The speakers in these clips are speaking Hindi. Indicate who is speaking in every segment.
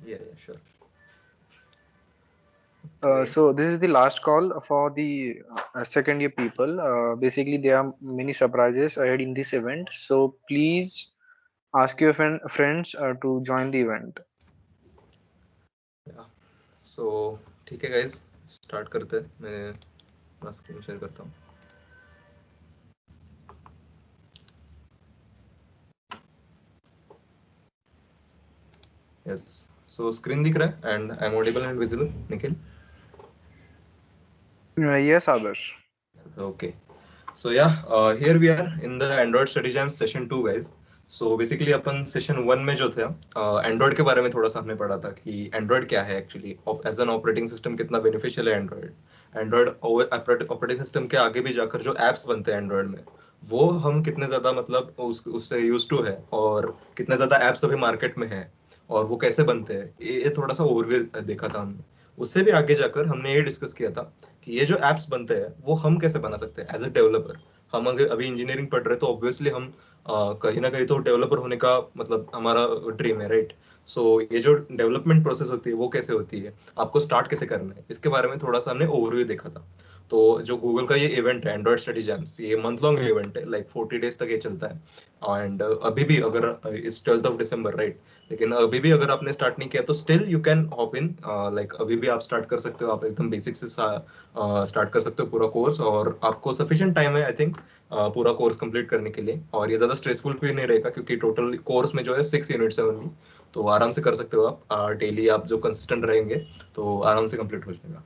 Speaker 1: Yeah, sure. Okay.
Speaker 2: So this is the last call for the second year people. Basically, there are many surprises ahead in this event. So please ask your friends to join the event.
Speaker 1: Yeah. So ठीक है guys, start करते हैं. मैं अपना screen share करता हूँ. Yes. So screen दिख रहा है and I'm audible and visible, Nikhil?
Speaker 2: Yes, Adarsh.
Speaker 1: Okay. So yeah, here we are in the Android Study Jam session 2 guys. So basically upon session 1 में जो था एंड्रॉइड के बारे में थोड़ा सा हमने पढ़ा था कि एंड्रॉइड क्या है actually, as an operating system कितना बेनिफिशियल है एंड्रॉइड. एंड्रॉइड ऑपरेटिंग सिस्टम के आगे भी जाकर जो एप्स बनते हैं एंड्रॉइड में, वो हम कितने ज़्यादा मतलब उससे यूज टू है, और कितने ज़्यादा एप्स अभी मार्केट में है, और वो कैसे बनते हैं, ये थोड़ा सा ओवरव्यू देखा था हमने. उससे भी आगे जाकर हमने ये डिस्कस किया था कि ये जो एप्स बनते हैं वो हम कैसे बना सकते हैं एज ए डेवलपर. हम अगर अभी इंजीनियरिंग पढ़ रहे हैं तो ऑब्वियसली हम कहीं ना कहीं तो डेवलपर होने का मतलब हमारा ड्रीम है, राइट? सो ये जो डेवलपमेंट प्रोसेस होती है वो कैसे होती है, आपको स्टार्ट कैसे करना है, इसके बारे में थोड़ा सा हमने ओवरव्यू देखा था. तो जो गूगल का ये इवेंट है एंड्रॉइड स्टडी जैम्स, ये मंथ लॉन्ग इवेंट है, लाइक 40 days तक ये चलता है. एंड अभी भी अगर इस 12th of December, राइट? लेकिन अभी भी अगर आपने स्टार्ट नहीं किया तो still you can hop in, like अभी भी आप स्टार्ट कर सकते हो. आप एकदम बेसिक से स्टार्ट कर सकते हो पूरा कोर्स, और आपको सफिशिएंट टाइम है आई थिंक पूरा कोर्स कंप्लीट करने के लिए. और ये ज़्यादा स्ट्रेसफुल भी नहीं रहेगा क्योंकि टोटल कोर्स में जो है 6 यूनिट्स है ओनली. तो आराम से कर सकते हो आप, डेली आप जो कंसिस्टेंट रहेंगे तो आराम से कंप्लीट हो जाएगा.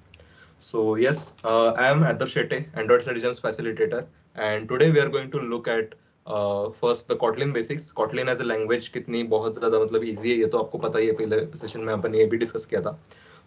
Speaker 1: So yes, I am Adar Shete, Android Citizens Facilitator, and today we are going to look at first the Kotlin basics. Kotlin as a language कितनी बहुत ज़्यादा मतलब easy है, ये तो आपको पता ही है, पहले सेशन में अपन ये भी डिस्कस किया था.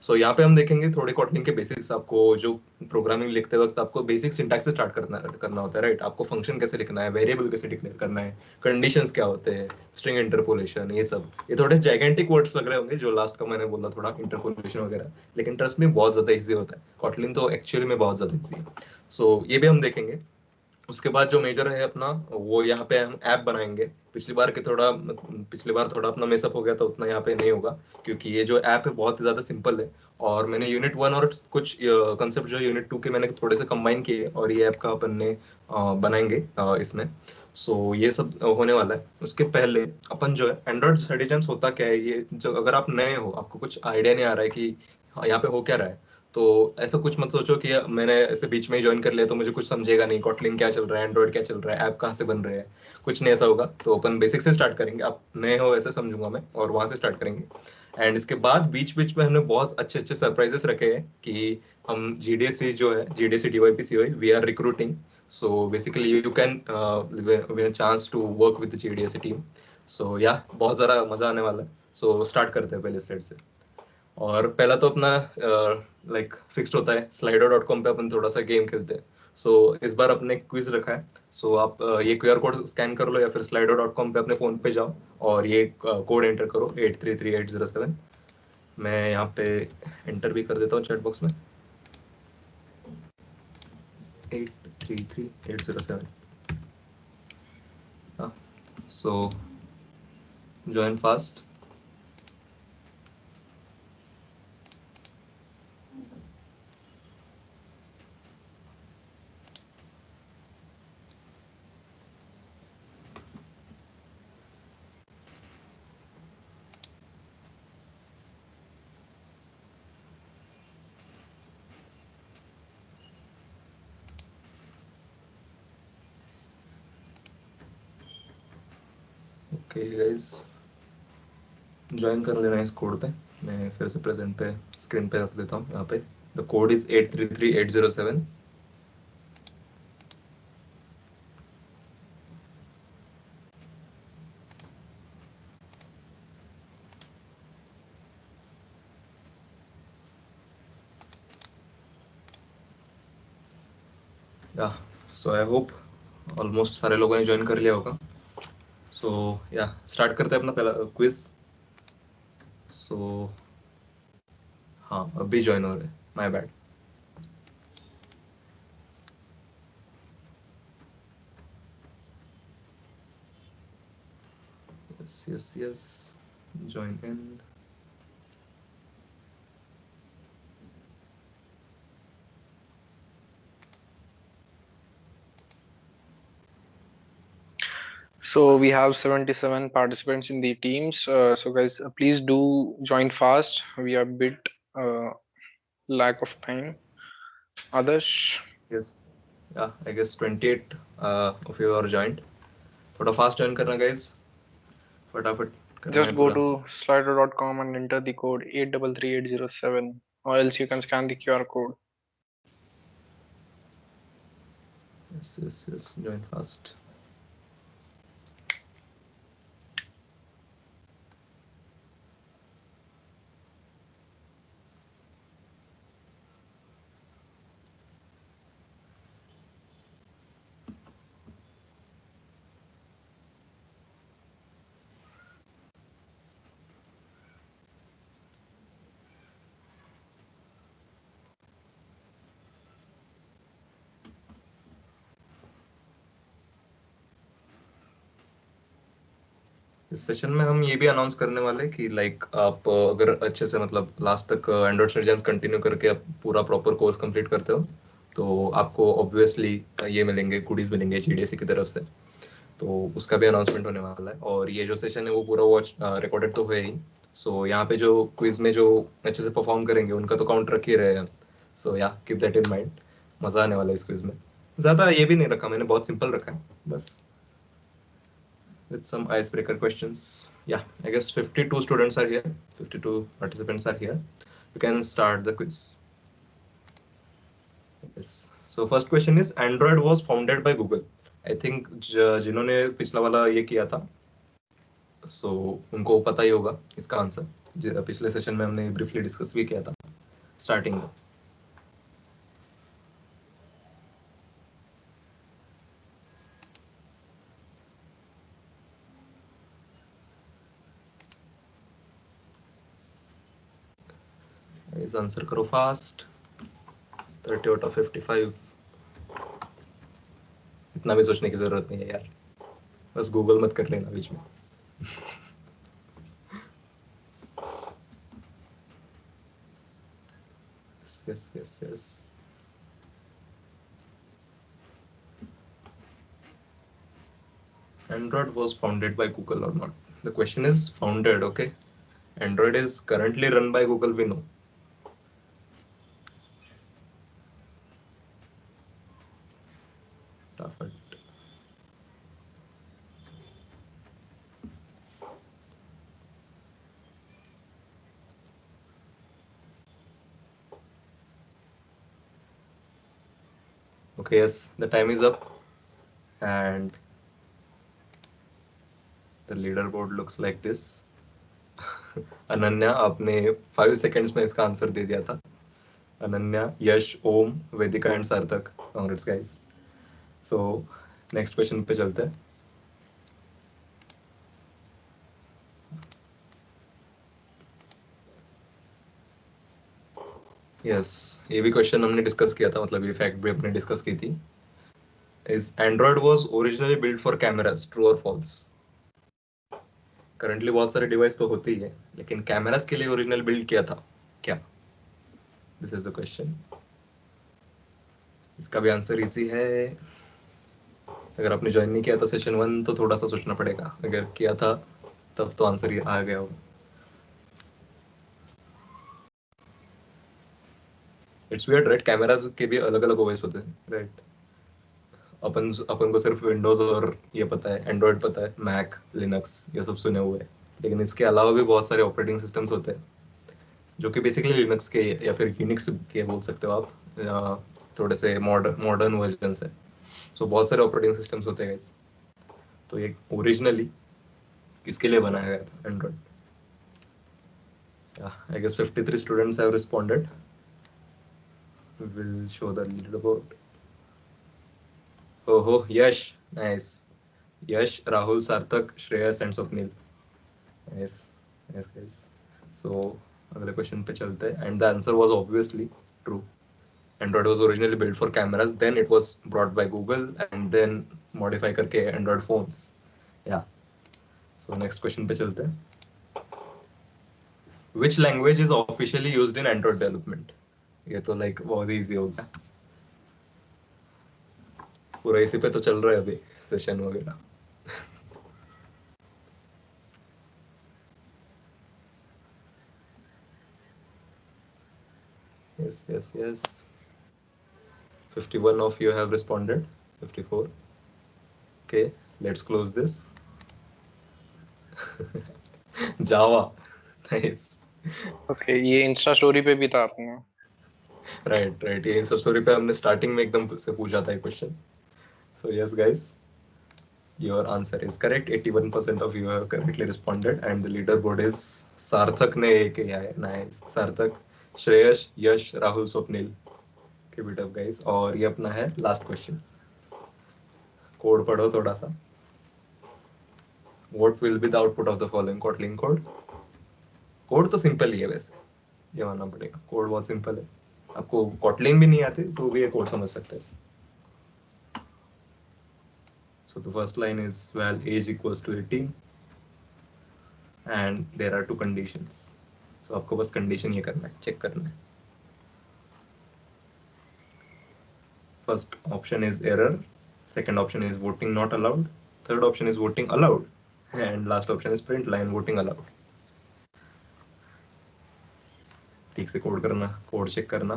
Speaker 1: सो यहाँ पे हम देखेंगे थोड़े Kotlin के बेसिक्स. आपको जो प्रोग्रामिंग लिखते वक्त आपको बेसिक सिंटैक्स से स्टार्ट करना करना होता है, राइट? आपको फंक्शन कैसे लिखना है, वेरिएबल कैसे डिक्लेयर करना है, कंडीशंस क्या होते हैं, स्ट्रिंग इंटरपोलेशन, ये सब. ये थोड़े जाइगेंटिक वर्ड्स लग रहे होंगे जो लास्ट का मैंने बोला, थोड़ा इंटरपोलेशन वगैरह, लेकिन ट्रस्ट में बहुत ज़्यादा ईजी होता है. कॉटलिन तो एक्चुअली में बहुत ज़्यादा ईजी है. सो ये भी हम देखेंगे. उसके बाद जो मेजर है अपना, वो यहाँ पे हम ऐप बनाएंगे. पिछली बार थोड़ा अपना मेसअप हो गया था, उतना यहाँ पे नहीं होगा क्योंकि ये जो ऐप है बहुत ही ज़्यादा सिंपल है. और मैंने यूनिट 1 और कुछ कंसेप्ट जो यूनिट 2 के मैंने थोड़े से कंबाइन किए, और ये ऐप का अपन ने बनाएंगे इसमें. सो ये सब होने वाला है. उसके पहले अपन जो है एंड्रॉइड स्टडी जैम्स होता क्या है, ये जो अगर आप नए हो, आपको कुछ आइडिया नहीं आ रहा है कि हाँ, यहाँ पे हो क्या रहा है, तो ऐसा कुछ मत सोचो कि मैंने ऐसे बीच में ही ज्वाइन कर लिया तो मुझे कुछ समझेगा नहीं, कॉटलिन क्या चल रहा है, एंड्रॉइड क्या चल रहा है, ऐप कहाँ से बन रहे हैं. कुछ नहीं ऐसा होगा. तो अपन बेसिक से स्टार्ट करेंगे, आप नए हो ऐसे समझूंगा मैं, और वहाँ से स्टार्ट करेंगे. एंड इसके बाद बीच बीच में हमने बहुत अच्छे अच्छे सरप्राइजेस रखे हैं कि हम जी डी एस सी जो है, G D S C D Y P C O, we are recruiting. So basically you can win chance to work with G D S C team. So yeah बहुत ज़्यादा मज़ा आने वाला है. सो स्टार्ट करते हैं पहले स्लाइड से. और पहला तो अपना लाइक फिक्स्ड होता है, slido.com पे अपन थोड़ा सा गेम खेलते हैं. सो इस बार अपने क्विज रखा है. सो आप ये QR कोड स्कैन कर लो या फिर slido.com पे अपने फ़ोन पे जाओ और ये कोड एंटर करो 833807. मैं यहाँ पे एंटर भी कर देता हूँ चैट बॉक्स में, 833807. हाँ. सो join fast. Okay guys, join कर लेना इस कोड पे. मैं फिर से प्रेजेंट पे स्क्रीन पे रख देता हूँ यहाँ पे. The code is 833807. या सो आई होप ऑलमोस्ट सारे लोगों ने ज्वाइन कर लिया होगा. सो या स्टार्ट करते हैं अपना पहला क्विज. सो हाँ, अभी ज्वाइन हो रहे हैं, my bad. Yes yes yes, join in.
Speaker 2: So we have 77 participants in the teams. So guys, please do join fast. We are a bit lack of time. Others,
Speaker 1: Yes. Yeah, I guess 28 of you are joined. थोड़ा fast join करना guys. फटाफट करना
Speaker 2: just
Speaker 1: है
Speaker 2: go
Speaker 1: पूरा.
Speaker 2: to slido.com and enter the code 833807, or else you can scan the QR code.
Speaker 1: Yes, yes, yes. Join fast. इस सेशन में हम ये भी अनाउंस करने वाले हैं कि लाइक आप अगर अच्छे से मतलब लास्ट तक एंड्रॉइड स्टडी कंटिन्यू करके आप पूरा प्रॉपर कोर्स कंप्लीट करते हो तो आपको ऑब्वियसली ये मिलेंगे, गुडीज मिलेंगे जीडीएससी की तरफ से. तो उसका भी अनाउंसमेंट होने वाला है. और ये जो सेशन है वो पूरा वॉच रिकॉर्डेड तो है ही. सो यहाँ पे जो क्विज में जो अच्छे से परफॉर्म करेंगे उनका तो काउंट रख ही रहे हैं. सो या कीप दैट इन माइंड. मजा आने वाला है इस क्विज में. ज्यादा ये भी नहीं रखा मैंने, बहुत सिंपल रखा है बस. With some icebreaker questions. Yeah, I guess 52 students are here. 52 participants are here. You can start the quiz. Yes. So first question is Android was founded by Google. I think जिन्होंने पिछला वाला ये किया था so उनको पता ही होगा इसका आंसर. पिछले सेशन में हमने ब्रीफली डिस्कस भी किया था स्टार्टिंग में. इस आंसर करो फास्ट. 30 out of 55. इतना भी सोचने की जरूरत नहीं है यार, बस गूगल मत कर लेना बीच में. yes, yes, yes. Android was founded by Google or not? The question is founded, okay? Android is currently run by Google, we know. Perfect. Okay, yes, the time is up. And the leaderboard looks like this. Ananya, आपने 5 seconds में इसका आंसर दे दिया था. अनन्या, यश, ओम, वेदिका एंड सार्थक. Congrats guys. So next question पे चलते हैं. यस, ये भी क्वेश्चन हमने डिस्कस किया था, मतलब ये फैक्ट भी हमने डिस्कस की थी. Is Android was originally built for cameras, true or false? Currently बहुत सारे डिवाइस तो होते ही है, लेकिन कैमरास के लिए ओरिजिनल बिल्ड किया था क्या? This is the question. इसका भी आंसर इजी है. अगर आपने ज्वाइन नहीं किया था सेशन 1 तो थोड़ा सा सोचना पड़ेगा. अगर किया था तब तो आंसर ये आ गया होगा. इट्स वियर्ड राइट, कैमरास के भी अलग अलग ओएस होते हैं राइट. अपन को सिर्फ विंडोज और ये पता है, एंड्रॉइड पता है, मैक, लिनक्स ये सब सुने हुए हैं. लेकिन इसके अलावा भी बहुत सारे ऑपरेटिंग सिस्टम्स होते हैं जो कि बेसिकली लिनक्स के या फिर यूनिक्स के बोल सकते हो आप. थोड़े से मॉडर्न वर्जन है. सो बहुत सारे ऑपरेटिंग सिस्टम्स होते हैं guys. तो ये ओरिजिनली किसके लिए बनाया गया था Android? I guess 53 students have responded. We will show the leaderboard. Oh, Yash, nice. Yash, Rahul, Sarthak, Shreyas and Swapnil. Nice, nice guys. So अगले क्वेश्चन पे चलते हैं. And the answer was obviously true. Android was originally built for cameras, then it was brought by Google and then modify करके Android phones. Yeah. So next question पे चलते हैं. Which language is officially used in Android development? ये तो like बहुत easy हो गया. पूरा इसी पे तो चल रहा है अभी सेशन वगैरह. Yes. 51 of you have responded. 54. Okay, let's close this. Java. Nice.
Speaker 2: Okay, ये इंस्टा स्टोरी पे भी था आपने?
Speaker 1: राइट, ये इंस्टा स्टोरी पे हमने स्टार्टिंग में एकदम से पूछा था ये question. So yes, guys, your answer is correct. 81% of you have correctly responded, and the leaderboard is सार्थक ने एक किया है. Nice. सार्थक, श्रेयस, यश, Rahul, Swapnil. Keep it up, guys. और ये अपना है लास्ट क्वेश्चन. कोड पढ़ो थोड़ा सा. What will be the output of the following Kotlin code? Code तो सिंपल ही है वैसे, ये मानना पड़ेगा. कोड बहुत सिंपल है. आपको Kotlin भी नहीं आते तो भी ये कोड समझ सकते हैं. So the first line is val age equals to 18 and there are two conditions. So आपको बस कंडीशन ये करना है, चेक करना है. First option is error, second option is voting not allowed, third option is voting allowed, and last option is print line voting allowed. ठीक से कोड करना, कोड चेक करना.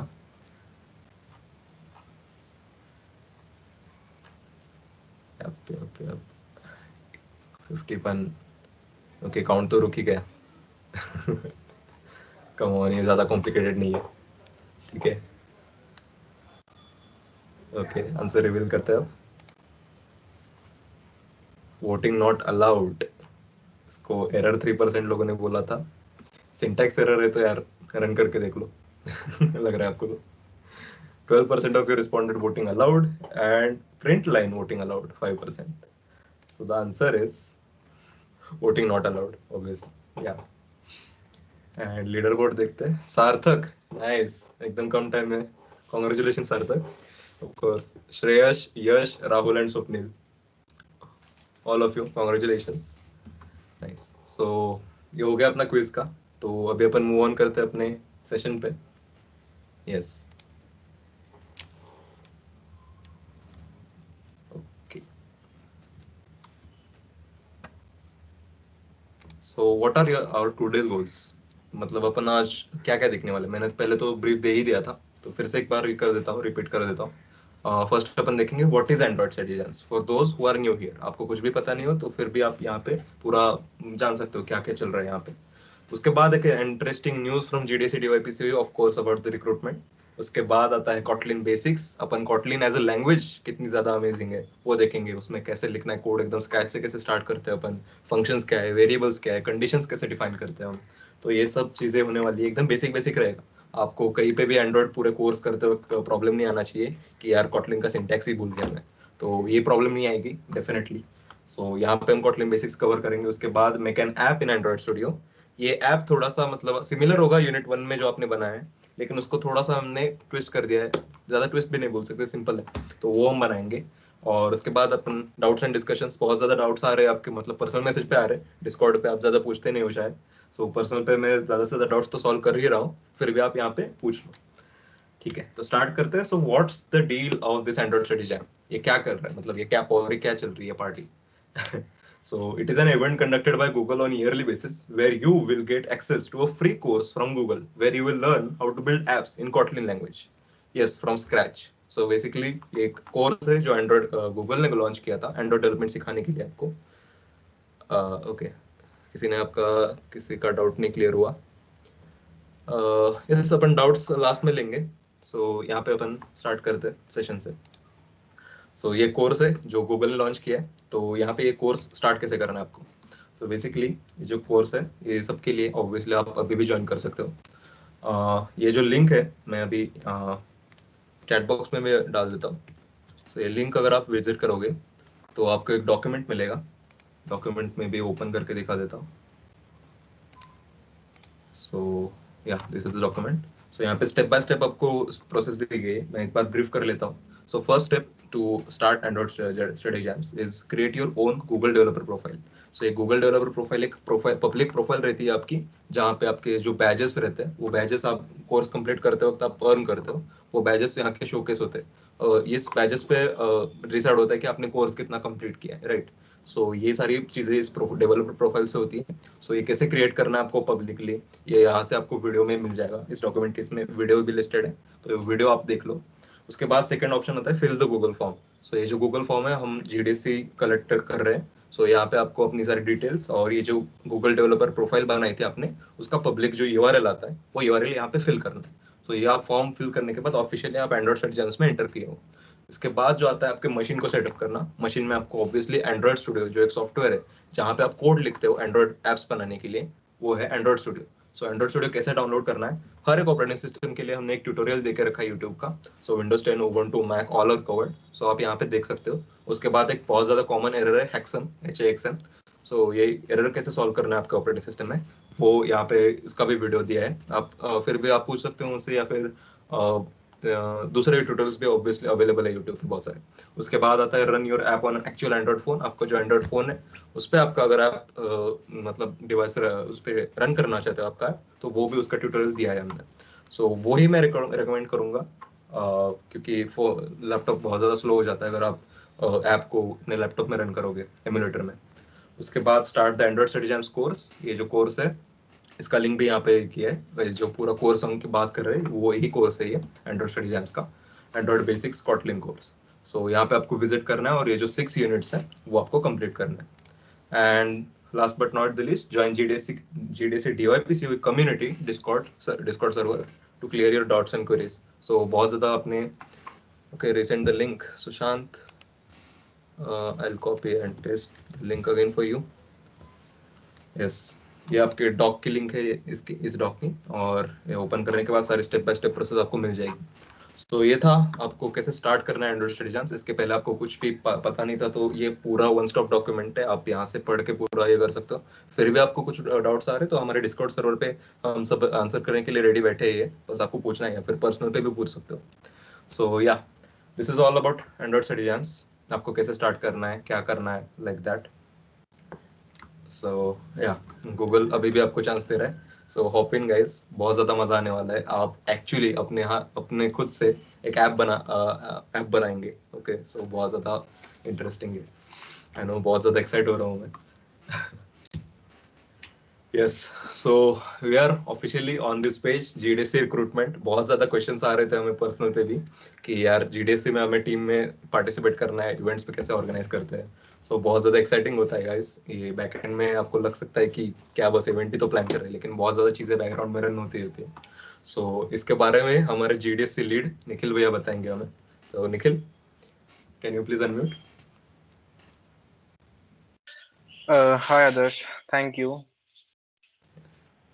Speaker 1: यप 51. ओके, काउंट तो रुक ही गया. कम ऑन, ये ज्यादा कॉम्प्लिकेटेड नहीं है. ठीक है, ओके, आंसर रिवील करते हैं अब. वोटिंग नॉट अलाउड, इसको एरर 3% लोगों ने बोला था. सिंटैक्स एरर है तो यार रन करके देख लो. लग रहा है आपको तो. 12% of you responded voting allowed and print line voting allowed 5%. So the answer is voting not allowed, obviously. Yeah. And leaderboard देखते हैं. सार्थक, nice, एकदम कम टाइम में. Congratulations सार्थक. Of course, Shreyas, Yash, Rahul and Swapnil, all of you, congratulations. Nice. So ये हो गया अपना क्विज का. तो अभी अपन मूव ऑन करते हैं अपने सेशन पे. Yes. So what are our today's goals? मतलब अपन आज क्या क्या देखने वाले. मैंने पहले तो ब्रीफ दे ही दिया था, तो फिर से एक बार कर देता हूँ, रिपीट कर देता हूँ. फर्स्ट अपन देखेंगे what is Android citizens for those who are new here. आपको कुछ भी पता नहीं हो तो फिर भी आप यहाँ पे पूरा जान सकते हो क्या क्या चल रहा है यहाँ पे. उसके बाद एक interesting news from GDC DYPC of course about the recruitment. उसके बाद आता है कॉटलिन बेसिक्स. अपन कॉटलिन एज अ लैंग्वेज कितनी ज्यादा अमेजिंग है वो देखेंगे. उसमें कैसे लिखना है कोड एकदम स्क्रैच से, कैसे स्टार्ट करते हैं अपन, फंक्शंस क्या है, वेरिएबल्स क्या है, कंडीशंस कैसे डिफाइन करते हैं हम. तो ये सब चीजें होने वाली है. एकदम बेसिक बेसिक रहेगा. आपको कहीं पे भी एंड्रॉइड पूरे कोर्स करते वक्त प्रॉब्लम नहीं आना चाहिए कि यार कॉटलिन का सिंटैक्स ही भूल गया मैं. तो ये प्रॉब्लम नहीं आएगी डेफिनेटली. सो यहाँ पे हम कॉटलिन बेसिक्स कवर करेंगे. उसके बाद make an app in Android studio. ये ऐप थोड़ा सा मतलब सिमिलर होगा यूनिट 1 में जो आपने बनाया है, लेकिन उसको थोड़ा सा हमने ट्विस्ट कर दिया है. ज्यादा ट्विस्ट भी नहीं बोल सकते, सिंपल है. तो वो हम बनाएंगे. और उसके बाद अपन डाउट्स एंड डिस्कशंस. बहुत ज्यादा डाउट्स आ रहे हैं आपके, मतलब पर्सनल मैसेज पे आ रहे हैं, डिस्कॉर्ड पे आप ज्यादा पूछते नहीं हो शायद. सो पर्सनल पे मैं ज्यादा से ज्यादा डाउट्स तो सॉल्व कर ही रहा हूँ, फिर भी आप यहाँ पे पूछ लो. ठीक है, तो स्टार्ट करते हैं. So what's the deal of this Android study jam. ये क्या कर रहा है, मतलब ये क्या और क्या चल रही है party. So it is an event conducted by Google on yearly basis where you will get access to a free course from Google where you will learn how to build apps in Kotlin language. Yes, from scratch. So basically ये एक कोर्स है जो एंड्रॉइड गूगल ने लॉन्च किया था एंड्रॉइड डेवलपमेंट सिखाने के लिए आपको. ओके, किसी का डाउट नहीं क्लियर हुआ. यस, अपन डाउट्स लास्ट में लेंगे. सो यहाँ पे अपन स्टार्ट करते हैं सेशन से. सो ये कोर्स है जो गूगल ने लॉन्च किया है. तो यहाँ पे ये कोर्स स्टार्ट कैसे करना है आपको. तो बेसिकली ये जो कोर्स है ये सबके लिए ऑब्वियसली आप अभी भी ज्वाइन कर सकते हो. ये जो लिंक है मैं अभी चैट बॉक्स में मैं डाल देता हूँ. तो ये लिंक अगर आप विजिट करोगे तो आपको एक डॉक्यूमेंट मिलेगा. डॉक्यूमेंट में भी ओपन करके दिखा देता हूँ. So yeah this is the document. So यहाँ पे स्टेप बाय स्टेप आपको प्रोसेस दी गई है. मैं एक बार ब्रीफ कर लेता हूँ. So first step to start Android study jams is create your own Google developer profile. So ये गूगल डेवलपर प्रोफाइल एक प्रोफाइल, पब्लिक प्रोफाइल रहती है आपकी, जहाँ पे आपके जो बैजेस रहते हैं वो बैजेस आप कोर्स कंप्लीट करते वक्त आप अर्न करते हो. वो बैजेस यहाँ के शोकेस होते हैं. इस बैजेस पे डिसाइड होता है कि आपने कोर्स कितना कंप्लीट किया है, राइट. सो ये सारी चीज़ें इस डेवलपर प्रोफाइल से होती है. सो ये कैसे क्रिएट करना है आपको पब्लिकली, ये यहाँ से आपको वीडियो में मिल जाएगा. इस डॉक्यूमेंट के इसमें वीडियो भी लिस्टेड है, तो वीडियो आप देख लो. उसके बाद सेकंड ऑप्शन होता है फिल द गूगल फॉर्म. सो ये जो गूगल फॉर्म है हम जीडीसी कलेक्ट कर रहे हैं. सो यहाँ पे आपको अपनी सारी डिटेल्स और ये जो गूगल डेवलपर प्रोफाइल बनाई थी आपने, उसका पब्लिक जो यूआरएल आता है वो यूआरएल यहाँ पे फिल करना है. तो ये आप फॉर्म फिल करने के बाद ऑफिशियली आप एंड्रॉइड सर्च जेम्स में एंटर किए हो. इसके बाद जो आता है आपके मशीन को सेटअप करना. मशीन में आपको ऑब्वियसली एंड्रॉइड स्टूडियो जो एक सॉफ्टवेयर है जहाँ पे आप कोड लिखते हो एंड्रॉइड एप्स बनाने के लिए, वो है एंड्रॉइड स्टूडियो. सो एंड्रॉइड स्टूडियो कैसे डाउनलोड करना है, हर एक ऑपरेटिंग सिस्टम के लिए हमने एक ट्यूटोरियल देके रखा है यूट्यूब का. So Windows 10, Ubuntu, Mac all are covered. So आप यहाँ पे देख सकते हो. उसके बाद एक बहुत ज्यादा कॉमन एरर है हेक्सम, HAXM. सो ये एरर कैसे सॉल्व करना है आपके ऑपरेटिंग सिस्टम में, वो यहाँ पे इसका भी वीडियो दिया है. आप फिर भी आप पूछ सकते हो मुझसे, या फिर दूसरे ट्यूटोरियल्स भी ऑब्वियसली अवेलेबल है यूट्यूब पे बहुत सारे. उसके बाद आता है run your app on actual Android phone. आपका जो एंड्रॉइड फोन है उस पर आपका अगर आप मतलब डिवाइस उस पर रन करना चाहते हो आपका ऐप, तो वो भी उसका ट्यूटोरियल दिया है हमने. सो वो ही मैं रिकमेंड करूंगा, क्योंकि लैपटॉप बहुत ज़्यादा स्लो हो जाता है अगर आप ऐप को अपने लैपटॉप में रन करोगे एमुलेटर में. उसके बाद start the Android study jams course. ये जो कोर्स है इसका लिंक भी यहाँ पे किया है. जो पूरा कोर्स हम की बात कर रहे हैं वो यही कोर्स है, ये एंड्रॉइड स्टडी जैम्स का एंड्रॉइड बेसिक्स कॉटलिन कोर्स. सो यहाँ पे आपको विजिट करना है और ये जो 6 यूनिट्स है वो आपको कंप्लीट करना है. And last but not the least, join GDC DYPC community Discord server to clear your doubts and queries. So बहुत ज़्यादा अपने okay resend the link Sushant. I'll copy and paste the link again for you. Yes, ये आपके डॉक की लिंक है इसकी, इस डॉक की, और ये ओपन करने के बाद सारी स्टेप बाय स्टेप प्रोसेस आपको मिल जाएगी. तो ये था आपको कैसे स्टार्ट करना है एंड्रॉइड स्टडी जैम्स. इसके पहले आपको कुछ भी पता नहीं था, तो ये पूरा वन स्टॉप डॉक्यूमेंट है, आप यहाँ से पढ़ के पूरा ये कर सकते हो. फिर भी आपको कुछ डाउट्स आ रहे तो हमारे डिस्कॉर्ड सर्वर पे हम सब आंसर करने के लिए रेडी बैठे हैं. बस आपको पूछना है या फिर पर्सनल पे भी पूछ सकते हो. So yeah this is all about Android study jams. आपको कैसे स्टार्ट करना है, क्या करना है, लाइक दैट. सो या गूगल अभी भी आपको चांस दे रहा है. सो हॉप इन गाइस, बहुत ज़्यादा मज़ा आने वाला है. आप एक्चुअली अपने खुद से एक ऐप बनाएंगे. ओके, सो बहुत ज़्यादा इंटरेस्टिंग है. आई नो, बहुत ज़्यादा एक्साइट हो रहा हूँ मैं. Yes, so we are officially on this page GDC recruitment. बहुत ज़्यादा क्वेश्चंस आ रहे थे हमें पर्सनल पे भी कि यार GDC में हमें टीम में पार्टिसिपेट करना है, इवेंट्स पे कैसे ऑर्गेनाइज करते हैं. सो बहुत ज़्यादा एक्साइटिंग होता है गाइस. ये बैक एंड में आपको लग सकता है कि क्या बस इवेंट ही तो प्लान कर रहे हैं, लेकिन बहुत ज़्यादा चीज़ें बैकग्राउंड में रन होती होती है. सो इसके बारे में हमारे GDC लीड निखिल भैया बताएंगे हमें. So Nikhil, can you please unmute.
Speaker 2: Hi Adarsh, thank you.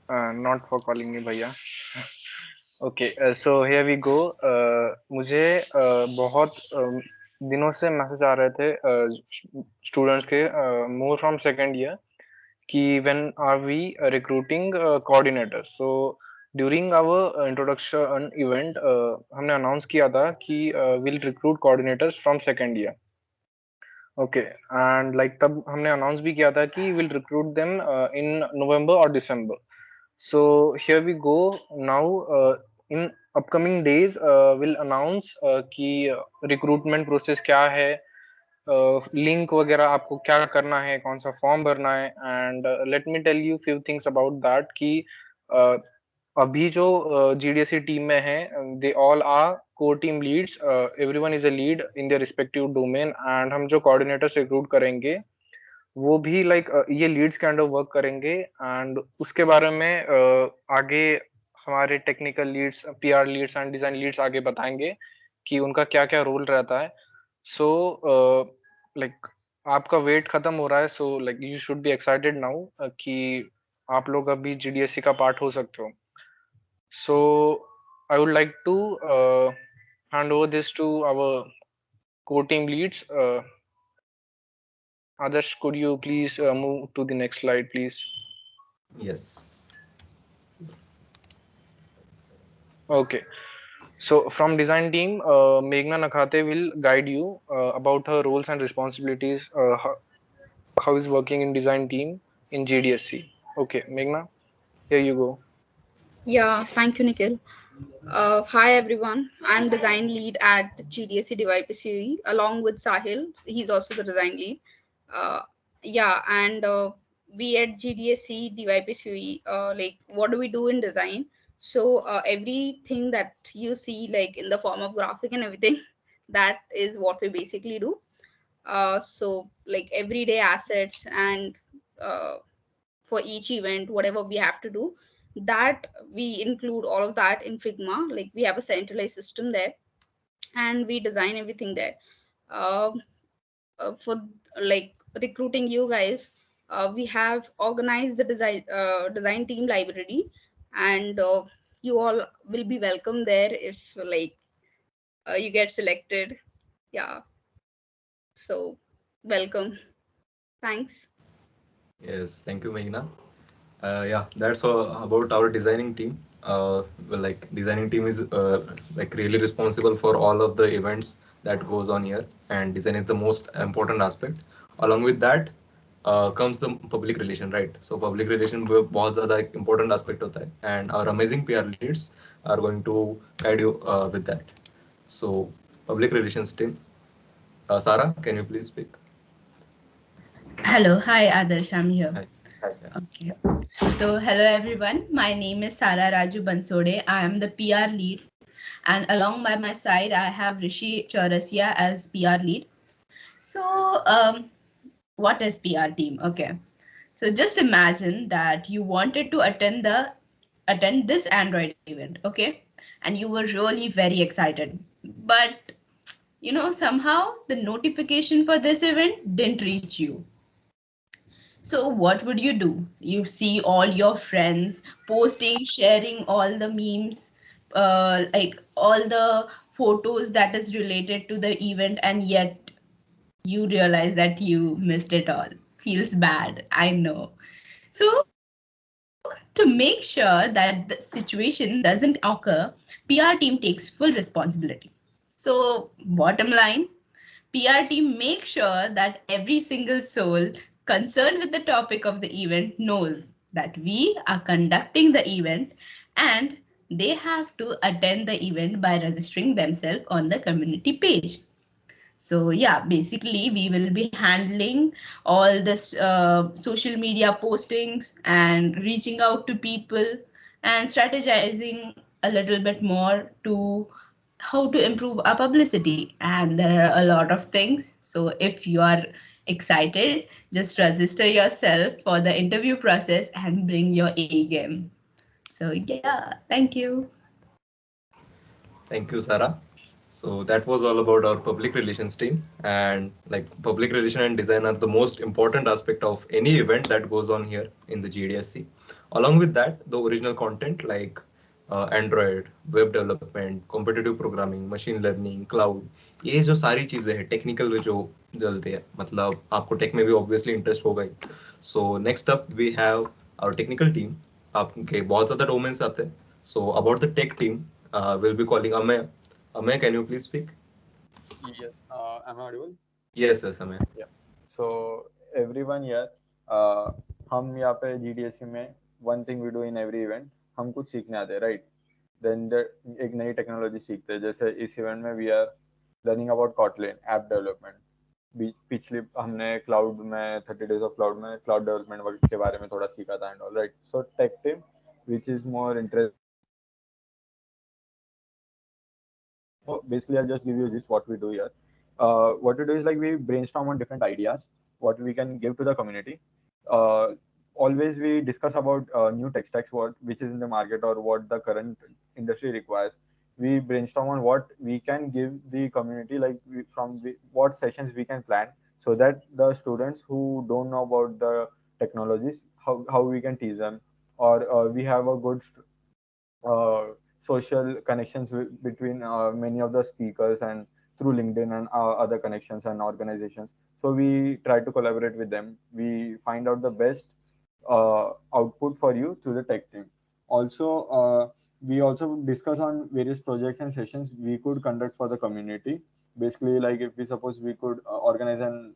Speaker 2: Not for calling me भैया. Okay, so here we go. मुझे बहुत दिनों से मैसेज आ रहे थे स्टूडेंट्स के, मोर फ्रॉम सेकेंड ईयर, कि when are we recruiting coordinators. So during our introduction event हमने अनाउंस किया था कि we'll recruit coordinators from second year. Okay, and like तब हमने अनाउंस भी किया था कि will recruit them in November और December. So here we go now. In upcoming days will announce कि रिक्रूटमेंट प्रोसेस क्या है, लिंक वगैरह आपको क्या करना है, कौन सा फॉर्म भरना है. And let me tell you few things about that कि अभी जो GDSC टीम में है, they all are core team leads. Everyone is a lead in their respective domain. And हम जो कोऑर्डिनेटर्स रिक्रूट करेंगे वो भी लाइक ये लीड्स के अंडर वर्क करेंगे. एंड उसके बारे में आगे हमारे technical leads, PR leads and design leads आगे बताएंगे कि उनका क्या क्या रोल रहता है. सो लाइक आपका वेट खत्म हो रहा है. So like you should be excited now कि आप लोग अभी GDSC का पार्ट हो सकते हो. So I would like to hand over this to our core team leads. Adarsh, could you please move to the next slide, please?
Speaker 1: Yes.
Speaker 2: Okay. So from design team, Meghna Nakhate will guide you about her roles and responsibilities, how is working in design team in GDSC. Okay, Meghna, here you go.
Speaker 3: Yeah, thank you, Nikhil. Hi everyone, I'm design lead at GDSC DYPCE along with Sahil. He's also the design lead. yeah, and we at GDSC, DYPCE, like what do we do in design? So everything that you see, like in the form of graphic and everything, that is what we basically do. So like everyday assets and uh, for each event, whatever we have to do, that we include all of that in Figma. Like we have a centralized system there, and we design everything there. Um for like recruiting you guys, we have organized the design team library, and you all will be welcome there if like you get selected. Yeah, so welcome. Thanks.
Speaker 1: Yes, thank you, Meghna. Yeah, that's all about our designing team. Well, like designing team is like really responsible for all of the events that goes on here, and design is the most important aspect. Along with that comes the public relation, right? So public relation में बहुत ज़्यादा एक important aspect होता है, and our amazing PR leads are going to guide you with that. So public relations team, Sarah, can you please speak?
Speaker 4: Hello, hi Adarsh, I'm here.
Speaker 1: Hi. Yeah.
Speaker 4: Okay. So, hello everyone. My name is Sara Raju Bansode. I am the PR lead, and along by my side, I have Rishi Chaurasia as PR lead. So, what is PR team? Okay. So, just imagine that you wanted to attend this Android event, okay, and you were really very excited, but somehow the notification for this event didn't reach you. So, what would you do? You see all your friends posting, sharing all the memes, like all the photos that is related to the event, and yet you realize that you missed it all. Feels bad, I know. So, to make sure that the situation doesn't occur, PR team takes full responsibility. So, bottom line, PR team makes sure that every single soul concerned with the topic of the event knows that we are conducting the event, and they have to attend the event by registering themselves on the community page. So yeah, basically we will be handling all this social media postings and reaching out to people and strategizing a little bit more to how to improve our publicity. And there are a lot of things. So if you are excited, just register yourself for the interview process and bring your A game. So yeah, thank you.
Speaker 1: Thank you, Sarah. So that was all about our public relations team. And like public relation and design are the most important aspect of any event that goes on here in the GDSC. Along with that, the original content like Android, web development, competitive programming, machine learning, cloud, ये जो सारी चीजें हैं टेक्निकल जो जलते हैं मतलब आपको टेक में भी ऑब्वियसली इंटरेस्ट होगा ही. So next up we have our technical team. आपके बहुत ज्यादा डोमेन्स आते हैं. So about the tech team will be calling Amay. Amay, can you please speak?
Speaker 5: Yes, am I audible?
Speaker 1: Yes, yes, Amay.
Speaker 5: Yeah. So everyone here, हम यहाँ पे GDSC में one thing we do in every event, हम कुछ सीखने आते हैं, right? Then एक नई टेक्नोलॉजी सीखते हैं. जैसे इस इवेंट में we are learning about Kotlin app development. पिछली हमने क्लाउड में 30 days of cloud में क्लाउड डेवलपमेंट के बारे में थोड़ा सीखा था and all, right? So tech team, which is more interesting. So basically, I'll just give you just what we do here. What we do is like we brainstorm on different ideas, what we can give to the community. Uh, Always we discuss about new tech stacks, what which is in the market or what the current industry requires. We brainstorm on what we can give the community, like what sessions we can plan, so that the students who don't know about the technologies, how we can teach them, or we have a good uh, social connections between many of the speakers and through LinkedIn and other connections and organizations. So we try to collaborate with them. We find out the best output for you through the tech team. Also, we also discuss on various projects and sessions we could conduct for the community. Basically, like if we suppose we could organize an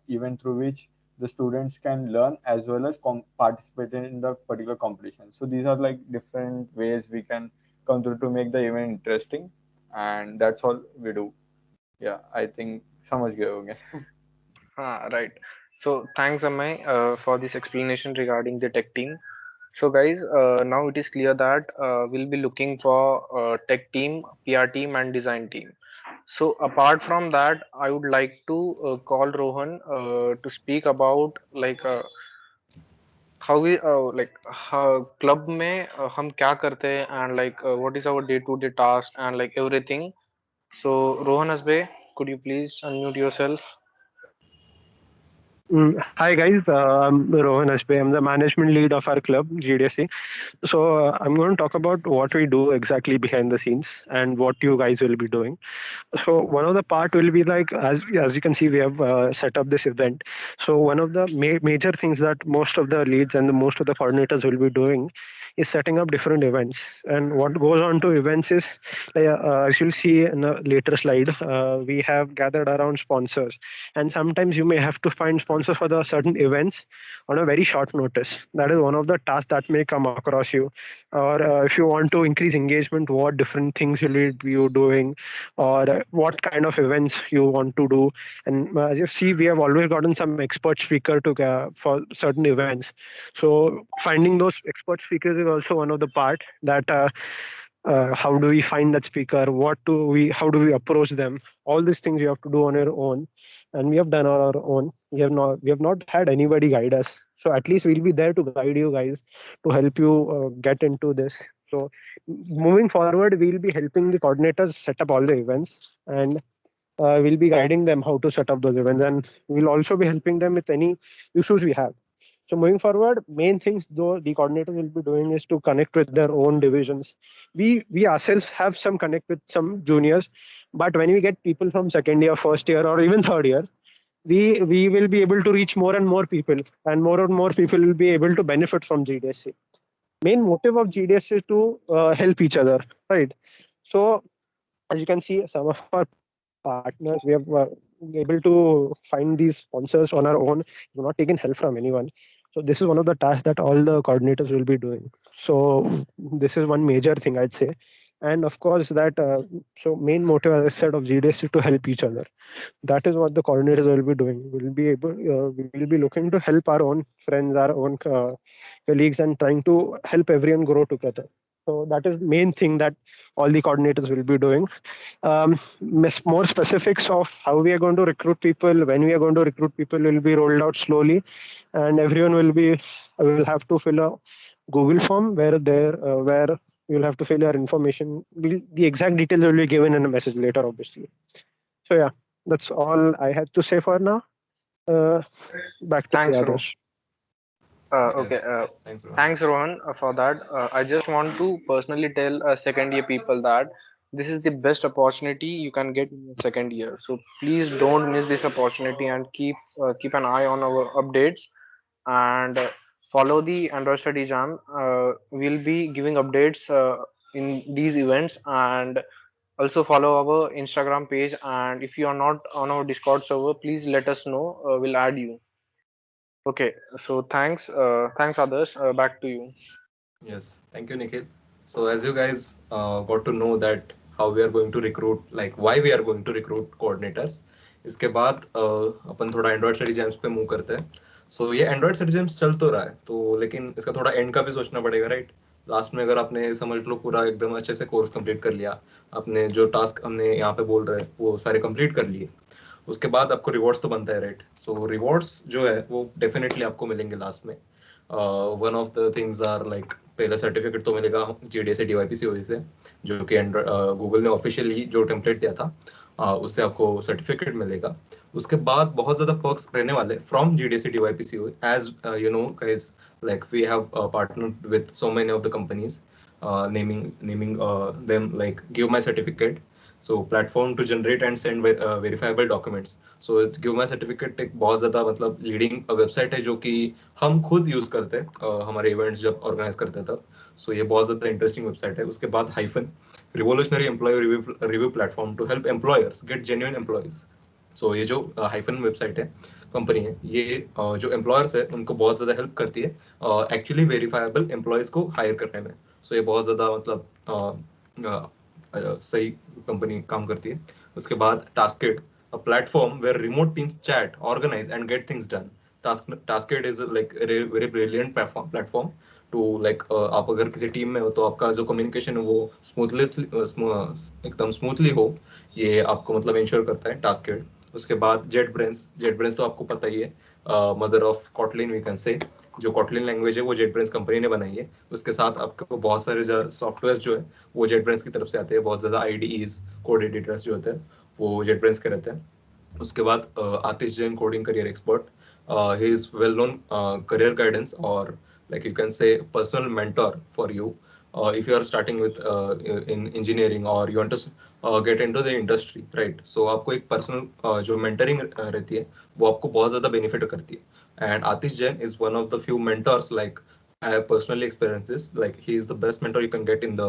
Speaker 5: event through which the students can learn as well as participate in the particular competition. So these are like different ways we can come through to make the event interesting, and that's all we do. Yeah, I think समझ गए होंगे.
Speaker 2: हाँ, right. So thanks, Amay, for this explanation regarding the tech team. So guys, now it is clear that we'll be looking for tech team, PR team, and design team. So apart from that, I would like to call Rohan to speak about like how we like how club में हम क्या करते हैं and like what is our day-to-day task and like everything. So Rohan Asbe, could you please unmute yourself?
Speaker 6: Hi guys, I'm Rohan Ashbe. I'm the management lead of our club, GDSC. So I'm going to talk about what we do exactly behind the scenes and what you guys will be doing. So one of the part will be like as you can see, we have set up this event. So one of the major things that most of the leads and most of the coordinators will be doing is setting up different events. And what goes on to events is, as you'll see in a later slide, we have gathered around sponsors, and sometimes you may have to find sponsors for the certain events on a very short notice. That is one of the tasks that may come across you. Or if you want to increase engagement, what different things will you be doing, or what kind of events you want to do. And as you see, we have always gotten some expert speaker to for certain events. So finding those expert speakers is also one of the part that how do we find that speaker, how do we approach them. All these things you have to do on your own, and we have done on our own. We have not had anybody guide us, so at least we'll be there to guide you guys, to help you get into this. So moving forward, we'll be helping the coordinators set up all the events, and we'll be guiding them how to set up those events, and we'll also be helping them with any issues we have. So moving forward, main things though the coordinators will be doing is to connect with their own divisions. We ourselves have some connect with some juniors, but when we get people from second year, first year, or even third year, we will be able to reach more and more people will be able to benefit from GDSC. Main motive of GDS is to help each other, right? So as you can see, some of our partners, we have able to find these sponsors on our own. We've not taken help from anyone. So this is one of the tasks that all the coordinators will be doing. So this is one major thing I'd say. And of course that so main motive, as I said, of GDS is to help each other. That is what the coordinators will be doing. We will be looking to help our own friends, our own colleagues, and trying to help everyone grow together. So that is main thing that all the coordinators will be doing. More specifics of how we are going to recruit people, when we are going to recruit people, will be rolled out slowly, and everyone will have to fill a Google form where you'll have to fill your information. The exact details will be given in a message later, obviously. So yeah, that's all I had to say for now. Back to
Speaker 2: Thanks,
Speaker 6: the
Speaker 2: Ro.
Speaker 6: others.
Speaker 2: Okay.
Speaker 1: Yes. Thanks, Rohan.
Speaker 2: Thanks, Rohan, for that. I just want to personally tell second year people that this is the best opportunity you can get in your second year. So please don't miss this opportunity and keep an eye on our updates and follow the Android Study Jam. We'll be giving updates in these events, and also follow our Instagram page. And if you are not on our Discord server, please let us know. We'll add you. Okay, so thanks others. Back to you.
Speaker 1: Yes, thank you, Nikhil. So as you guys got to know that how we are going to recruit, like why we are going to recruit coordinators, इसके बाद अपन थोड़ा एंड्रॉइड स्टडी जैम्स पे मूव करते हैं. सो ये एंड्रॉइड स्टडी जैम्स चल तो रहा है, तो लेकिन इसका थोड़ा एंड का भी सोचना पड़ेगा, राइट? लास्ट में अगर आपने समझ लो पूरा एकदम अच्छे से कोर्स कंप्लीट कर लिया, आपने जो टास्क हमने यहाँ पे बोल रहे हैं वो सारे कंप्लीट कर लिए, उसके बाद आपको रिवॉर्ड्स तो बनता है, राइट? सो रिवॉर्ड्स जो है वो डेफिनेटली आपको मिलेंगे लास्ट में. One of the things are like पहले सर्टिफिकेट तो मिलेगा GDSC DYPCOE से, जो कि गूगल ने ऑफिशियली जो टेम्पलेट दिया था उससे आपको सर्टिफिकेट मिलेगा. उसके बाद बहुत ज़्यादा पर्क्स रहने वाले from GDSC DYPCOE, as you know guys, like we have partnered with so many of the companies, naming them like Give My Certificate, so platform to generate and send verifiable documents. So Give My Certificate एक बहुत ज़्यादा मतलब लीडिंग वेबसाइट है जो कि हम खुद यूज़ करते हैं हमारे इवेंट्स जब ऑर्गेनाइज करते हैं तब. सो ये बहुत ज़्यादा इंटरेस्टिंग वेबसाइट है. उसके बाद Hyphen, revolutionary employee review platform to help employers get genuine employees. So ये जो हाइफन वेबसाइट है, कंपनी है, ये जो एम्प्लॉयर्स है उनको बहुत ज़्यादा हेल्प करती है एक्चुअली वेरीफाइबल एम्प्लॉयज़ को हायर करने में. सो ये बहुत ज़्यादा मतलब सही कंपनी काम करती है. उसके बाद टास्केट, a platform where remote teams chat, organize and get things done. Taskade is like a very brilliant platform to like आप अगर किसी टीम में हो तो आपका जो कम्युनिकेशन है वो एकदम स्मूथली हो, ये आपको मतलब इंश्योर करता है टास्केड। उसके बाद जेट ब्रेन्स तो आपको पता ही है, mother of Kotlin we can say. जो कॉटलिन लैंग्वेज है वो जेट ब्रेन्स कंपनी ने बनाई है। उसके साथ आपको बहुत सारे सॉफ्टवेयर जो है वो जेट ब्रेन्स की तरफ से आते हैं। बहुत ज़्यादा IDEs कोड एडिटर्स जो होते हैं वो जेट ब्रेन्स के रहते हैं। उसके बाद Atish Jain, coding career expert, he is well known career guidance और like you can say personal mentor for you if you are starting with in engineering or you want to get into the industry, right? So आपको एक personal जो mentoring रहती है वो आपको बहुत ज़्यादा benefit करती है। And Atish Jain is one of the few mentors, like I have personally experienced this, like he is the best mentor you can get in the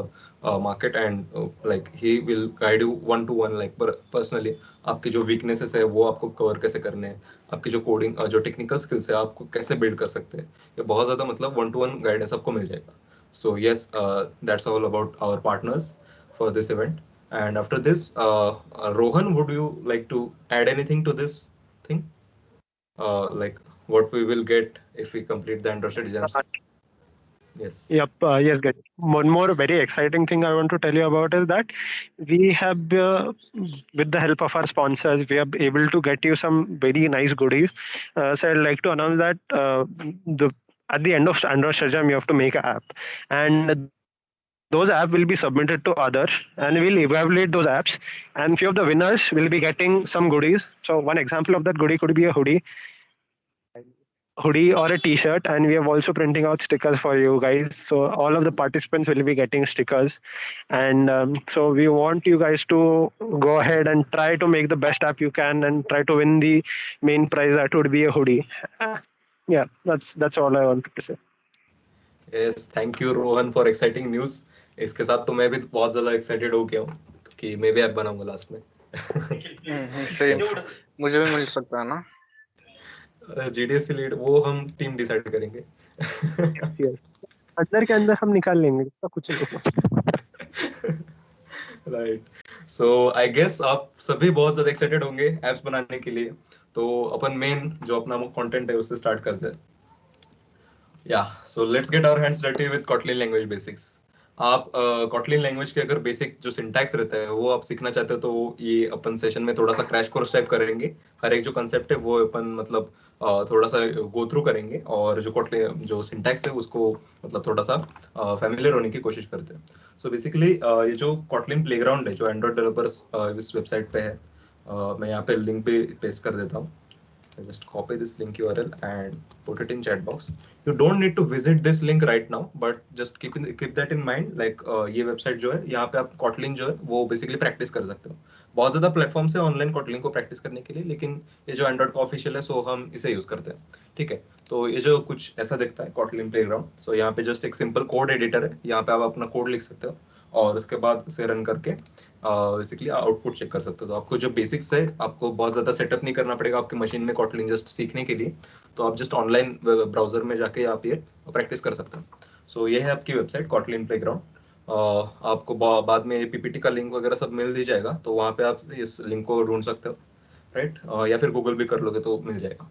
Speaker 1: market, and like he will guide you one to one, like personally आपकी जो weaknesses है वो आपको cover कैसे करने हैं, आपकी जो कोडिंग जो टेक्निकल स्किल्स है आपको कैसे बिल्ड कर सकते हैं, ये बहुत ज़्यादा मतलब 1-to-1 गाइडेंस आपको मिल जाएगा। So yes, that's all about our partners for this event. And after this, Rohan, would you like to add anything to this thing, like what we will get if we complete the Android exams? Yes.
Speaker 6: Yep. Yes, guys. One more very exciting thing I want to tell you about is that we have, with the help of our sponsors, we are able to get you some very nice goodies. So I'd like to announce that at the end of Android Jam, you have to make an app, and those apps will be submitted to others, and we'll evaluate those apps. And few of the winners will be getting some goodies. So one example of that goodie could be a hoodie or a t-shirt, and we are also printing out stickers for you guys, so all of the participants will be getting stickers. And so we want you guys to go ahead and try to make the best app you can and try to win the main prize, that would be a hoodie. Yeah, that's all I wanted to say.
Speaker 1: Yes, thank you Rohan for exciting news. इसके साथ तो मैं भी बहुत ज़्यादा एक्साइटेड हो गया हूँ कि मैं भी ऐप बनाऊंगा लास्ट में।
Speaker 2: सेम, मुझे भी मिल सकता है ना।
Speaker 1: GDSC लीड वो हम टीम डिसाइड करेंगे।
Speaker 6: Yes. अंदर के अंदर हम निकाल लेंगे, इसका कुछ नहीं।
Speaker 1: राइट, सो आई गेस आप सभी बहुत ज़्यादा एक्साइटेड होंगे एप्स बनाने के लिए, तो अपन मेन जो अपना कंटेंट है उससे स्टार्ट करते हैं। Yeah, so let's get our hands dirty with Kotlin language basics. आप Kotlin लैंग्वेज के अगर बेसिक जो सिंटैक्स रहता है वो आप सीखना चाहते हो तो ये अपन सेशन में थोड़ा सा क्रैश कोर्स टाइप करेंगे। हर एक जो कंसेप्ट है वो अपन मतलब थोड़ा सा गो थ्रू करेंगे, और जो Kotlin जो सिंटैक्स है उसको मतलब थोड़ा सा फैमिलियर होने की कोशिश करते हैं। सो बेसिकली ये जो Kotlin प्लेग्राउंड है जो एंड्रॉइड डेवलपर्स इस वेबसाइट पे है, मैं यहाँ पे लिंक पे पेस्ट कर देता हूँ। I just copy this link URL and put it in chat box. You don't need to visit this link right now, but just keep that in mind. Like ये वेबसाइट जो है यहाँ पे आप Kotlin जो है वो बेसिकली प्रैक्टिस कर सकते हो। बहुत ज़्यादा प्लेटफॉर्म से ऑनलाइन Kotlin को प्रैक्टिस करने के लिए, लेकिन ये जो एंड्रॉइड का ऑफिशियल है सो हम इसे यूज़ करते हैं। ठीक है, तो ये जो कुछ ऐसा दिखता है Kotlin प्लेग्राउंड। सो यहाँ पे जस्ट एक सिंपल कोड एडिटर है, यहाँ पे आप अपना कोड लिख सकते हो और उसके बाद उसे रन करके बेसिकली आउटपुट चेक कर सकते हो। तो आपको जो बेसिक्स है आपको बहुत ज़्यादा सेटअप नहीं करना पड़ेगा आपके मशीन में Kotlin जस्ट सीखने के लिए, तो आप जस्ट ऑनलाइन ब्राउजर में जाके आप ये प्रैक्टिस कर सकते हो। सो ये है आपकी वेबसाइट Kotlin प्लेग्राउंड। आपको बाद में PPT का लिंक वगैरह सब मिल दी जाएगा, तो वहाँ पे आप इस लिंक को ढूंढ सकते हो, राइट, या फिर गूगल भी कर लोगे तो मिल जाएगा।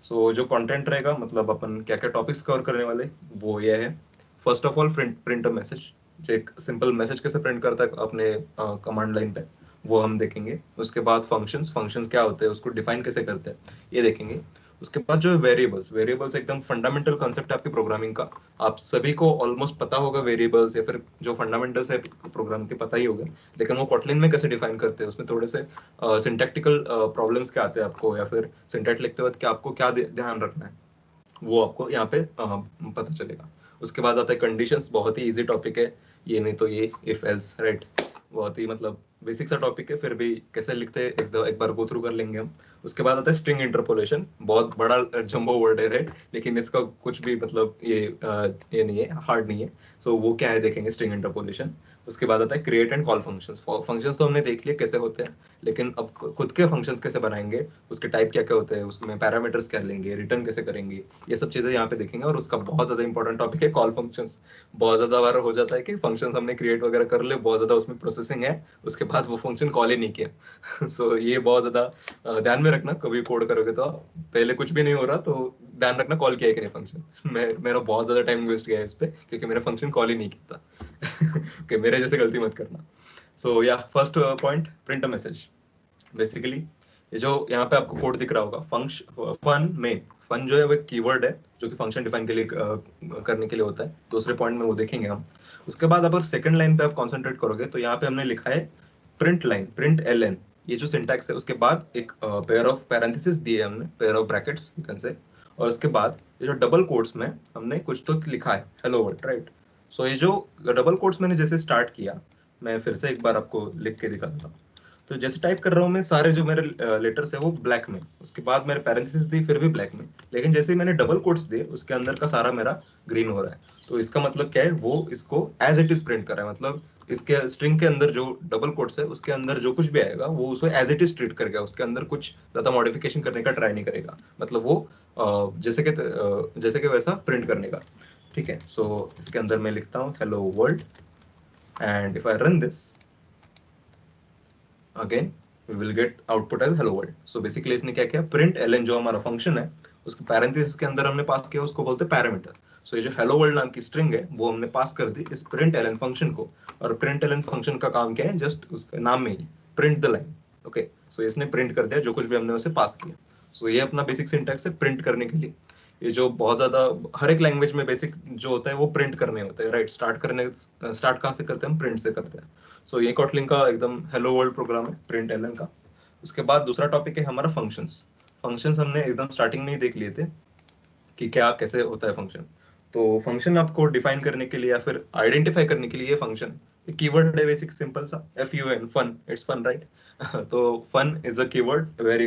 Speaker 1: सो जो कंटेंट रहेगा मतलब अपन क्या क्या टॉपिक्स कवर करने वाले वो ये है। First of all print a message, जो एक सिंपल मैसेज कैसे प्रिंट करता है अपने कमांड लाइन पे, वो हम देखेंगे। उसके बाद फंक्शंस क्या होते हैं उसको डिफाइन कैसे करते हैं ये देखेंगे। उसके बाद जो वेरिएबल्स एकदम फंडामेंटल कॉन्सेप्ट है आपकी प्रोग्रामिंग का, आप सभी को ऑलमोस्ट पता होगा वेरिएबल्स या फिर जो फंडामेंटल्स है प्रोग्राम के पता ही होगा, लेकिन वो Kotlin में कैसे डिफाइन करते हैं उसमें थोड़े से सिंटैक्टिकल प्रॉब्लम्स क्या आते हैं आपको, या फिर सिंटैक्स लिखते वक्त क्या आपको क्या ध्यान रखना है वो आपको यहाँ पे पता चलेगा। उसके बाद आता है कंडीशंस, बहुत ही इजी टॉपिक है ये, नहीं तो ये इफ एल्स, राइट, बहुत ही मतलब बेसिक सा टॉपिक है, फिर भी कैसे लिखते हैं एक बार गो थ्रू कर लेंगे हम। उसके बाद आता है स्ट्रिंग इंटरपोलेशन, बहुत बड़ा जंबो वर्ड है, राइट, लेकिन इसका कुछ भी मतलब ये नहीं है, हार्ड नहीं है। सो वो क्या है देखेंगे, स्ट्रिंग इंटरपोलेशन। उसके बाद आता है create and call functions. Functions तो हमने देख लिए कैसे होते हैं, लेकिन अब खुद के फंक्शंस कैसे बनाएंगे, उसके टाइप क्या क्या होते हैं, उसमें पैरामीटर्स क्या लेंगे, रिटर्न कैसे करेंगे, ये सब चीज़ें यहाँ पे देखेंगे। और उसका बहुत ज़्यादा इंपॉर्टेंट टॉपिक है कॉल फंक्शंस। बहुत ज़्यादा बार हो जाता है कि फंक्शंस हमने क्रिएट वगैरह कर ले, बहुत ज़्यादा उसमें प्रोसेसिंग है, उसके बाद वो फंक्शन कॉल ही नहीं किया। सो ये बहुत ज्यादा ध्यान में रखना, कभी कोड करोगे तो पहले कुछ भी नहीं हो रहा तो ध्यान रखना कॉल किया है कि नहीं फंक्शन। मेरा बहुत ज्यादा टाइम वेस्ट गया है इस पे क्योंकि मेरा फंक्शन कॉल ही नहीं किया था। ओके, मेरे जैसे गलती मत करना। सो या first point, print a message. Basically ये जो यहाँ पे आपको कोड दिख रहा होगा, फन मेन, फन जो है वो एक कीवर्ड है जो कि फंक्शन डिफाइन के लिए करने के लिए होता है। दूसरे पॉइंट में वो देखेंगे हम। उसके बाद अगर सेकंड लाइन पे आप कंसंट्रेट करोगे तो यहाँ पे हमने लिखा है प्रिंट लाइन, प्रिंट एल, ये जो सिंटैक्स है उसके बाद एक पेयर ऑफ पैरेंथेसिस दिए हमने, pair of brackets you can say, और उसके बाद ये जो डबल कोट्स में हमने कुछ तो लिखा है, हेलो वर्ल्ड, राइट। सो ये जो डबल कोट्स मैंने जैसे स्टार्ट किया, मैं फिर से एक बार आपको लिख के दिखाता हूँ। तो जैसे टाइप कर रहा हूँ मैं, सारे जो मेरे लेटर्स है वो ब्लैक में, उसके बाद मेरे पैरेंथेसिस दी फिर भी ब्लैक में, लेकिन जैसे ही मैंने डबल कोट्स दिए उसके अंदर का सारा मेरा ग्रीन हो रहा है। तो इसका मतलब क्या है, वो इसको एज इट इज प्रिंट कर रहा है, मतलब इसके स्ट्रिंग के अंदर जो डबल कोट्स है उसके अंदर जो कुछ भी आएगा वो उसको एज इट इज ट्रीट करेगा, उसके अंदर कुछ ज्यादा मॉडिफिकेशन करने का ट्राई नहीं करेगा, मतलब वो जैसे कि वैसा प्रिंट करने का। ठीक है, सो इसके अंदर मैं लिखता हूँ hello world, and if I run this again we will get output as hello world. So basically इसने क्या किया, print ln जो हमारा फंक्शन है उसके पैरेंथेसिस के अंदर हमने पास किया, उसको बोलते हैं पैरामीटर। सो ये जो hello world नाम की स्ट्रिंग है वो हमने पास कर दी इस print ln फंक्शन को, और print ln फंक्शन का काम क्या है, जस्ट उसके नाम में ही print the line। ओके, सो इसने प्रिंट कर दिया जो कुछ भी हमने उसे पास किया। सो ये अपना बेसिक सिंटैक्स है प्रिंट करने के लिए। ये जो बहुत ज्यादा हर एक लैंग्वेज में बेसिक जो होता है वो प्रिंट करने होता है, राइट। स्टार्ट कहाँ से करते हैं हम, प्रिंट से करते हैं। सो ये कॉटलिन का एकदम हेलो वर्ल्ड प्रोग्राम है, प्रिंट एलन का। उसके बाद दूसरा टॉपिक है हमारा फंक्शंस। फंक्शंस हमने एकदम स्टार्टिंग में ही देख लिए थे कि क्या कैसे होता है फंक्शन। तो फंक्शन आपको डिफाइन करने के लिए या फिर आइडेंटिफाई करने के लिए फंक्शन एक कीवर्ड है, बेसिक सिंपल सा, FUN, fun, it's fun, right. तो fun is a keyword where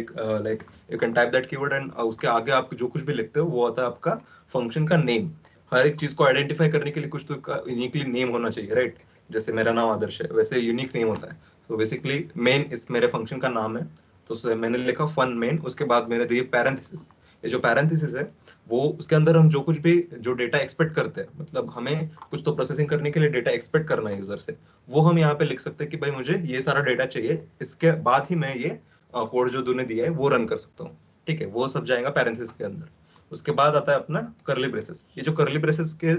Speaker 1: like you can type that keyword and उसके आगे आप जो कुछ भी लिखते हो वो होता है आपका फंक्शन का नेम। हर एक चीज को आइडेंटिफाई करने के लिए कुछ तो यूनिकली नेम होना चाहिए, राइट। जैसे मेरा नाम आदर्श है वैसे यूनिक नेम होता है। तो बेसिकली मेन इस मेरे फंक्शन का नाम है, तो मैंने लिखा फन मेन, उसके बाद मैंने दिए पैरेंथेसिस। ये जो पैरेंथेसिस है वो उसके अंदर हम जो कुछ भी जो डेटा एक्सपेक्ट करते हैं, मतलब हमें कुछ तो प्रोसेसिंग करने के लिए डेटा एक्सपेक्ट करना है यूजर से, वो हम यहाँ पे लिख सकते हैं कि भाई मुझे ये सारा डेटा चाहिए, इसके बाद ही मैं ये कोड जो तूने दिया है वो रन कर सकता हूँ। ठीक है, वो सब जाएगा पैरेंथेसिस के अंदर। उसके बाद आता है अपना करली ब्रेसेस। ये जो करली ब्रेसेस के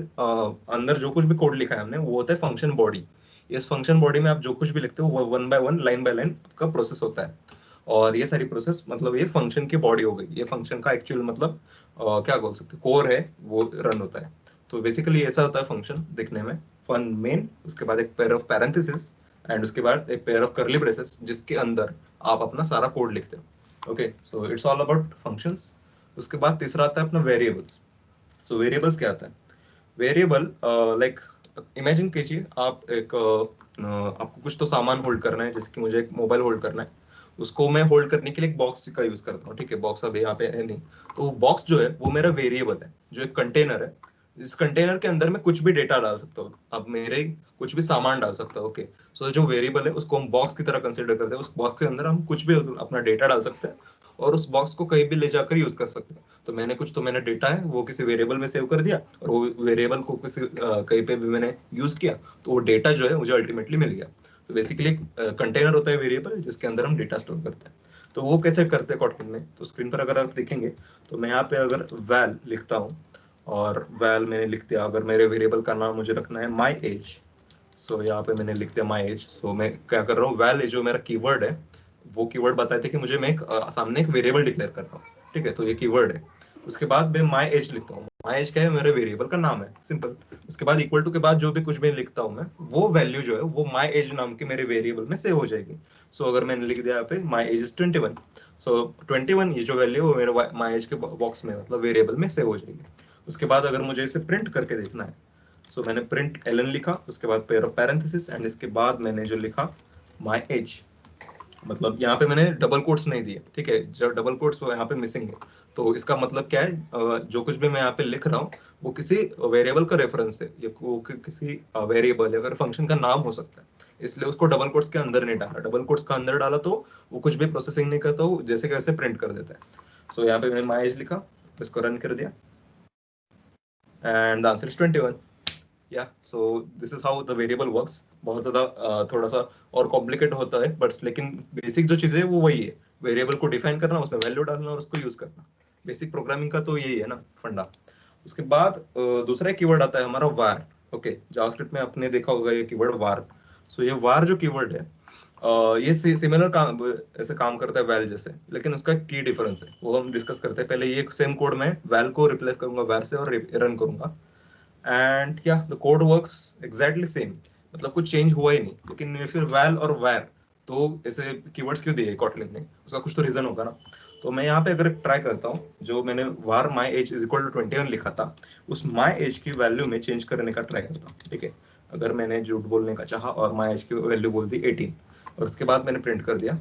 Speaker 1: अंदर जो कुछ भी कोड लिखा है हमने वो होता है फंक्शन बॉडी। इस फंक्शन बॉडी में आप जो कुछ भी लिखते हो वो 1 बाय 1 लाइन बाय लाइन का प्रोसेस होता है, और ये सारी प्रोसेस मतलब ये फंक्शन की बॉडी हो गई, ये फंक्शन का एक्चुअल मतलब क्या बोल सकते हैं, कोर है, वो रन होता है। तो बेसिकली ऐसा होता है फंक्शन दिखने में, फन मेन, उसके बाद एक पेयर ऑफ पैरेंथेसिस एंड उसके बाद एक पेयर ऑफ करली ब्रेसेस जिसके अंदर आप अपना सारा कोड लिखते हो। Okay, so it's all about functions. उसके बाद तीसरा आता है अपना वेरिएबल्स। सो वेरिएबल्स क्या आता है, वेरिएबल लाइक इमेजिन कीजिए आप एक आपको कुछ तो सामान होल्ड करना है, जैसे कि मुझे एक मोबाइल होल्ड करना है, उसको मैं होल्ड करने के लिए एक बॉक्स का यूज करता हूँ। ठीक है, बॉक्स अब यहाँ पे है नहीं, तो बॉक्स जो है वो मेरा वेरिएबल है, जो एक कंटेनर है। इस कंटेनर के अंदर मैं कुछ भी डेटा डाल सकता हूँ, अब मेरे कुछ भी सामान डाल सकता हूँ। ओके, सो जो वेरिएबल है उसको हम बॉक्स की तरह कंसिडर करते हैं, उस बॉक्स के अंदर हम कुछ भी अपना डेटा डाल सकते हैं और उस बॉक्स को कहीं भी ले जाकर यूज कर सकते हैं। तो मैंने डेटा है वो किसी वेरिएबल में सेव कर दिया, और वो वेरिएबल को किसी कहीं पे भी मैंने यूज किया तो वो डेटा जो है मुझे अल्टीमेटली मिल गया। तो बेसिकली कंटेनर होता है वेरिएबल जिसके अंदर हम डेटा स्टोर करते हैं। तो वो कैसे करते हैं कोटलिन में, तो स्क्रीन पर अगर आप देखेंगे तो मैं यहाँ पे अगर वैल लिखता हूँ और वैल मैंने लिख दिया, अगर मेरे वेरिएबल का नाम मुझे रखना है माई एज, सो यहाँ पे मैंने लिख दिया माई एज। सो मैं क्या कर रहा हूँ, वैल जो मेरा कीवर्ड है वो कीवर्ड बताते हैं कि मुझे मैं सामने एक वेरिएबल डिक्लेयर कर रहा हूँ। ठीक है, तो ये कीवर्ड है। उसके बाद मैं माई एज लिखता हूँ, माई एज क्या है, मेरे वेरिएबल का नाम है, सिंपल। उसके बाद इक्वल टू के बाद जो भी कुछ भी लिखता हूँ मैं, वो वैल्यू जो है वो माई एज नाम के मेरे वेरिएबल में सेव हो जाएगी। सो अगर मैंने लिख दिया यहाँ पे माई एज इज 21, सो 21 ये जो वैल्यू है वो मेरे माई एज के बॉक्स में मतलब वेरिएबल में सेव हो जाएगी। उसके बाद अगर मुझे इसे प्रिंट करके देखना है, सो मैंने प्रिंट एलन लिखा, उसके बाद पेयर ऑफ पैरेंथेसिस एंड इसके बाद मैंने जो लिखा माई एज, मतलब यहाँ पे मैंने डबल कोट्स नहीं दिए। ठीक है, जो डबल कोट्स वो यहाँ पे मिसिंग है, तो इसका मतलब क्या है, जो कुछ भी मैं यहाँ पे लिख रहा हूँ वो किसी वेरिएबल का रेफरेंस है, या वो किसी वेरिएबल या फिर फंक्शन का नाम हो सकता है, इसलिए उसको डबल कोट्स के अंदर नहीं डाला। डबल कोट्स का अंदर डाला तो वो कुछ भी प्रोसेसिंग नहीं करता, वो जैसे कैसे प्रिंट कर देता है। सो यहाँ पे मैंने माई एज लिखा, इसको रन कर दिया एंड द आंसर इज 21। या so this is how the variable works. बहुत ज्यादा थोड़ा सा और कॉम्प्लिकेट होता है, बट लेकिन बेसिक जो चीजें है वो वही है, वेरिएबल को डिफाइन करना, उसमें वैल्यू डालना और उसको यूज करना। बेसिक प्रोग्रामिंग का तो यही है ना फंडा। उसके बाद दूसरा कीवर्ड आता है हमारा var। ओके, जावास्क्रिप्ट में आपने देखा होगा ये कीवर्ड var। सो ये var जो कीवर्ड है ये सिमिलर काम ऐसे काम करता है वैल जैसे, लेकिन उसका की डिफरेंस है वो हम डिस्कस करते हैं। पहले ये सेम कोड में वैल को रिप्लेस करूंगा var से और रन करूंगा, एंड या the code works exactly same, मतलब कुछ चेंज हुआ ही नहीं। लेकिन फिर वैल और var तो ऐसे कीवर्ड्स क्यों दिए कॉटलिन ने, उसका कुछ तो रीजन होगा ना। तो मैं यहाँ पे अगर ट्राई करता हूँ, जो मैंने var my age is equal to 21 लिखा था, उस my age की वैल्यू में चेंज करने का ट्राई करता हूँ। ठीक है, अगर मैंने झूठ बोलने का चाहा और my age की वैल्यू बोल दी 18 और उसके बाद मैंने प्रिंट कर दिया,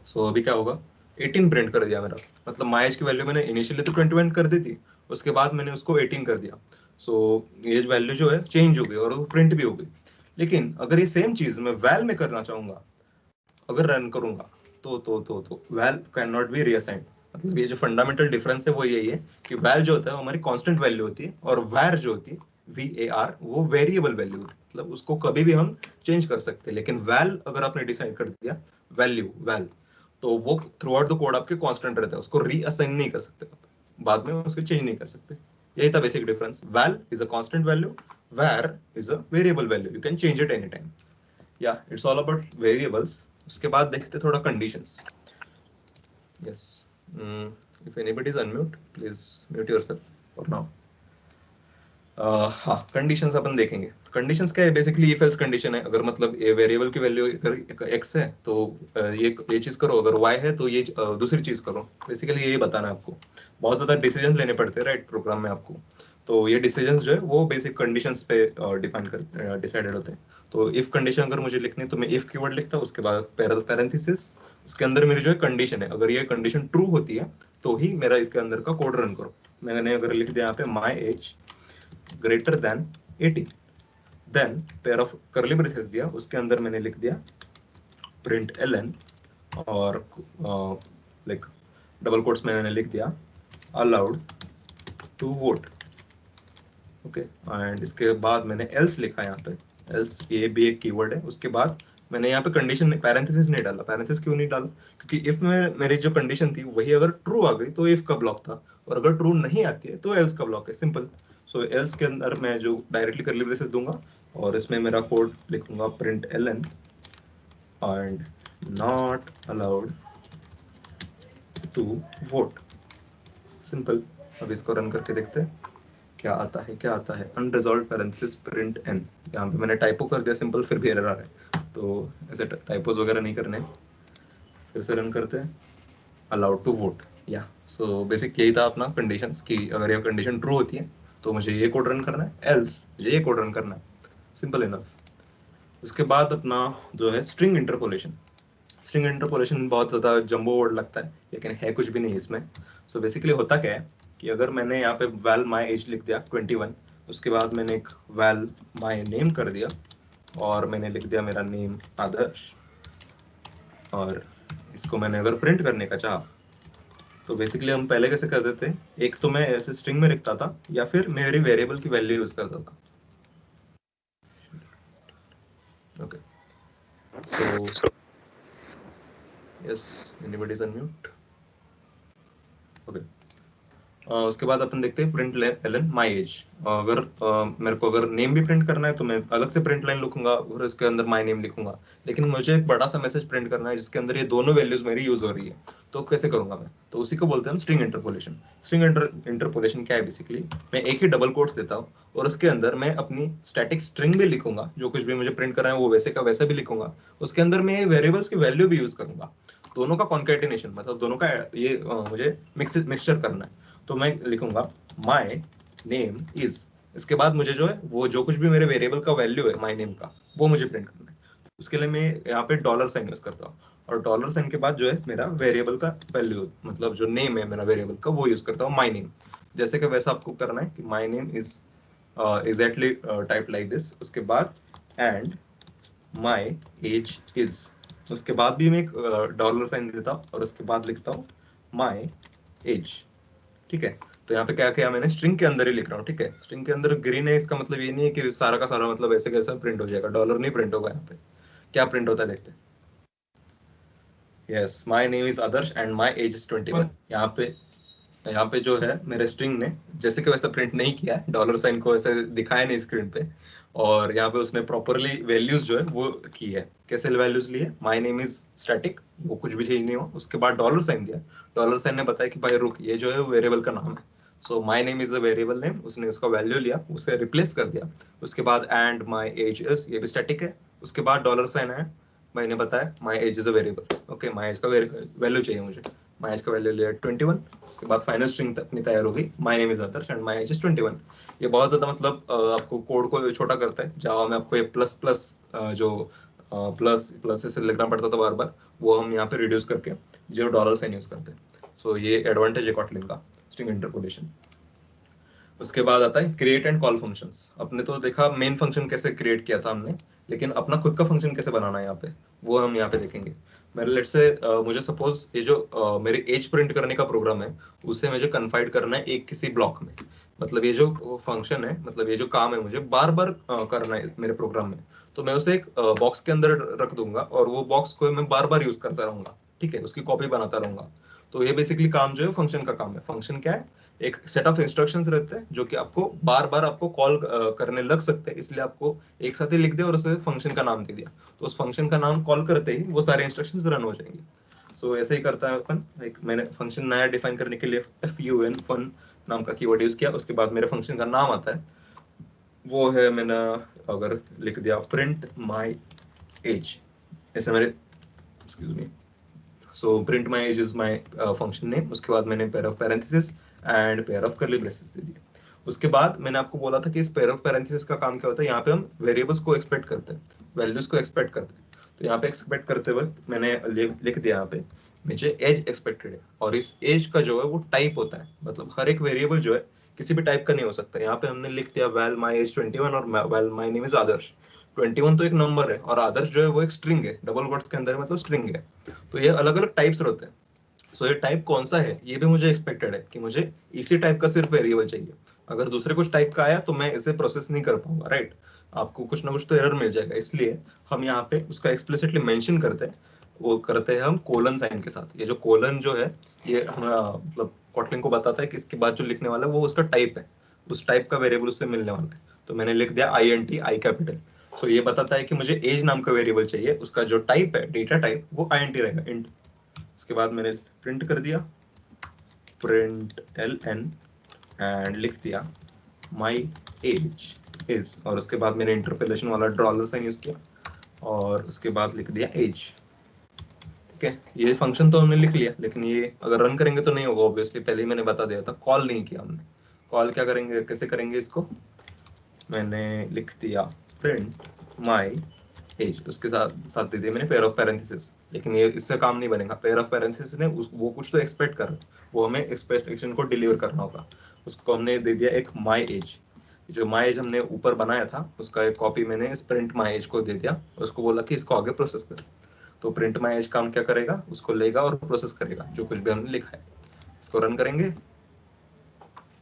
Speaker 1: सो अभी क्या होगा, 18 प्रिंट कर दिया मेरा। मतलब my age की वैल्यू मैंने इनिशियली तो 21 कर दी थी, उसके बाद मैंने उसको 18 कर दिया। सो एज वैल्यू जो है चेंज हो गई और वो प्रिंट भी हो गई। लेकिन अगर ये सेम चीज मैं वैल में करना चाहूंगा, अगर रन करूंगा, तो वैल कैन नॉट बी रीअसाइंड। मतलब ये जो फंडामेंटल डिफरेंस है वो यही है कि वैल जो होता है वो हमारी कांस्टेंट वैल्यू होती है, और वैर जो होती है VAR वो वेरिएबल वैल्यू होती है, मतलब उसको कभी भी हम चेंज कर सकते हैं। लेकिन वैल अगर आपने डिसाइड कर दिया वैल्यू वैल, तो वो थ्रू आउट द कोड आपके कांस्टेंट रहता है, उसको रीअसाइन नहीं कर सकते आप, बाद में उसको चेंज नहीं कर सकते। यही था basic difference. Val is a constant value, var is a variable value, you can change it any time. या इट्स ऑल अबाउट वेरिएबल्स। उसके बाद देखते थोड़ा conditions. Yes, if anybody is unmute please mute yourself for now. हाँ, कंडीशंस अपन देखेंगे। कंडीशंस क्या है, बेसिकली इफ एल्स कंडीशन है। अगर मतलब ए वेरिएबल की वैल्यू अगर x है तो ये चीज करो, अगर y है तो ये दूसरी चीज करो। बेसिकली यही बताना है आपको। बहुत ज्यादा डिसीजन लेने पड़ते हैं राइट प्रोग्राम में आपको, तो ये डिसीजंस जो है वो बेसिक कंडीशंस पे डिसाइडेड होते हैं। तो इफ कंडीशन अगर मुझे लिखनी है तो मैं इफ कीवर्ड लिखता हूँ, उसके बाद पैरेंथेसिस, उसके अंदर मेरी जो है कंडीशन है, अगर ये कंडीशन ट्रू होती है तो ही मेरा इसके अंदर का कोड रन करो। मैंने अगर लिख दिया यहाँ पे my age greater than 18, then pair of curly braces दिया, उसके अंदर मैंने लिख दिया प्रिंट ln, और लाइक डबल कोट्स में मैंने लिख दिया allowed to vote. Okay, and इसके बाद मैंने एल्स लिखा यहाँ पे, एल्स ये भी एक कीवर्ड है। उसके बाद मैंने यहाँ पे कंडीशन पैरेंथेसिस नहीं डाला। पैरेंथेसिस क्यों नहीं डाला, क्योंकि इफ में मेरी जो कंडीशन थी वही अगर ट्रू आ गई तो इफ का ब्लॉक था, और अगर ट्रू नहीं आती है तो एल्स का ब्लॉक है, सिंपल। सो एल्स के अंदर मैं जो डायरेक्टली करली ब्रेसेस दूंगा और इसमें मेरा कोड लिखूंगा print ln and not allowed to vote, simple. अब इसको रन करके देखते हैं क्या आता है। क्या आता है, अनरिजॉल्व पैरेंथेसिस प्रिंट n। यहाँ पे मैंने टाइपो कर दिया सिंपल, फिर भी एरर आ रहा है, तो ऐसे टाइपोज वगैरह नहीं करने। फिर से रन करते हैं, अलाउड टू वोट। या सो बेसिक यही था अपना कंडीशंस की, अगर ये कंडीशन ट्रू होती है तो मुझे ये कोड रन करना है, एल्स मुझे ये कोड रन करना है, सिंपल इनफ। उसके बाद अपना जो है स्ट्रिंग इंटरपोलेशन। स्ट्रिंग इंटरपोलेशन बहुत ज़्यादा जंबो वर्ड लगता है, लेकिन है कुछ भी नहीं इसमें। सो बेसिकली होता क्या है कि अगर मैंने यहाँ पे वैल माई एज लिख दिया 21, उसके बाद मैंने एक वैल माई नेम कर दिया और मैंने लिख दिया मेरा नेम आदर्श, और इसको मैंने अगर प्रिंट करने का चाहा तो बेसिकली हम पहले कैसे करते थे, एक तो मैं ऐसे स्ट्रिंग में लिखता था या फिर मेरी वेरिएबल की वैल्यू यूज करता था। Okay, so yes, anybody is unmute. Okay, उसके बाद अपन देखते हैं प्रिंट ln माई एज। अगर मेरे को अगर नेम भी प्रिंट करना है तो मैं अलग से प्रिंट लाइन लिखूंगा और इसके अंदर माई नेम लिखूंगा। लेकिन मुझे एक बड़ा सा मैसेज प्रिंट करना है जिसके अंदर ये दोनों वैल्यूज मेरी यूज हो रही है, तो कैसे करूंगा मैं, तो उसी को बोलते हैं हम स्ट्रिंग इंटरपोलेशन। स्ट्रिंग इंटरपोलेशन क्या है, बेसिकली मैं एक ही डबल कोट्स देता हूँ और उसके अंदर मैं अपनी स्टैटिक स्ट्रिंग भी लिखूंगा, जो कुछ भी मुझे प्रिंट करना है वो वैसे का वैसा भी लिखूंगा। उसके अंदर मैं वेरिएबल्स की वैल्यू भी यूज करूंगा, दोनों का कॉन्केटिनेशन, मतलब दोनों का ये मुझे मिक्सचर करना है। तो मैं लिखूंगा माई नेम इज, इसके बाद मुझे जो है वो जो कुछ भी मेरे वेरिएबल का वैल्यू है माई नेम का वो मुझे प्रिंट करना है। उसके लिए मैं यहाँ पे डॉलर साइन यूज करता हूँ, और डॉलर साइन के बाद जो है मेरा वेरिएबल का वैल्यू, मतलब जो नेम है मेरा वेरिएबल का वो यूज करता हूँ माई नेम। जैसे कि वैसा आपको करना है कि my name is exactly type like this, उसके बाद एंड माई एज इज, उसके बाद भी मैं एक डॉलर साइन देता हूँ और उसके बाद लिखता हूँ माई एज। ठीक है, तो यहाँ पे क्या किया मैंने, स्ट्रिंग के अंदर ही लिख रहा हूँ, ठीक है। स्ट्रिंग के अंदर ग्रीन है, इसका मतलब ये नहीं है कि सारा का सारा मतलब ऐसे कैसा प्रिंट हो जाएगा, डॉलर नहीं प्रिंट होगा। यहाँ पे क्या प्रिंट होता है देखते हैं। Yes, my name is Adarsh and my age is 21। यहाँ पे जो है मेरे स्ट्रिंग ने जैसे कि वैसा प्रिंट नहीं किया है, डॉलर साइन को ऐसे दिखाया नहीं स्क्रीन पे, और यहाँ पे उसने प्रॉपरली वैल्यूज जो है वो की है। कैसे वैल्यूज लिए, माय नेम इज स्टैटिक, वो कुछ भी चेंज नहीं हुआ, उसके बाद डॉलर साइन दिया। डॉलर साइन ने बताया कि भाई रुक, ये जो है वेरिएबल का नाम है, so my name is a variable name, उसने उसका वैल्यू लिया, उसे रिप्लेस कर दिया। उसके बाद एंड माय एज इज, ये भी स्टैटिक है। उसके बाद डॉलर साइन है, मैंने बताया my age is a variable, okay, my age का वैल्यू चाहिए मुझे, माय एज का वैल्यू लिया 21। उसके बाद फाइनल स्ट्रिंग अपनी तैयार हो गई, my name is Adarsh and my age is 21। ये बहुत ज्यादा मतलब आपको कोड को छोटा करता है। जावा में आपको ये प्लस प्लस जो प्लस प्लस से लिखना पड़ता था बार बार, वो हम यहाँ पे रिड्यूस करके जो डॉलर साइन यूज करते हैं। सो ये एडवांटेज है कॉटलिन का, स्ट्रिंग इंटरपोलेशन। उसके बाद आता है क्रिएट एंड कॉल फंक्शंस। अपने तो देखा मेन फंक्शन कैसे क्रिएट किया था हमने, लेकिन अपना खुद का फंक्शन कैसे बनाना है यहाँ पे, वो हम यहाँ पे देखेंगे। मेरे लेट से मुझे सपोज ये जो मेरे एज प्रिंट करने का प्रोग्राम है, उसे मुझे कन्फाइड करना है एक किसी ब्लॉक में। मतलब ये जो फंक्शन है, मतलब ये जो काम है मुझे बार बार करना है मेरे प्रोग्राम में, तो मैं उसे एक बॉक्स के अंदर रख दूंगा और वो बॉक्स को मैं बार बार यूज करता रहूंगा, ठीक है, उसकी कॉपी बनाता रहूंगा। तो ये बेसिकली काम जो है फंक्शन का काम है। फंक्शन क्या है, एक सेट ऑफ इंस्ट्रक्शंस रहते हैं जो कि आपको बार बार आपको कॉल करने लग सकते हैं, इसलिए आपको एक साथ ही लिख दिया और उसे फंक्शन का नाम दे दिया, तो उस फंक्शन का नाम कॉल करते ही वो सारे इंस्ट्रक्शंस रन हो जाएंगे। सो ऐसे ही करता है अपन। एक मैंने फंक्शन नया डिफाइन करने के लिए fun फन नाम का कीवर्ड यूज किया। उसके बाद मेरे फंक्शन का नाम आता है, वो है, मैंने अगर लिख दिया प्रिंट माई एज, ऐसे मेरे, excuse me, so print my age is my function name. उसके बाद मैंने pair of parenthesis and pair of curly braces दे दिए। उसके बाद मैंने आपको बोला था कि इस पेयर ऑफ पैरेंथेसिस का काम क्या होता है, यहाँ पे हम वेरिएबल्स को एक्सपेक्ट करते हैं, वैल्यूज को एक्सपेक्ट करते हैं। तो यहाँ पे एक्सपेक्ट करते वक्त मैंने लिख दिया यहाँ पे मुझे एज एक्सपेक्टेड है, और इस एज का जो है वो टाइप होता है, मतलब हर एक वेरिएबल जो है किसी भी टाइप का नहीं हो सकता। यहाँ पे हमने लिख दिया वेल माई एज 21 और वेल माई नेम इज आदर्श। 21 तो एक नंबर है और आदर्श जो है वो एक स्ट्रिंग है, डबल वर्ड्स के अंदर मतलब स्ट्रिंग है। तो ये अलग अलग टाइप्स होते हैं। सो ये टाइप कौन सा है ये भी मुझे एक्सपेक्टेड है कि मुझे इसी टाइप का सिर्फ वेरिएबल चाहिए। अगर दूसरे कुछ टाइप का आया तो मैं इसे प्रोसेस नहीं कर पाऊंगा, राइट, आपको कुछ ना कुछ तो एरर मिल जाएगा। इसलिए हम यहाँ पे उसका एक्सप्लिसिटली मेंशन करते हैं, वो करते हैं हम कोलन साइन के साथ। ये जो कोलन जो है ये हमारा मतलब कॉटलिन को बताता है कि इसके बाद जो लिखने वाला है वो उसका टाइप है, उस टाइप का वेरिएबल उससे मिलने वाला है। तो मैंने लिख दिया INT, आई कैपिटल। सो ये बताता है कि मुझे एज नाम का वेरिएबल चाहिए, उसका जो टाइप है, डेटा टाइप, वो INT रहेगा, इंट। उसके बाद मैंने प्रिंट कर दिया प्रिंट ln एंड लिख दिया माई एज इज, और उसके बाद मैंने इंटरपोलेशन वाला डॉलर साइन यूज किया और उसके बाद लिख दिया एज। ठीक है, ये फंक्शन तो हमने लिख लिया, लेकिन ये अगर रन करेंगे तो नहीं होगा ऑब्वियसली, पहले ही मैंने बता दिया था, कॉल नहीं किया हमने। कॉल क्या करेंगे, कैसे करेंगे इसको, मैंने लिख दिया प्रिंट माई एज, उसके साथ साथ दे दिया मैंने पेयर ऑफ पैरेंथेसिस। लेकिन ये इससे काम नहीं बनेगा, पेयर ऑफ पैरेंथेसिस ने वो कुछ तो एक्सपेक्ट कर रहा है, वो हमें एक्सपेक्टेशन को डिलीवर करना होगा। उसको हमने दे दिया एक माई एज। जो माई एज हमने ऊपर बनाया था उसका एक कॉपी मैंने इस प्रिंट माई एज को दे दिया, उसको बोला कि इसको आगे प्रोसेस कर। तो प्रिंट माई एज काम क्या करेगा, उसको लेगा और प्रोसेस करेगा जो कुछ भी हमने लिखा है। इसको रन करेंगे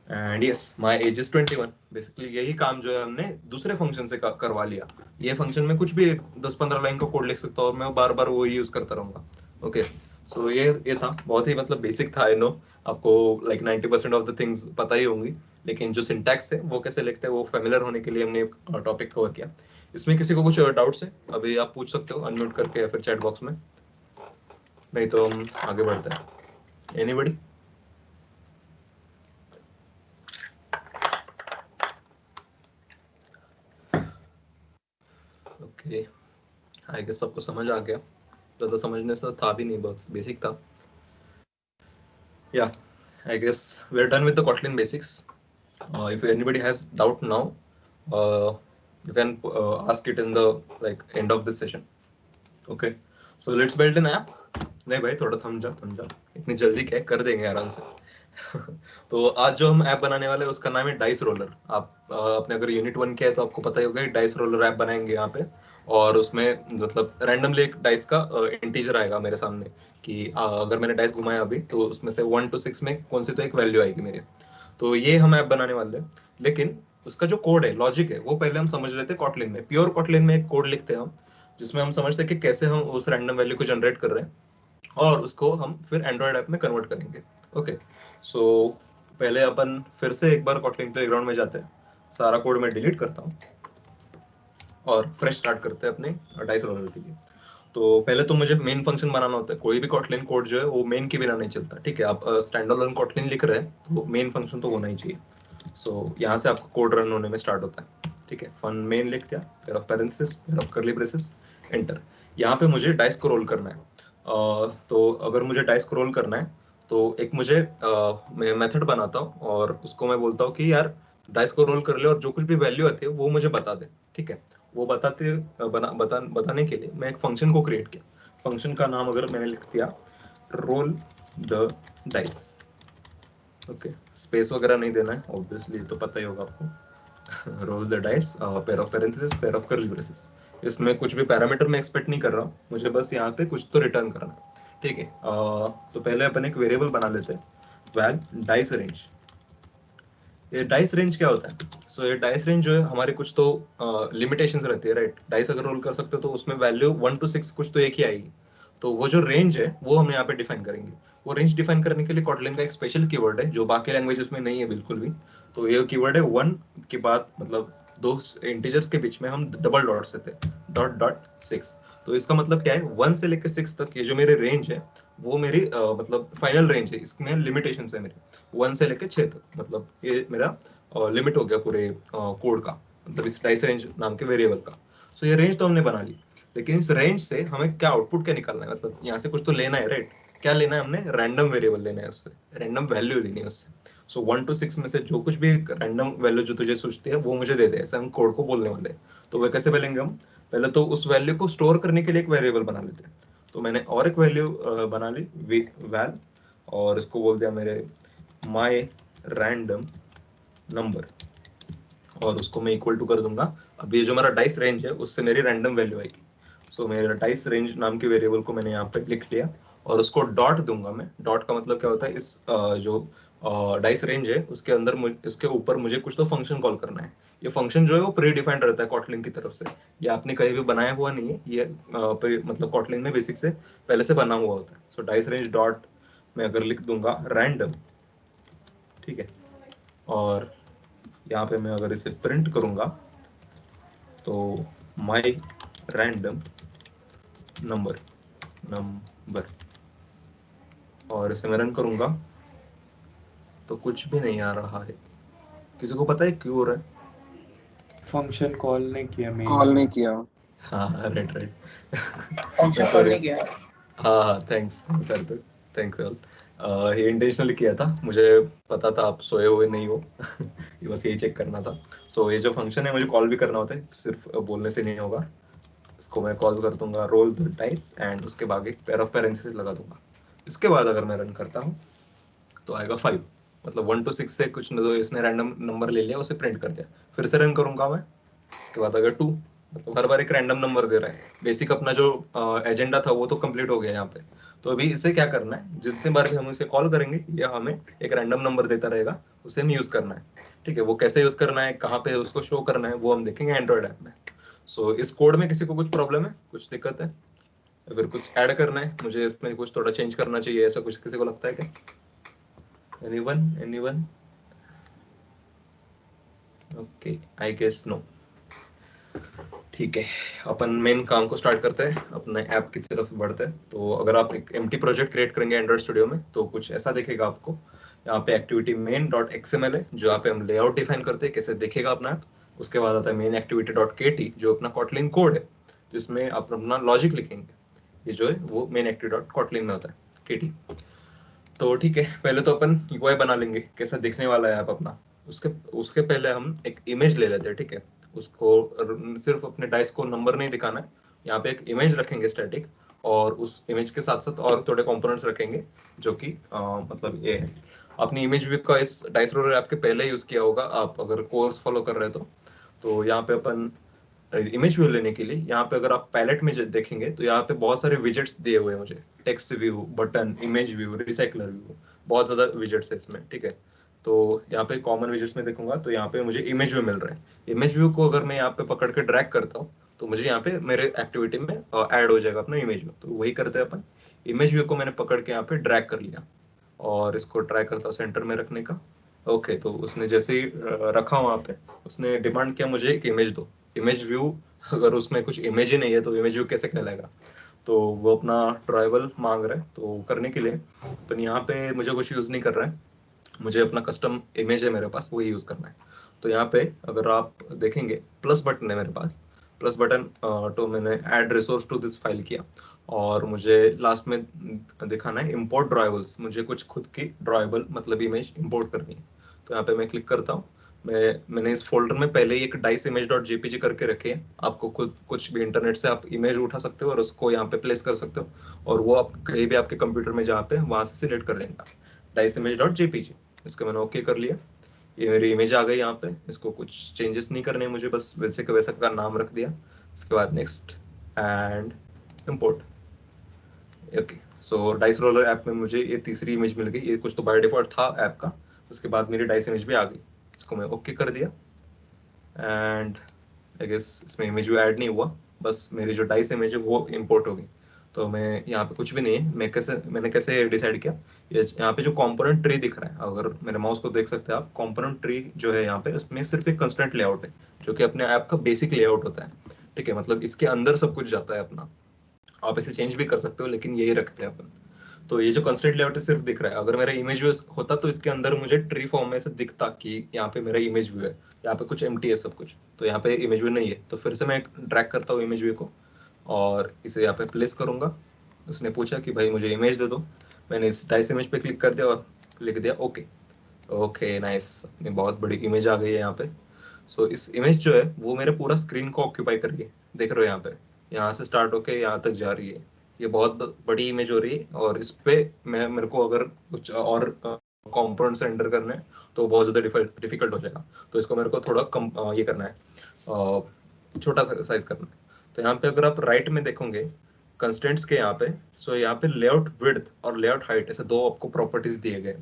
Speaker 1: and yes my age is 21। Basically यही काम जो है हमने दूसरे फंक्शन से करवा लिया। ये फंक्शन में कुछ भी 10-15 लाइन का कोड लिख सकता हूँ और मैं बार बार वो ही यूज करता रहूंगा। ओके, सो ये था बहुत ही मतलब बेसिक था। आई नो आपको लाइक 90% ऑफ द थिंग्स पता ही होंगी, लेकिन जो सिंटैक्स है वो कैसे लिखते हैं वो फेमिलियर होने के लिए हमने टॉपिक कवर किया। इसमें किसी को कुछ डाउट्स है अभी आप पूछ सकते हो अनम्यूट करके या फिर चैट बॉक्स में, नहीं तो हम आगे बढ़ते हैं। एनीबॉडी? ओके, आई गेस सबको समझ आ गया, ज़्यादा समझने से था भी नहीं, बहुत बेसिक था। Yeah, I guess we're done with the Kotlin basics. If anybody has doubt now, you can ask it in the end of this session. Okay, so let's build an app. नहीं भाई थोड़ा थम जा, इतनी जल्दी क्या कर देंगे आराम से। तो आज जो हम ऐप बनाने वाले हैं उसका नाम है डाइस रोलर। आप अपने अगर यूनिट 1 किया है तो आपको पता ही होगा डाइस रोलर ऐप बनाएंगे यहाँ पे, और उसमें मतलब रैंडमली एक डाइस का इंटीजर आएगा मेरे सामने कि अगर मैंने डाइस घुमाया अभी तो उसमें से 1 to 6 में कौन सी तो एक वैल्यू आएगी मेरे। तो ये हम ऐप बनाने वाले हैं, लेकिन उसका जो कोड है, लॉजिक है, वो पहले हम समझ लेते हैं कॉटलिन में। प्योर कॉटलिन में एक कोड लिखते हैं हम, जिसमें हम समझते हैं कि कैसे हम उस रैंडम वैल्यू को जनरेट कर रहे हैं, और उसको हम फिर एंड्रॉयड ऐप में कन्वर्ट करेंगे। ओके, सो पहले अपन फिर से एक बार कॉटलिन प्लेग्राउंड में जाते हैं, सारा कोड मैं डिलीट करता हूँ और फ्रेश स्टार्ट करते हैं अपने डाइस रोलर के लिए। तो पहले तो मुझे मेन फंक्शन बनाना होता है। कोई भी कॉटलिन कोड जो है वो मेन के बिना नहीं चलता, ठीक है। आप स्टैंड अलोन कॉटलिन लिख रहे हैं तो मेन फंक्शन तो होना ही चाहिए। सो यहाँ से आपका कोड रन होने में स्टार्ट होता है, ठीक है। फन मेन लिख दिया, फिर ऑफ पैरेंथेसिस, फिर ऑफ कर्ली ब्रेसेस, एंटर। यहाँ पे मुझे डाइस को रोल करना है। तो अगर मुझे डाइस को रोल करना है तो एक मुझे मैं मेथड बनाता हूँ और उसको मैं बोलता हूँ कि यार डाइस को रोल कर ले और जो कुछ भी वैल्यू आती है वो मुझे बता दे, ठीक है। वो बताने के लिए मैं एक फंक्शन को क्रिएट किया। फंक्शन का नाम अगर मैंने लिख दिया roll the dice, okay, space वगैरह नहीं देना है ऑब्वियसली, तो पता ही होगा आपको। Roll the dice, pair of parenthesis, pair of curly braces. इसमें कुछ भी पैरामीटर मैं एक्सपेक्ट नहीं कर रहा हूँ, मुझे बस यहाँ पे कुछ तो रिटर्न करना है, ठीक है। तो पहले अपन एक वेरिएबल बना लेते हैं, वैल डाइस रेंज। ये डाइस रेंज क्या होता है? सो ये डाइस रेंज जो है हमारे कुछ तो लिमिटेशंस रहती है, राइट। डाइस अगर रोल कर सकते हो तो उसमें वैल्यू 1 to 6 कुछ तो एक ही आएगी। तो वो जो रेंज है वो हम यहाँ पे डिफाइन करेंगे। वो रेंज डिफाइन करने के लिए कॉटलिन का एक स्पेशल कीवर्ड है जो बाकी लैंग्वेजेस में नहीं है बिल्कुल भी। तो ये कीवर्ड है 1 के बाद, मतलब दो इंटीजर्स के बीच में हम डबल डॉट्स देते हैं, डॉट डॉट 6। तो इसका मतलब क्या है, 1 से लेकर 6 तक ये जो मेरी रेंज है वो मेरी मतलब फाइनल रेंज है। इसमें लिमिटेशंस है मेरे 1 से लेकर 6 तक, मतलब ये मेरा लिमिट हो गया पूरे कोड का, मतलब इस डाइस रेंज नाम के वेरिएबल का। सो ये रेंज तो हमने बना ली, लेकिन इस रेंज से हमें क्या आउटपुट क्या निकालना है, मतलब यहाँ से कुछ तो लेना है, राइट। क्या लेना है हमने? रैंडम वेरिएबल लेना है, उससे रैंडम वैल्यू लेनी है उससे। सो 1 to 6 में से जो कुछ भी रैंडम वैल्यू जो तुझे सोचती है वो मुझे दे दे, ऐसे हम कोड को बोलने वाले हैं। तो वो कैसे बोलेंगे हम? पहले तो उस वैल्यू को स्टोर करने के लिए एक वेरिएबल बना लेते हैं। तो मैंने और एक वैल्यू बना ली वैल, और इसको बोल दिया मेरे माई रैंडम नंबर, और उसको मैं इक्वल टू कर दूंगा। अब ये जो मेरा डाइस रेंज है उससे मेरी रैंडम वैल्यू आएगी। सो मेरा डाइस रेंज नाम के वेरिएबल को मैंने यहाँ पे लिख लिया और उसको डॉट दूंगा मैं। डॉट का मतलब क्या होता है, इस जो डाइस रेंज है उसके अंदर इसके ऊपर मुझे कुछ तो फंक्शन कॉल करना है। ये फंक्शन जो है वो प्री डिफाइंड रहता है कॉटलिन की तरफ से, ये आपने कहीं भी बनाया हुआ नहीं है, ये मतलब कॉटलिन में बेसिक से पहले से बना हुआ होता है। सो डाइस रेंज डॉट मैं अगर लिख दूंगा रैंडम, ठीक है, और यहाँ पे मैं अगर इसे प्रिंट करूंगा तो माई रैंडम नंबर, और इसे मैं रन करूंगा तो कुछ भी नहीं आ रहा है। किसी को पता है क्यों हो रहा है?
Speaker 7: फंक्शन कॉल नहीं किया,
Speaker 2: कॉल नहीं किया।
Speaker 1: हाँ राइट राइट,
Speaker 8: फंक्शन कॉल नहीं किया।
Speaker 1: हाँ थैंक्स सर, तो थैंक्स ऑल। ये इंटेंशनली किया था, मुझे पता था आप सोए हुए नहीं हो। ये बस यही चेक करना था। सो ये जो फंक्शन है मुझे कॉल भी करना होता है, सिर्फ बोलने से नहीं होगा। इसको मैं कॉल कर दूंगा रोल द डाइस, एंड उसके बाद एक पेयर ऑफ पैरेंथेसिस लगा दूंगा। इसके बाद अगर मैं रन करता हूँ तो आएगा 5, मतलब 1 to 6 से कुछ न, तो इसने रैंडम नंबर ले लिया, उसे प्रिंट कर दिया। फिर से रन करूंगा मैं, इसके बाद अगर 2, मतलब हर बार एक रैंडम नंबर दे रहा है। बेसिक अपना जो एजेंडा था वो तो कंप्लीट हो गया यहाँ पे। तो अभी इसे क्या करना है, जितने बार भी हम इसे कॉल करेंगे या हमें एक रैंडम नंबर देता रहेगा, उसे हम यूज करना है, ठीक है। वो कैसे यूज करना है, कहाँ पे उसको शो करना है, वो हम देखेंगे एंड्रॉइड ऐप में। सो इस कोड में किसी को कुछ प्रॉब्लम है, कुछ दिक्कत है? अगर कुछ ऐड करना है, मुझे इसमें कुछ थोड़ा चेंज करना चाहिए, ऐसा कुछ किसी को लगता है क्या? Anyone? Okay, I guess no. ठीक है, अपन मेन काम को स्टार्ट करते हैं, अपने ऐप की तरफ बढ़ते हैं। तो अगर आप एक एम्प्टी प्रोजेक्ट क्रिएट करेंगे एंड्रॉइड स्टूडियो में तो कुछ ऐसा दिखेगा आपको। यहाँ पे एक्टिविटी मेन डॉट एक्सएमएल है, जो यहाँ पे हम लेआउट डिफाइन करते हैं कैसे दिखेगा अपना ऐप। उसके बाद आता है मेन एक्टिविटी डॉट केटी, जो अपना कॉटलिन कोड है, जिसमें आप अपना लॉजिक लिखेंगे। ये जो है वो मेन एक्टिविटी डॉट कॉटलिन में होता है, केटी। तो ठीक है, पहले तो अपन यूआई बना लेंगे, कैसा दिखने वाला है ऐप अपना। उसके पहले हम एक इमेज ले लेते हैं, ठीक है। उसको सिर्फ अपने डाइस को नंबर नहीं दिखाना है, यहाँ पे एक इमेज रखेंगे स्टैटिक, और उस इमेज के साथ साथ और थोड़े कंपोनेंट्स रखेंगे, जो कि मतलब ये है। अपनी इमेज व्यू का इस डाइस रोलर ऐप के पहले यूज किया होगा आप, अगर कोर्स फॉलो कर रहे हो तो यहाँ पे अपन इमेज व्यू लेने के लिए, यहाँ पे अगर आप पैलेट में देखेंगे तो यहाँ पे बहुत सारे विजेट्स दिए हुए हैं मुझे, text view, button, image view, recycler view, बहुत ज्यादा विजेट्स है इसमें, ठीक है। तो यहाँ पे कॉमन विजेट्स में देखूंगा तो यहाँ पे मुझे इमेज व्यू मिल रहा है। इमेज व्यू को अगर मैं यहाँ पे पकड़ के ड्रैग करता हूँ तो मुझे यहाँ पे मेरे एक्टिविटी में ऐड हो जाएगा अपना इमेज व्यू। तो वही करते हैं अपन, इमेज व्यू को मैंने पकड़ के यहाँ पे ड्रैग कर लिया और इसको ट्राई करता हूँ सेंटर में रखने का। ओके, तो उसने जैसे ही रखा वहाँ पे, उसने डिमांड किया मुझे एक इमेज दो। इमेज व्यू, अगर उसमें कुछ इमेज ही नहीं है तो इमेज व्यू कैसे कहलाएगा? तो वो अपना ट्राइवल मांग रहा है, तो करने के लिए अपन यहाँ पे मुझे कुछ यूज नहीं कर रहा है, मुझे अपना कस्टम इमेज है मेरे पास, वही यूज करना है। तो यहाँ पे अगर आप देखेंगे प्लस बटन है मेरे पास, प्लस बटन तो मैंने add resource to this file किया और मुझे लास्ट में दिखाना है इंपोर्ट ड्राइवल्स, मुझे कुछ खुद की ड्राइवल मतलब इमेज इंपोर्ट करनी है। तो यहाँ पे मैं क्लिक करता हूँ, मैंने इस फोल्डर में पहले ही एक डाइस इमेज डॉट जेपीजी करके रखी है। आपको खुद कुछ भी इंटरनेट से आप इमेज उठा सकते हो और उसको यहाँ पे प्लेस कर सकते हो और वो आप कहीं भी आपके कंप्यूटर में जहाँ पे वहां से सिलेक्ट कर लेंगे डाइस इमेज डॉट जेपीजी। इसको मैंने ओके कर लिया, ये मेरी इमेज आ गई यहाँ पे। इसको कुछ चेंजेस नहीं करने मुझे, बस वैसे का वैसा का नाम रख दिया। इसके बाद next and import. Okay, so dice roller app में मुझे ये तीसरी इमेज मिल गई, ये कुछ तो बाय डिफॉल्ट था ऐप का। उसके बाद मेरी डाइस इमेज भी आ गई, इसको मैं ओके कर दिया एंड आई गेस इसमें इमेज भी ऐड नहीं हुआ, बस मेरी जो डाइस इमेज है वो इंपोर्ट हो गई। तो मैं यहाँ पे कुछ भी नहीं है, मैंने कैसे डिसाइड किया, ये यहाँ पे जो कंपोनेंट ट्री दिख रहा है, अगर मेरे माउस को देख सकते हैं आप, कंपोनेंट ट्री जो है यहाँ पे उसमें सिर्फ एक कंस्ट्रेंट लेआउट है जो कि अपने ऐप का बेसिक लेआउट होता है। ठीक है, मतलब इसके अंदर सब कुछ जाता है अपना, आप इसे चेंज भी कर सकते हो लेकिन यही रखते हैं अपन। तो ये जो कंस्ट्रेंट लेआउट है सिर्फ दिख रहा है, अगर मेरा इमेज व्यू होता तो इसके अंदर मुझे ट्री फॉर्म में से दिखता कि यहाँ पे मेरा इमेज व्यू है, यहाँ पे कुछ एम्प्टी है सब कुछ। तो यहाँ पे इमेज व्यू नहीं है, तो फिर से मैं ड्रैग करता हूँ इमेज व्यू को और इसे यहाँ पे प्लेस करूंगा। उसने पूछा कि भाई मुझे इमेज दे दो, मैंने इस डाइस इमेज पे क्लिक कर दिया और लिख दिया ओके। ओके नाइस, अपनी बहुत बड़ी इमेज आ गई है यहाँ पे। सो इस इमेज जो है वो मेरे पूरा स्क्रीन को ऑक्यूपाई कर रही है, देख रहे हो यहाँ पे, यहाँ से स्टार्ट होके यहाँ तक जा रही है। ये बहुत बड़ी इमेज हो रही है और इस पे मेरे को अगर कुछ और कंपोनेंट्स एंटर करने हैं तो बहुत ज़्यादा डिफिकल्ट हो जाएगा। तो इसको मेरे को थोड़ा कम ये करना है, छोटा साइज करना है। तो यहाँ पे अगर आप राइट में देखोगे कंस्टेंट्स के यहाँ पे, सो यहाँ पे लेआउट विड्थ और लेआउट हाइट ऐसे दो आपको प्रॉपर्टीज दिए गए।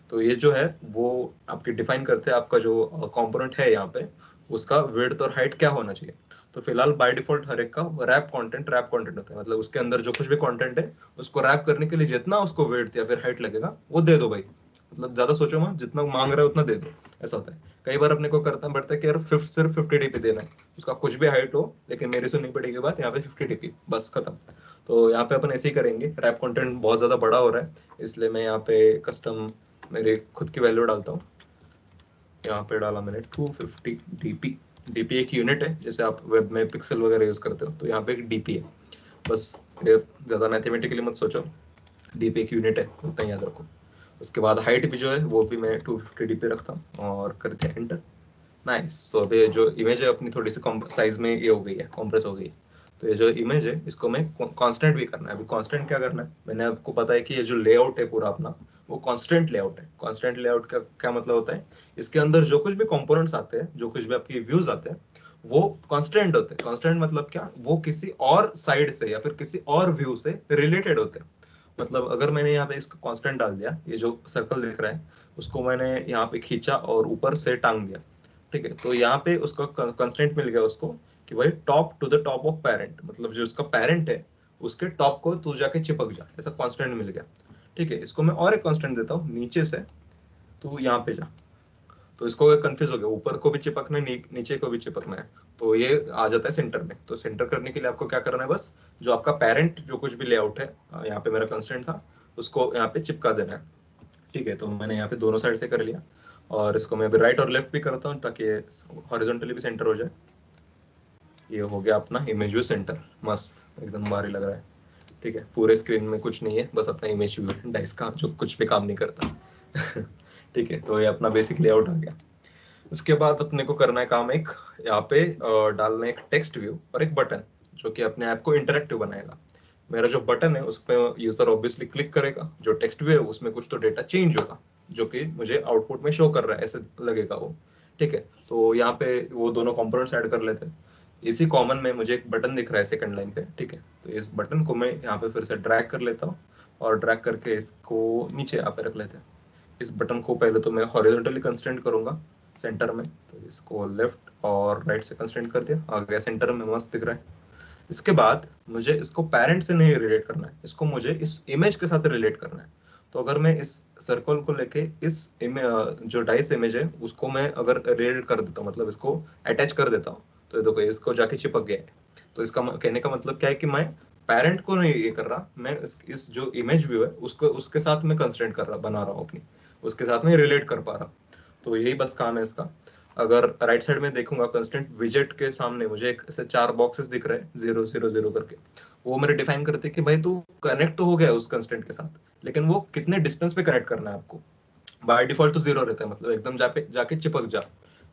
Speaker 1: तो ये जो है वो आपकी डिफाइन करते हैं आपका जो कंपोनेंट है यहाँ पे उसका विड्थ और हाइट क्या होना चाहिए। तो फिलहाल बाय डिफॉल्ट हर एक का रैप कंटेंट होता है, मतलब उसके अंदर जो कुछ भी कंटेंट है उसको रैप करने के लिए जितना उसको विड्थ या फिर हाइट लगेगा वो दे दो भाई, मतलब ज्यादा सोचो मत, जितना मांग रहा है उतना दे दो। ऐसा होता है, कई बार अपने को करना पड़ता है कि यार सिर्फ 50 डीपी देना है, उसका कुछ भी हाइट हो लेकिन मेरी सुननी पड़ेगी बात, यहाँ पे 50 डीपी बस खत्म। तो यहाँ पे अपन ऐसे ही करेंगे, रैप कंटेंट बहुत ज्यादा बड़ा हो रहा है इसलिए मैं यहाँ पे कस्टम मेरे खुद की वैल्यू डालता हूँ। यहाँ पे डाला मैंने 250 डीपी। डीपी एक यूनिट है, जैसे आप वेब में पिक्सल वगैरह यूज करते हो तो यहाँ पे एक डीपी है, बस ये ज्यादा मैथमेटिकली मत सोचो, डीपी एक यूनिट है उतना याद रखो। उसके बाद हाइट भी जो है वो भी मैं 250 डीपी रखता हूँ और कर दिया एंटर। नाइस, तो अभी जो इमेज है अपनी थोड़ी सी साइज में ये हो गई है, कॉम्प्रेस हो गई है। तो ये जो इमेज है इसको मैं कांस्टेंट भी करना है। अभी कांस्टेंट क्या करना है, मैंने आपको पता है कि ये जो लेआउट है पूरा अपना वो कांस्टेंट लेआउट है। कांस्टेंट लेआउट का क्या मतलब होता है, इसके अंदर जो कुछ भी कंपोनेंट्स आते हैं, जो कुछ भी आपके व्यूज आते हैं वो कांस्टेंट होते हैं। कांस्टेंट मतलब क्या, वो किसी और साइड से या फिर किसी और व्यू से रिलेटेड होते हैं। मतलब अगर मैंने यहाँ पे इसका कांस्टेंट डाल दिया, ये जो सर्कल दिख रहा है उसको मैंने यहाँ पे खींचा और ऊपर से टांग दिया, ठीक है, तो यहाँ पे उसका कंस्टेंट मिल गया उसको कि भाई top to the top of parent, मतलब जो उसका पेरेंट है उसके टॉप को तू जाके चिपक जा, ऐसा कांस्टेंट मिल गया। ठीक है, इसको मैं और एक कांस्टेंट देता हूँ, नीचे से तू यहाँ पे जा। तो इसको कंफ्यूज हो गया, ऊपर को भी चिपकना है नीचे को भी चिपकना है, तो ये आ जाता है सेंटर में। तो सेंटर करने के लिए आपको क्या करना है, बस जो आपका पेरेंट जो कुछ भी लेआउट है, यहाँ पे मेरा कंस्टेंट था, उसको यहाँ पे चिपका देना है। ठीक है, तो मैंने यहाँ पे दोनों साइड से कर लिया और इसको मैं अभी राइट और लेफ्ट भी करता हूँ ताकि हॉरिजॉन्टली भी सेंटर हो जाए। ये हो गया अपना इमेज व्यू सेंटर, मस्त एकदम भारी लग रहा है। ठीक है, पूरे स्क्रीन में कुछ नहीं है, बस अपना इमेज व्यू डाइस का जो कुछ भी काम नहीं करता। ठीक है, तो ये अपना बेसिक लेआउट आ गया। उसके बाद अपने को करना है काम एक, यहाँ पे डालना है एक टेक्स्ट व्यू और एक बटन जो कि अपने ऐप को इंटरेक्टिव बनाएगा। मेरा जो बटन है उस पर यूजर ऑब्वियसली क्लिक करेगा, जो टेक्स्ट व्यू है उसमें कुछ तो डेटा चेंज होगा जो कि मुझे आउटपुट में शो कर रहा है, ऐसे लगेगा वो। ठीक है, तो यहाँ पे वो दोनों कंपोनेंट्स ऐड कर लेते हैं। इसी कॉमन में मुझे एक बटन दिख रहा है सेकंड लाइन पे। ठीक है, तो इस बटन को मैं यहाँ पे फिर से ड्रैग कर लेता हूँ और ड्रैग करके इसको नीचे यहाँ पे रख लेते हैं। इस बटन को पहले तो मैं हॉरिजॉन्टली कंस्ट्रेंट करूंगा सेंटर में, तो इसको लेफ्ट और राइट से कंस्ट्रेंट कर दिया, आ गया सेंटर में, मस्त दिख रहा है। इसके बाद मुझे इसको पेरेंट से नहीं रिलेट करना है, इसको मुझे इस इमेज के साथ रिलेट करना है। तो अगर मैं इस सर्कल को लेके इस जो डाइस इमेज है उसको मैं अगर रिलेट कर देता हूँ, मतलब इसको अटैच कर देता हूँ, तो देखो इसको जाके चिपक गया है। तो इसका कहने का मतलब क्या है कि मैं पेरेंट को नहीं ये कर रहा, मैं इस जो इमेज व्यू है उसको उसके साथ मैं कंस्ट्रेंट कर रहा, बना रहा हूँ अपनी, उसके साथ में रिलेट कर पा रहा। तो यही बस काम है इसका। अगर राइट साइड में देखूंगा कंस्टेंट विजेट के सामने मुझे एक ऐसे 4 बॉक्सेस दिख रहे हैं 0 0 0 करके, वो मेरे डिफाइन करते हैं कि भाई तू कनेक्ट तो हो गया उस कंस्टेंट के साथ, लेकिन वो कितने डिस्टेंस पे कनेक्ट करना है आपको। बाय डिफॉल्ट तो 0 रहता है, मतलब एकदम जाके चिपक जा,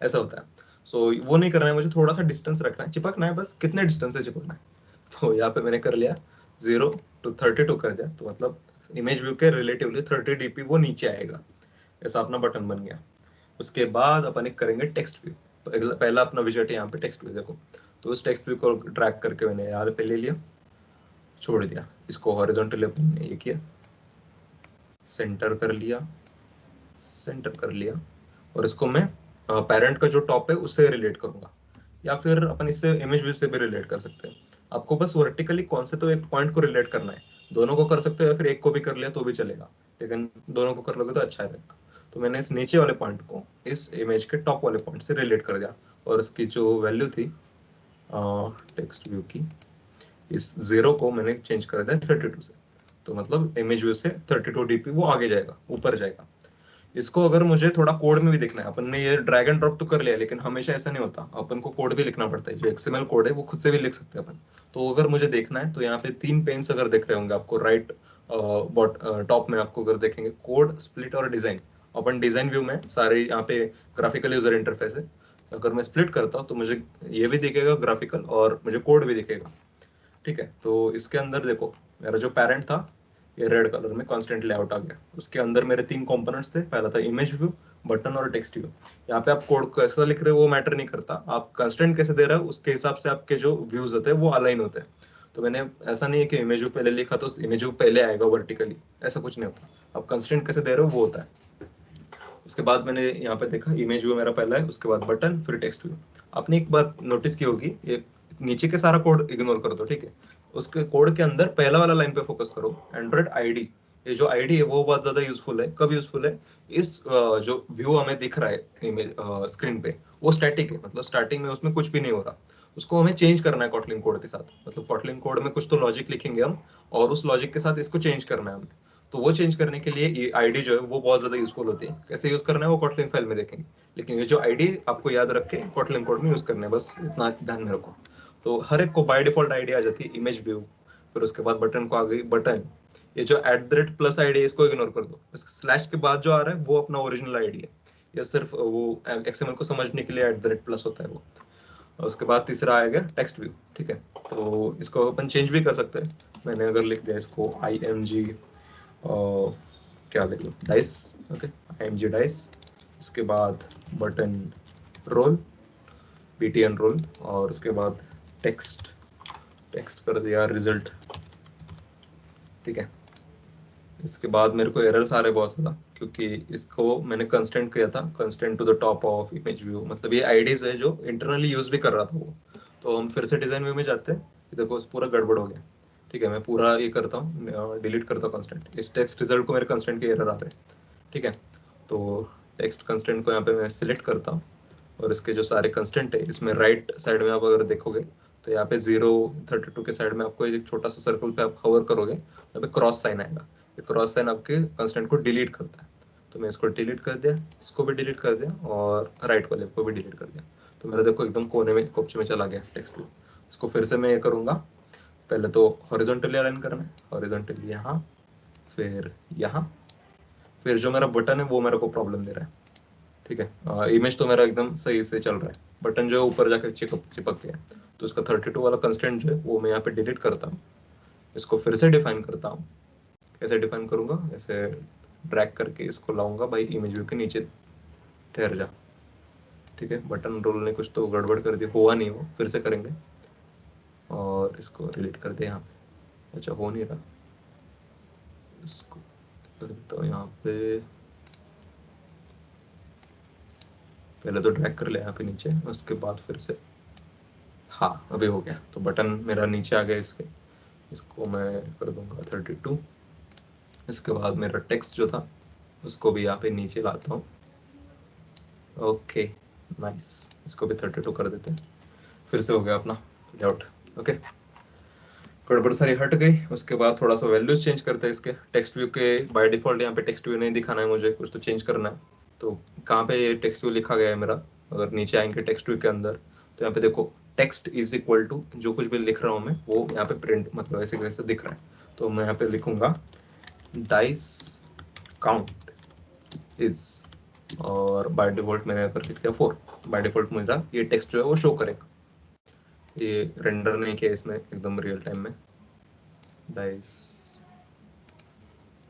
Speaker 1: ऐसा होता है। सो वो नहीं करना है मुझे, थोड़ा सा डिस्टेंस रखना है, चिपकना है बस, कितने डिस्टेंस से चिपकना है। तो यहाँ पे मैंने कर लिया 0 to 32 कर दिया, तो मतलब इमेज व्यू के रिलेटिवली 30 dp वो नीचे आएगा, ऐसा अपना बटन बन गया। उसके बाद अपन एक करेंगे टेक्स्ट व्यू। पहला अपना विजेट यहाँ पे टेक्स्ट व्यू, देखो तो उस टेक्स्ट व्यू को ड्रैग करके मैंने यहाँ पे ले लिया, छोड़ दिया, इसको हॉरिजॉन्टली अपन ने ये किया, सेंटर कर लिया, सेंटर कर लिया, और इसको मैं पेरेंट का जो टॉप है उससे रिलेट करूंगा, या फिर अपन इससे इमेज व्यू से भी रिलेट कर सकते हैं। आपको बस वर्टिकली कौन से तो एक पॉइंट को रिलेट करना है, दोनों को कर सकते हो या फिर एक को भी कर लिया तो भी चलेगा, लेकिन दोनों को कर लोगे तो अच्छा रहेगा। तो मैंने इस नीचे वाले पॉइंट को इस इमेज के टॉप वाले पॉइंट से रिलेट कर दिया, और इसकी जो वैल्यू थी टेक्स्ट व्यू की, इस 0 को मैंने चेंज कर दिया 32 से, तो मतलब इमेज व्यू से 32 dp वो आगे जाएगा, ऊपर जाएगा। इसको अगर मुझे थोड़ा कोड में भी देखना है, अपन ने ये ड्रैग एंड ड्रॉप तो कर लिया, लेकिन हमेशा ऐसा नहीं होता, अपन को कोड भी लिखना पड़ता है। जो एक्सएमएल कोड है वो खुद से भी लिख सकते हैं अपन। तो अगर मुझे देखना है तो यहाँ पे 3 पेन्स अगर दिख रहे होंगे आपको राइट टॉप में, आपको अगर देखेंगे कोड, स्प्लिट और डिजाइन। अपन डिजाइन व्यू में सारे यहाँ पे ग्राफिकल यूजर इंटरफेस है, अगर मैं स्प्लिट करता हूँ तो मुझे ये भी दिखेगा ग्राफिकल और मुझे कोड भी दिखेगा। ठीक है, तो इसके अंदर देखो मेरा जो पेरेंट था ये रेड कलर में कांस्टेंट लेआउट आ गया, उसके अंदर मेरे 3 कंपोनेंट्स थे, पहला था इमेज व्यू, बटन और टेक्स्ट व्यू। यहाँ पे आप कोड कैसा लिख रहे हो वो मैटर नहीं करता, आप कंस्टेंट कैसे दे रहे हो उसके हिसाब से आपके जो व्यूज होते हैं वो अलाइन होते हैं। तो मैंने ऐसा नहीं है कि इमेज व्यू पहले लिखा तो इमेज व्यू पहले आएगा वर्टिकली, ऐसा कुछ नहीं होता, आप कंस्टेंट कैसे दे रहे हो वो होता है। उसके बाद मैंने यहाँ पे देखा इमेज व्यू मेरा पहला है, उसके बाद बटन, फिर टेक्स्ट व्यू। आपने एक बात नोटिस की होगी, ये नीचे के सारा कोड इग्नोर कर दो, ठीक है, उसके कोड के अंदर पहला वाला लाइन पे फोकस करो, एंड्रॉइड आईडी। ये जो आईडी है वो बहुत ज्यादा यूजफुल है, कब यूजफुल है, इस जो व्यू हमें दिख रहा है इमेज स्क्रीन पे वो स्टैटिक है, मतलब स्टार्टिंग में उसमें कुछ भी नहीं हो रहा, उसको हमें चेंज करना है कॉटलिन कोड के साथ, मतलब कॉटलिन कोड में कुछ तो लॉजिक लिखेंगे हम, और उस लॉजिक के साथ इसको चेंज करना है हमें। तो वो चेंज करने के लिए ये आईडी जो है वो बहुत ज्यादा यूजफुल होती है, कैसे यूज करना है वो कॉटलिन फाइल में देखेंगे, लेकिन ये जो आईडी आपको याद रख के कॉटलिन कोड में यूज करना है, बस इतना ध्यान में रखो। तो हर एक को बाय डिफॉल्ट आईडी आ जाती है इमेज व्यू, फिर उसके बाद बटन को आ गई बटन। ये जो @+ आईडी है इसको इग्नोर कर दो, स्लैश के बाद जो आ रहा है वो अपना ओरिजिनल आईडी है, ये सिर्फ वो एक्सएमएल को समझने के लिए @+ होता है वो। और उसके बाद तीसरा आएगा टेक्स्ट व्यू, ठीक है, तो इसको अपन चेंज भी कर सकते हैं। मैंने अगर लिख दिया इसको IMG क्या लिख लो डाइस, ओके IMG डाइस, इसके बाद बटन रोल, BTN रोल, और उसके बाद टेक्स्ट, टेक्स्ट कर दिया रिजल्ट, ठीक है। इसके बाद मेरे को एरर्स आ रहे बहुत ज़्यादा, क्योंकि इसको मैंने कंस्टेंट किया था, constant to the top of image view, मतलब ये आईडीज है जो इंटरनली यूज भी कर रहा था वो। तो हम फिर से डिजाइन व्यू में जाते हैं, देखो पूरा गड़बड़ हो गया, ठीक है, मैं पूरा ये करता हूँ, डिलीट करता हूँ कंस्टेंट, इस टेक्स्ट रिजल्ट को मेरे कंस्टेंट के एरर आ रहे हैं, ठीक है। तो टेक्स्ट कंस्टेंट को यहाँ पे मैं सिलेक्ट करता हूँ, और इसके जो सारे कंस्टेंट है इसमें राइट साइड में आप अगर देखोगे तो यहाँ पे 0 32 के साइड में आपको एक छोटा सा सर्कल पे आप हवर करोगे, यहाँ पे क्रॉस साइन आएगा, ये क्रॉस साइन आपके कंस्टेंट को डिलीट करता है। तो मैं इसको डिलीट कर दिया, इसको भी डिलीट कर दिया, और राइट वाले को भी डिलीट कर दिया। तो मेरा देखो एकदम कोने में कोपचे में चला गया टेक्स्ट व्यू। इसको फिर से मैं ये करूँगा, पहले तो हॉरिजॉन्टली अलाइन करना है, हॉरिजॉन्टली यहाँ, फिर यहाँ, फिर जो मेरा बटन है वो मेरे को प्रॉब्लम दे रहा है, ठीक है। इमेज तो मेरा एकदम सही से चल रहा है, बटन जो है ऊपर जाकर चिपक गया, तो इसका 32 वाला कंस्टेंट जो है वो मैं यहाँ पे डिलीट करता हूँ, इसको फिर से डिफाइन करता हूँ। कैसे डिफाइन करूँगा, ऐसे ड्रैग करके इसको लाऊंगा भाई इमेज व्यू के नीचे, ठहर जा, ठीक है। बटन रोल ने कुछ तो गड़बड़ कर दी, हुआ नहीं, वो फिर से करेंगे, और इसको डिलीट कर दे यहाँ पे, अच्छा हो नहीं रहा, इसको कर देता हूँ यहाँ पे, पहले तो ड्रैग कर लिया यहाँ पे नीचे, उसके बाद फिर से हाँ अभी हो गया। तो बटन मेरा नीचे आ गया इसके, इसको मैं कर दूंगा 32। इसके बाद मेरा टेक्स्ट जो था उसको भी यहाँ पे नीचे लाता हूँ। ओके नाइस, इसको भी 32 कर देते हैं। फिर से हो गया अपना लेआउट। ओके, गड़बड़ सारी हट गई। उसके बाद थोड़ा सा वैल्यूज चेंज करते हैं इसके। टेक्स्ट व्यू के बाय डिफॉल्ट यहाँ पे टेक्स्ट व्यू नहीं दिखाना है मुझे, कुछ तो चेंज करना है। तो कहाँ पे ये टेक्स्ट व्यू लिखा गया है मेरा, अगर नीचे आएंगे टेक्स्ट व्यू के अंदर तो यहाँ पे देखो टेक्स्ट इज इक्वल टू जो कुछ भी लिख रहा हूँ मैं वो यहाँ पे प्रिंट मतलब ऐसे कैसे दिख रहा है। तो मैं यहाँ पे लिखूंगा डाइस काउंट इज, और बाय डिफॉल्ट मैंने अगर लिख दिया 4, बाय डिफॉल्ट मेरा ये टेक्स्ट जो है वो शो करेगा। ये रेंडर नहीं किया इसमें एकदम रियल टाइम में डाइस,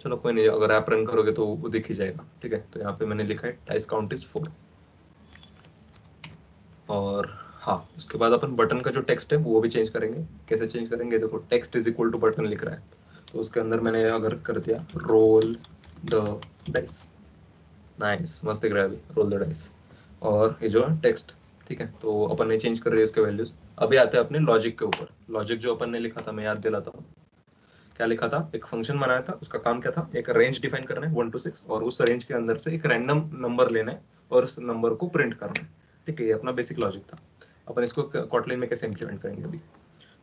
Speaker 1: चलो कोई नहीं, अगर आप रन करोगे तो वो दिख ही जाएगा। ठीक है, तो यहाँ पे मैंने लिखा है डाइस काउंट इज 4। और हाँ, उसके बाद अपन बटन का जो टेक्स्ट है वो भी चेंज करेंगे। कैसे चेंज करेंगे, देखो text is equal to button लिख रहा है, तो उसके अंदर मैंने अगर कर दिया रोल द डाइस, नाइस मस्त दिख रहा है अभी रोल द डाइस। और ये जो है टेक्स्ट, ठीक है, तो अपन ने चेंज कर दिया इसके वैल्यूज। अभी आते हैं अपने लॉजिक के ऊपर। लॉजिक जो अपन ने लिखा था मैं याद दिलाता हूँ, क्या लिखा था, एक फंक्शन बनाया था, उसका काम क्या था, एक रेंज डिफाइन करना है 1 to 6 और उस रेंज के अंदर से एक रैंडम नंबर लेना है और उस नंबर को प्रिंट करना है। ठीक है, ये अपना बेसिक लॉजिक था। अपन इसको कॉटलिन में कैसे इंप्लीमेंट करेंगे अभी,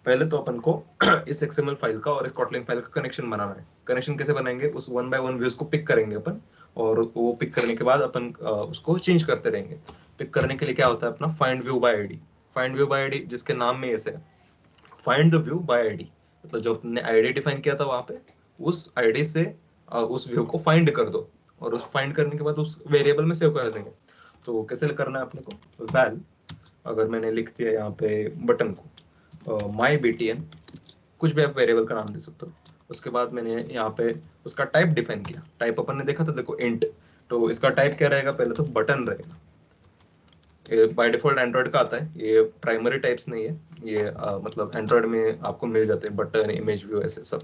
Speaker 1: पहले तो अपन को इस XML फाइल का और इस कॉटलिन फाइल का कनेक्शन बनाना है। कनेक्शन कैसे बनाएंगे, उस 1 by 1 व्यूज को पिक करेंगे अपन, और वो पिक करने के बाद अपन उसको चेंज करते रहेंगे। पिक करने के लिए क्या होता है अपना find view bye ID. Find view bye ID जिसके नाम में ऐसे है find the view bye ID, मतलब जो अपने आईडी डिफाइन किया था वहां पे उस आईडी से उस व्यू को फाइंड कर दो, और उस फाइंड करने के बाद उस वेरिएबल में सेव कर देंगे। तो कैसे करना है अपने को, वैल अगर मैंने लिख दिया यहाँ पे बटन को माई BTN, कुछ भी आप वेरिएबल का नाम दे सकते हो। उसके बाद मैंने यहाँ पे उसका टाइप डिफाइन किया। टाइप अपन ने देखा था देखो इंट, तो इसका टाइप क्या रहेगा, पहले तो बटन रहेगा। ये बाय डिफॉल्ट एंड्रॉइड का आता है, ये प्राइमरी टाइप्स नहीं है, ये मतलब एंड्रॉइड में आपको मिल जाते हैं बटन इमेज व्यू ऐसे सब।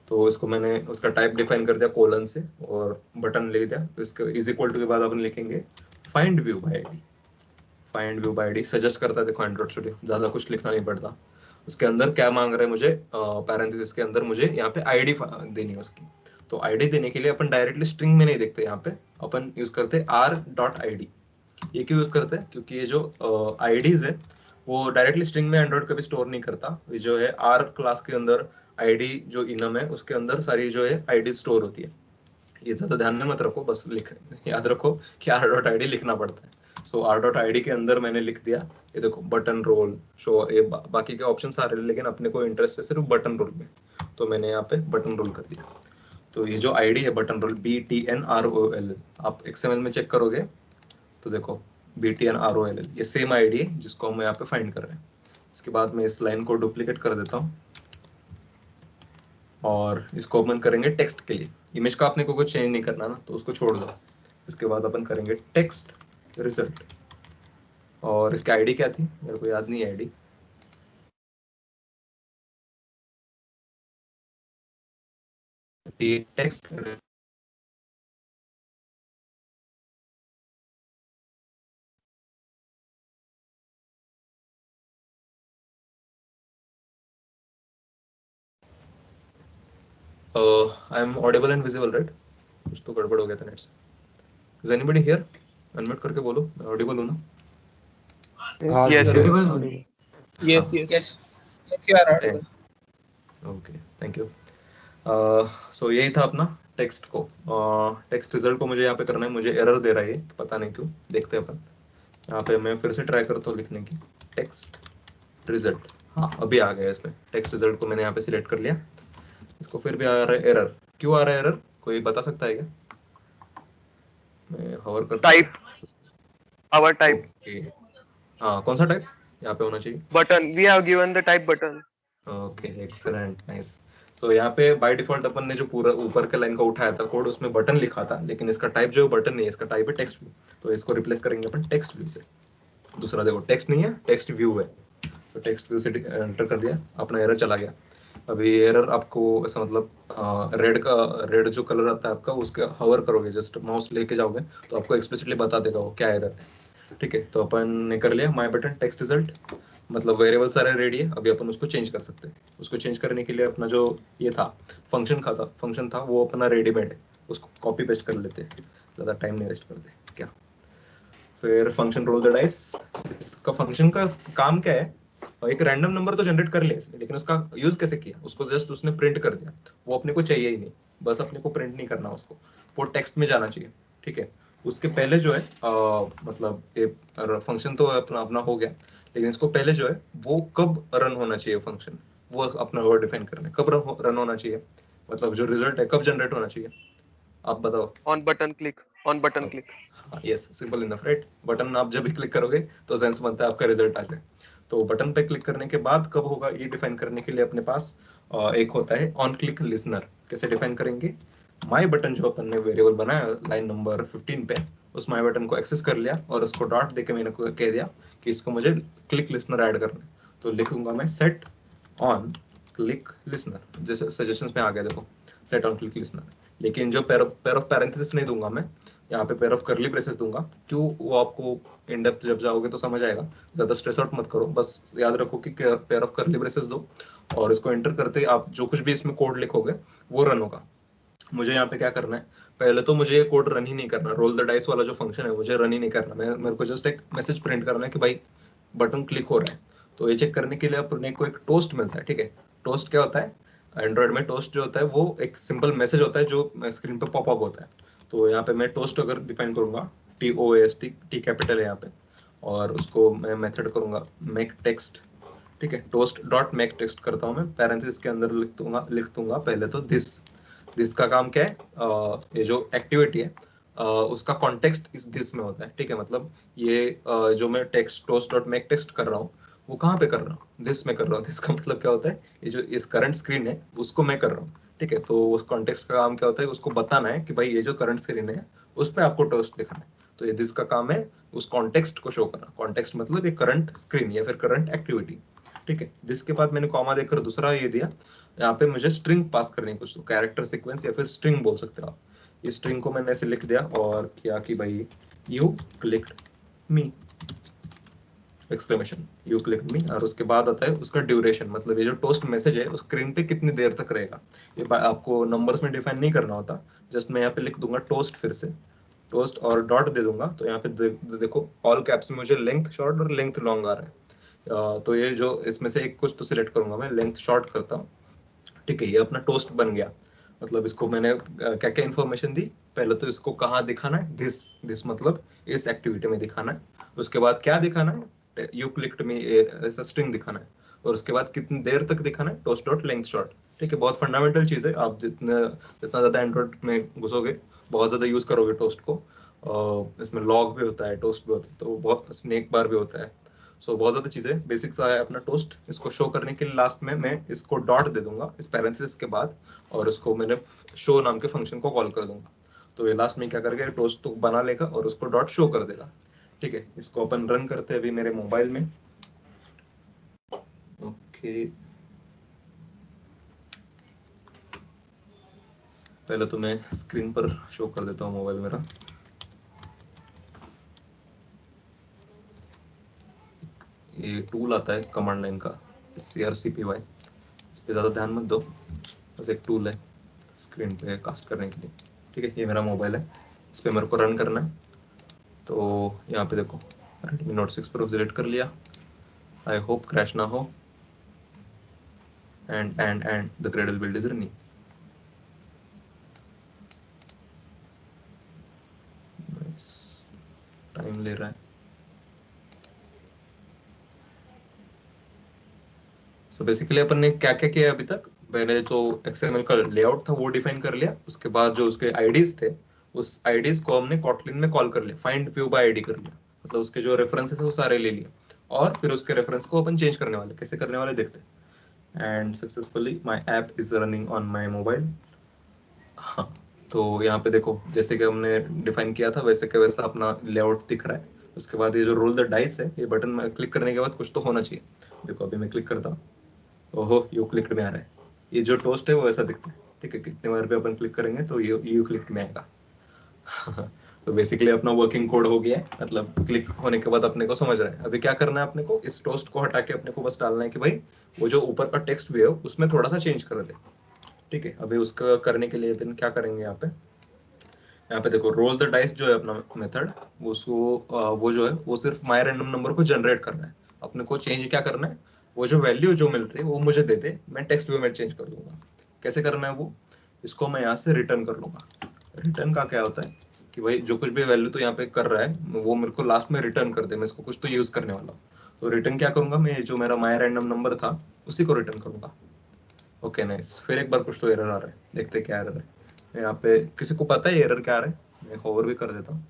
Speaker 1: तो इसको मैंने उसका टाइप डिफाइन कर दिया कोलन से और बटन ले दिया। तो इसके इज इक्वल टू के बाद अपन लिखेंगे find view bye ID. Find view bye ID suggest करता है देखो एंड्रॉइड स्टूडियो, ज्यादा कुछ लिखना नहीं पड़ता। उसके अंदर क्या मांग रहा है मुझे, पैरेंथेसिस के अंदर मुझे यहाँ पे आईडी देनी है उसकी। तो आईडी देने के लिए अपन डायरेक्टली स्ट्रिंग में नहीं देखते, यहाँ पे अपन यूज करते हैं r.id। ये क्यों यूज करते हैं, क्योंकि ये जो आईडीज है वो डायरेक्टली स्ट्रिंग में एंड्रॉइड कभी स्टोर नहीं करता। ये जो है R क्लास के अंदर आईडी जो इनम है उसके अंदर सारी जो है आईडी स्टोर होती है। ये ज्यादा ध्यान में मत रखो, बस याद रखो कि r.id लिखना पड़ता है। सो r.id के अंदर मैंने लिख दिया, ये देखो बटन रोल शो, ये बाकी के ऑप्शन सारे, लेकिन अपने को इंटरेस्ट है सिर्फ बटन रोल में, तो मैंने यहाँ पे बटन रोल कर दिया। तो ये जो आईडी है बटन रोल BTNROL, आप XML में चेक करोगे तो देखो BTNROL, ये सेम आईडी है जिसको हम यहाँ पे फाइंड कर रहे हैं। इसके बाद मैं इस लाइन को डुप्लीकेट कर देता हूँ और इसको ओपन करेंगे टेक्स्ट के लिए। इमेज का अपने को कुछ चेंज नहीं करना ना, तो उसको छोड़ दो। इसके बाद अपन करेंगे टेक्स्ट रिजल्ट, और इसकी आईडी क्या थी मेरे को याद नहीं है ID, text I am audible and visible right, कुछ तो गड़बड़ हो गया था नेट से। इज एनीबॉडी हियर, अनम्यूट करके बोलो मैं ऑडिबल हूं ना।
Speaker 2: Yes.
Speaker 8: Yes, you are audible.
Speaker 1: Okay thank you. So यही था अपना टेक्स्ट को। टेक्स्ट रिजल्ट को मुझे यहाँ पे करना है, मुझे एरर दे रहा है ये, पता नहीं क्यों, देखते हैं अपन। यहाँ पे मैं फिर से ट्राई करता हूँ लिखने की टेक्स्ट रिजल्ट, हाँ अभी आ गया इसमें। टेक्स्ट रिजल्ट को मैंने यहाँ पे सिलेक्ट कर लिया, इसको फिर भी आ रहा है एरर। क्यों आ रहा है एरर, कोई बता सकता है क्या? मैं हवर करता
Speaker 9: टाइप, आवर टाइप,
Speaker 1: हाँ कौन सा टाइप यहाँ पे होना चाहिए?
Speaker 9: Button, we have given the type button.
Speaker 1: Okay excellent nice. So यहाँ पे बाय डिफॉल्ट अपन ने जो पूरा ऊपर के लाइन का उठाया था कोड उसमें बटन लिखा था, लेकिन इसका टाइप जो बटन नहीं है, इसका टाइप है टेक्स्ट व्यू। तो इसको रिप्लेस करेंगे अपन टेक्स्ट व्यू से। दूसरा देखो टेक्स्ट नहीं है टेक्स्ट व्यू है, तो टेक्स्ट व्यू से एंटर कर दिया, अपना एरर चला गया। अभी एरर आपको ऐसा मतलब रेड जो कलर आता है आपका, उसके हवर करोगे, जस्ट माउस लेके जाओगे तो आपको एक्सप्लिसिटली बता देगा वो क्या एरर है। ठीक है, तो अपन ने कर लिया माय बटन टेक्स्ट रिजल्ट, मतलब वेरिएबल सारे रेडी है, अभी अपन उसको चेंज कर सकते हैं। उसको चेंज करने के लिए अपना जो ये था फंक्शन था वो अपना रेडीमेड है, उसको कॉपी पेस्ट कर लेते हैं, ज़्यादा टाइम नहीं वेस्ट करते क्या। फिर फंक्शन रोल द डाइस, इसका फंक्शन का काम क्या है, एक रैंडम नंबर तो जनरेट कर लिया इसने, लेकिन उसका यूज कैसे किया, उसको जस्ट उसने प्रिंट कर दिया, वो अपने को चाहिए ही नहीं, बस अपने को प्रिंट नहीं करना उसको, वो टेक्स्ट में जाना चाहिए। ठीक है, उसके पहले जो है मतलब ये फंक्शन तो अपना अपना हो गया, लेकिन इसको पहले जो है वो कब रन होना चाहिए फंक्शन, वो अपना वर्ड डिफाइन करना है, कब रन होना चाहिए, मतलब जो रिजल्ट है कब जनरेट होना चाहिए, आप बताओ।
Speaker 9: On button click. On button click.
Speaker 1: Yes, simple enough, right. Button आप जब भी क्लिक करोगे तो सेंस बनता है आपका रिजल्ट आ जाए। तो बटन पे क्लिक करने के बाद कब होगा ये डिफाइन करने के लिए अपने पास एक होता है ऑन क्लिक लिसनर। कैसे डिफाइन करेंगे, माय बटन जो अपन ने वेरिएबल बनाया लाइन नंबर 15 पे, उस माय बटन को एक्सेस कर लिया और उसको डॉट देके मैंने कह दिया कि इसको मुझे क्लिक लिसनर ऐड करना है, तो लिखूंगा मैं सेट ऑन क्लिक लिसनर, जैसे सजेशंस में आ गया देखो सेट ऑन क्लिक लिसनर। लेकिन जो पेयर ऑफ पैरेंथेसिस नहीं दूंगा मैं, यहाँ पे पेयर ऑफ करली ब्रेसेस दूंगा, क्यों वो आपको इन डेप्थ जब जाओगे तो समझ आएगा, ज्यादा स्ट्रेस आउट मत करो, बस याद रखो कि पेयर ऑफ करली ब्रेसेस दो और इसको एंटर करते ही आप जो कुछ भी इसमें कोड लिखोगे वो रन होगा। मुझे यहाँ पे क्या करना है, पहले तो मुझे ये कोड रन ही नहीं करना, रोल द डाइस वाला जो फंक्शन है मुझे रन ही नहीं करना, मेरे को जस्ट एक मैसेज प्रिंट करना है कि भाई बटन क्लिक हो रहा है। तो ये चेक करने के लिए अपने को एक टोस्ट मिलता है। ठीक है, टोस्ट क्या होता है, एंड्रॉइड में टोस्ट जो होता है वो एक सिंपल मैसेज होता है जो स्क्रीन पे पॉपअप होता है। तो यहाँ पे मैं टोस्ट अगर डिफाइन करूंगा, TOAST, टी कैपिटल है यहाँ पे, और उसको मैं मेथड करूंगा मेक टेक्स्ट। ठीक है, टोस्ट डॉट मेक टेक्स्ट करता हूँ मैं, पैरेंथेसिस के अंदर लिख दूंगा पहले तो दिस का काम क्या है, ये जो एक्टिविटी है उसका कॉन्टेक्स्ट इस दिस में होता है। ठीक है, मतलब ये जो मैं text toast dot make text कर रहा हूँ वो कहाँ पे कर रहा हूँ, दिस में कर रहा हूँ। दिस का मतलब क्या होता है, ये जो इस करंट स्क्रीन है उसको मैं कर रहा हूँ। ठीक है, तो उस कॉन्टेक्स्ट का काम क्या होता है, उसको बताना है कि भाई ये जो करंट स्क्रीन है उस पर आपको टोस्ट दिखाना है। तो ये दिस का काम है उस कॉन्टेक्स्ट को शो करना, कॉन्टेक्स्ट मतलब ये करंट स्क्रीन या फिर करंट एक्टिविटी। ठीक है, दिस के बाद मैंने कॉमा देकर दूसरा ये दिया, यहाँ पे मुझे स्ट्रिंग पास करनी है कुछ, तो कैरेक्टर सीक्वेंस या फिर स्ट्रिंग बोल सकते हो आप। इस स्ट्रिंग को मैंने ऐसे लिख दिया और किया कि भाई you clicked me, exclamation, you clicked me, और उसके बाद आता है उसका ड्यूरेशन, मतलब ये जो टोस्ट मैसेज है उस स्क्रीन पे कितनी देर तक रहेगा। ये आपको नंबर्स में डिफाइन नहीं करना होता, जस्ट मैं यहाँ पे लिख दूंगा टोस्ट, फिर से टोस्ट और डॉट दे दूंगा। तो यहाँ पे देखो ऑल कैप्स में मुझे लेंथ शॉर्ट और लेंथ लॉन्ग आ रहा है। तो ये जो इसमें से एक कुछ तो सिलेक्ट करूंगा मैं, लेंथ शॉर्ट करता हूँ। ठीक है, ये अपना टोस्ट बन गया, मतलब इसको मैंने क्या क्या इन्फॉर्मेशन दी, पहले तो इसको कहाँ दिखाना है, दिस मतलब इस एक्टिविटी में दिखाना है, उसके बाद क्या दिखाना है, यू क्लिक्ड मी ऐसा स्ट्रिंग दिखाना है, और उसके बाद कितनी देर तक दिखाना है, टोस्ट डॉट लेंथ शॉर्ट। ठीक है, बहुत फंडामेंटल चीज है, आप जितना ज्यादा एंड्रॉइड में घुसोगे बहुत ज्यादा यूज करोगे टोस्ट को। इसमें लॉग भी होता है, टोस्ट भी होता है, तो बहुत स्नेक बार भी होता है। सो बहुत ज्यादा चीजें बेसिक सा है अपना टोस्ट। इसको शो करने के लिए लास्ट में मैं इसको डॉट दे दूंगा इस पैरेंथेसिस के बाद, और उसको मैंने शो नाम के फंक्शन को कॉल कर दूंगा। तो ये लास्ट में क्या करके टोस्ट तो बना लेगा और उसको डॉट शो कर देगा। ठीक है, इसको अपन रन करते हैं अभी मेरे मोबाइल में। ओके, पहले तो मैं स्क्रीन पर शो कर देता हूँ मोबाइल मेरा। ये टूल आता है कमांड लाइन का, CRCPY, इस पे ज़्यादा ध्यान मत दो, बस एक टूल है स्क्रीन पे कास्ट करने के लिए। ठीक है, ये मेरा मोबाइल है, इस पे मेरे को रन करना है। तो यहाँ पे देखो Redmi Note 6 Pro सिलेक्ट कर लिया, आई होप क्रैश ना हो, and the cradle build is running. Time ले रहा है। सो बेसिकली अपन ने क्या क्या किया अभी तक, पहले जो XML का लेआउट था वो डिफाइन कर लिया, उसके बाद जो उसके आईडीज थे उस आईडीज को हमने कॉटलिन में कॉल कर लिया, फाइंड व्यू बाय आईडी कर लिया, मतलब उसके जो रेफरेंसेस है वो सारे ले लिए, और फिर उसके रेफरेंस को अपन चेंज करने वाले, कैसे करने वाले देखते हैं। And successfully my app is running on my mobile. हाँ, तो यहाँ पे देखो जैसे कि हमने डिफाइन किया था वैसे के वैसा अपना लेआउट दिख रहा है। उसके बाद ये जो रोल द डाइस है, ये बटन में क्लिक करने के बाद कुछ तो होना चाहिए। देखो अभी मैं क्लिक करता हूँ, ओहो यू क्लिक्ड में आ रहा है, ये जो टोस्ट है वो ऐसा दिखता है। ठीक है, कितने बार पे अपन क्लिक करेंगे तो ये यू क्लिक्ड में आएगा। तो बेसिकली अपना वर्किंग कोड हो गया है, मतलब क्लिक होने के बाद अपने को समझ रहा है। अभी क्या करना है अपने को, इस टोस्ट को हटा के अपने को बस डालना है कि भाई वो जो ऊपर का टेक्स्ट भी है उसमें थोड़ा सा चेंज कर दे। ठीक है, अभी उसका करने के लिए अपन क्या करेंगे, यहाँ पे देखो रोल द डाइस जो है अपना मेथड, उसको वो जो है वो सिर्फ माय रैंडम नंबर को जनरेट करना है। अपने को चेंज क्या करना है, वो जो वैल्यू जो मिल रही है वो मुझे दे दे, मैं टेक्स्ट व्यू में चेंज कर दूंगा। कैसे करना है वो, इसको मैं यहाँ से रिटर्न कर लूंगा। रिटर्न का क्या होता है कि भाई जो कुछ भी वैल्यू तो यहाँ पे कर रहा है वो मेरे को लास्ट में रिटर्न कर दे, मैं इसको कुछ तो यूज करने वाला हूँ। तो रिटर्न क्या करूंगा मैं, जो मेरा माय रैंडम नंबर था उसी को रिटर्न करूंगा। ओके नाइस, फिर एक बार कुछ तो एरर आ रहा है, देखते क्या एरर है। यहाँ पे किसी को पता है एरर क्या आ रहा है, मैं होवर भी कर देता हूँ।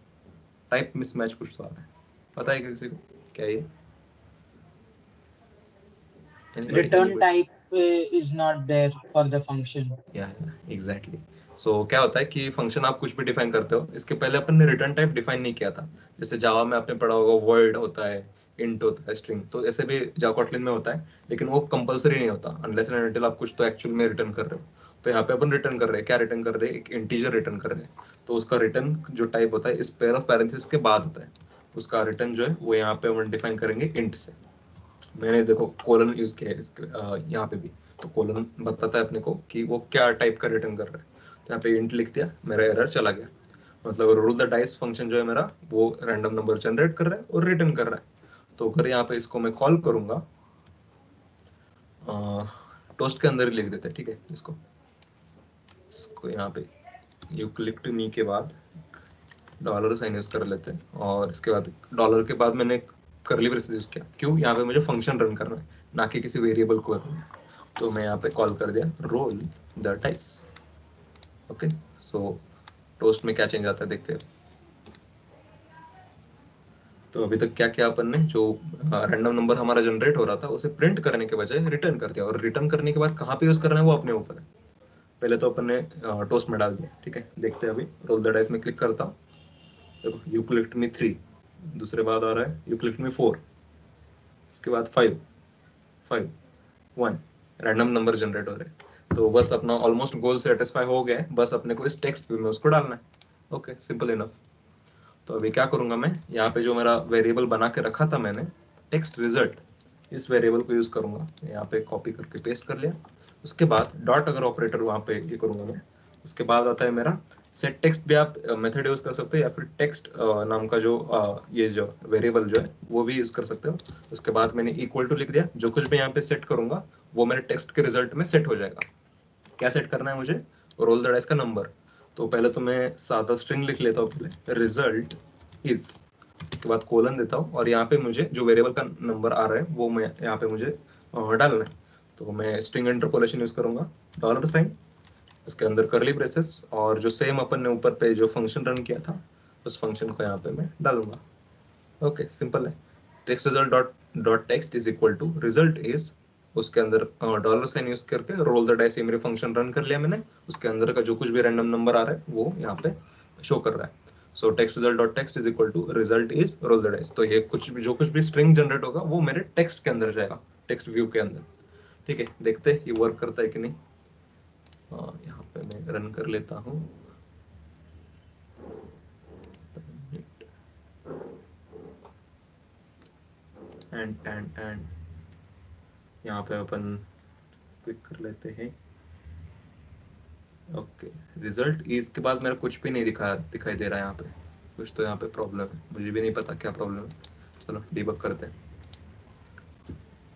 Speaker 1: टाइप मिसमैच कुछ तो आ रहा है, पता है क्या किसी को क्या ये?
Speaker 8: Return type is not there for the function.
Speaker 1: Exactly. So क्या होता है कि फंक्शन आप कुछ भी डिफाइन करते हो, इसके पहले अपन ने रिटर्न टाइप डिफाइन नहीं किया था। जैसे जावा में आपने पढ़ा होगा वॉइड होता है, इंट होता है, स्ट्रिंग, तो ऐसे भी जावा कोटलिन में होता है, लेकिन वो कंपलसरी नहीं होता अनलेस एंड अनटिल आप कुछ तो एक्चुअल में रिटर्न कर रहे हो। तो यहाँ पे अपन रिटर्न कर रहे हैं, क्या रिटर्न कर रहे हैं, एक इंटीजर रिटर्न कर रहे हैं। तो उसका रिटर्न जो टाइप होता है इस पेयर ऑफ पैरेंथेसिस के बाद होता है, उसका रिटर्न जो है वो यहाँ पे अपन डिफाइन करेंगे इंट से। मैंने देखो कोलन यूज किया है इसके यहाँ पे भी, तो कोलन बताता है अपने को कि वो क्या टाइप का रिटर्न कर रहा है। तो यहाँ पे इंट लिख दिया, मेरा एरर चला गया। मतलब रोल द डाइस फंक्शन जो है मेरा वो रैंडम नंबर जनरेट कर रहा है और रिटर्न कर रहा है। तो अगर यहाँ पे इसको मैं कॉल करूंगा, टोस्ट के अंदर ही लिख देते हैं, ठीक है, इसको यहाँ पे यू क्लिक टू मी के बाद डॉलर साइन यूज कर लेते हैं, और इसके बाद डॉलर के बाद मैंने करली ब्रेसेस यूज किया। क्यों, यहाँ पे मुझे फंक्शन रन करना है ना कि किसी वेरिएबल को करना है। तो मैं यहाँ पे कॉल कर दिया roll the dice. Okay, so toast में क्या चेंज आता है देखते हैं। तो अभी तक क्या किया अपन ने, जो रैंडम नंबर हमारा जनरेट हो रहा था उसे प्रिंट करने के बजाय रिटर्न कर दिया, और रिटर्न करने के बाद कहाँ पे यूज करना है वो अपने ऊपर है। पहले तो अपन ने टोस्ट में डाल दिया, ठीक है, देखते हैं अभी। रोल द डाइस में क्लिक करता हूँ, देखो यू क्लिक्ड मी 3, दूसरे बाद आ रहा है यू क्लिक्ड मी 4, इसके बाद 5 5 1, रैंडम नंबर जनरेट हो रहे हैं। तो बस अपना ऑलमोस्ट गोल सेटिस्फाई हो गया है, बस अपने को इस टेक्स्ट व्यू में उसको डालना है। Okay, simple enough. तो अभी क्या करूंगा मैं, यहाँ पे जो मेरा वेरिएबल बना के रखा था मैंने टेक्स्ट रिजल्ट, इस वेरिएबल को यूज करूंगा। यहाँ पे कॉपी करके पेस्ट कर लिया। उसके बाद डॉट अगर ऑपरेटर वहाँ पे ये करूंगा मैं, उसके बाद आता है मेरा सेट टेक्स्ट। भी आप मेथड यूज कर सकते हो, या फिर टेक्स्ट नाम का जो ये जो वेरिएबल जो है वो भी यूज कर सकते हो। उसके बाद मैंने इक्वल टू लिख दिया, जो कुछ भी यहाँ पे सेट करूंगा वो मेरे टेक्स्ट के रिजल्ट में सेट हो जाएगा। क्या सेट करना है मुझे, रोल द डाइस का नंबर। तो पहले तो मैं सादा स्ट्रिंग लिख लेता हूँ, पहले रिजल्ट इज, के बाद कोलन देता हूँ, और यहाँ पे मुझे जो वेरिएबल का नंबर आ रहा है वो मैं यहाँ पे मुझे डालना है। तो मैं स्ट्रिंग इंटरपोलेशन यूज करूंगा, डॉलर साइन, इसके अंदर करली ब्रेसेस, और जो सेम अपन ने ऊपर पे जो फंक्शन रन किया था उस फंक्शन को यहाँ पे मैं डालूंगा। ओके, सिंपल है। Text result dot dot text is equal to result is, उसके अंदर डॉलर साइन यूज करके रोल द डाइस, मेरे फंक्शन रन कर लिया मैंने, उसके अंदर का जो कुछ भी रैंडम नंबर आ रहा है वो यहाँ पे शो कर रहा है। So text result dot text is equal to result is roll the dice. तो ये कुछ भी जो कुछ भी स्ट्रिंग जनरेट होगा वो मेरे टेक्स्ट के अंदर जाएगा, टेक्स्ट व्यू के अंदर। ठीक है, देखते हैं ये वर्क करता है कि नहीं। यहाँ पे मैं रन कर लेता हूँ। एंड यहाँ पे अपन क्लिक कर लेते हैं। ओके, रिजल्ट इज के बाद मेरा कुछ भी नहीं दिखाई दे रहा है यहाँ पे। कुछ तो यहाँ पे प्रॉब्लम है, मुझे भी नहीं पता क्या प्रॉब्लम है। चलो डिबग करते हैं।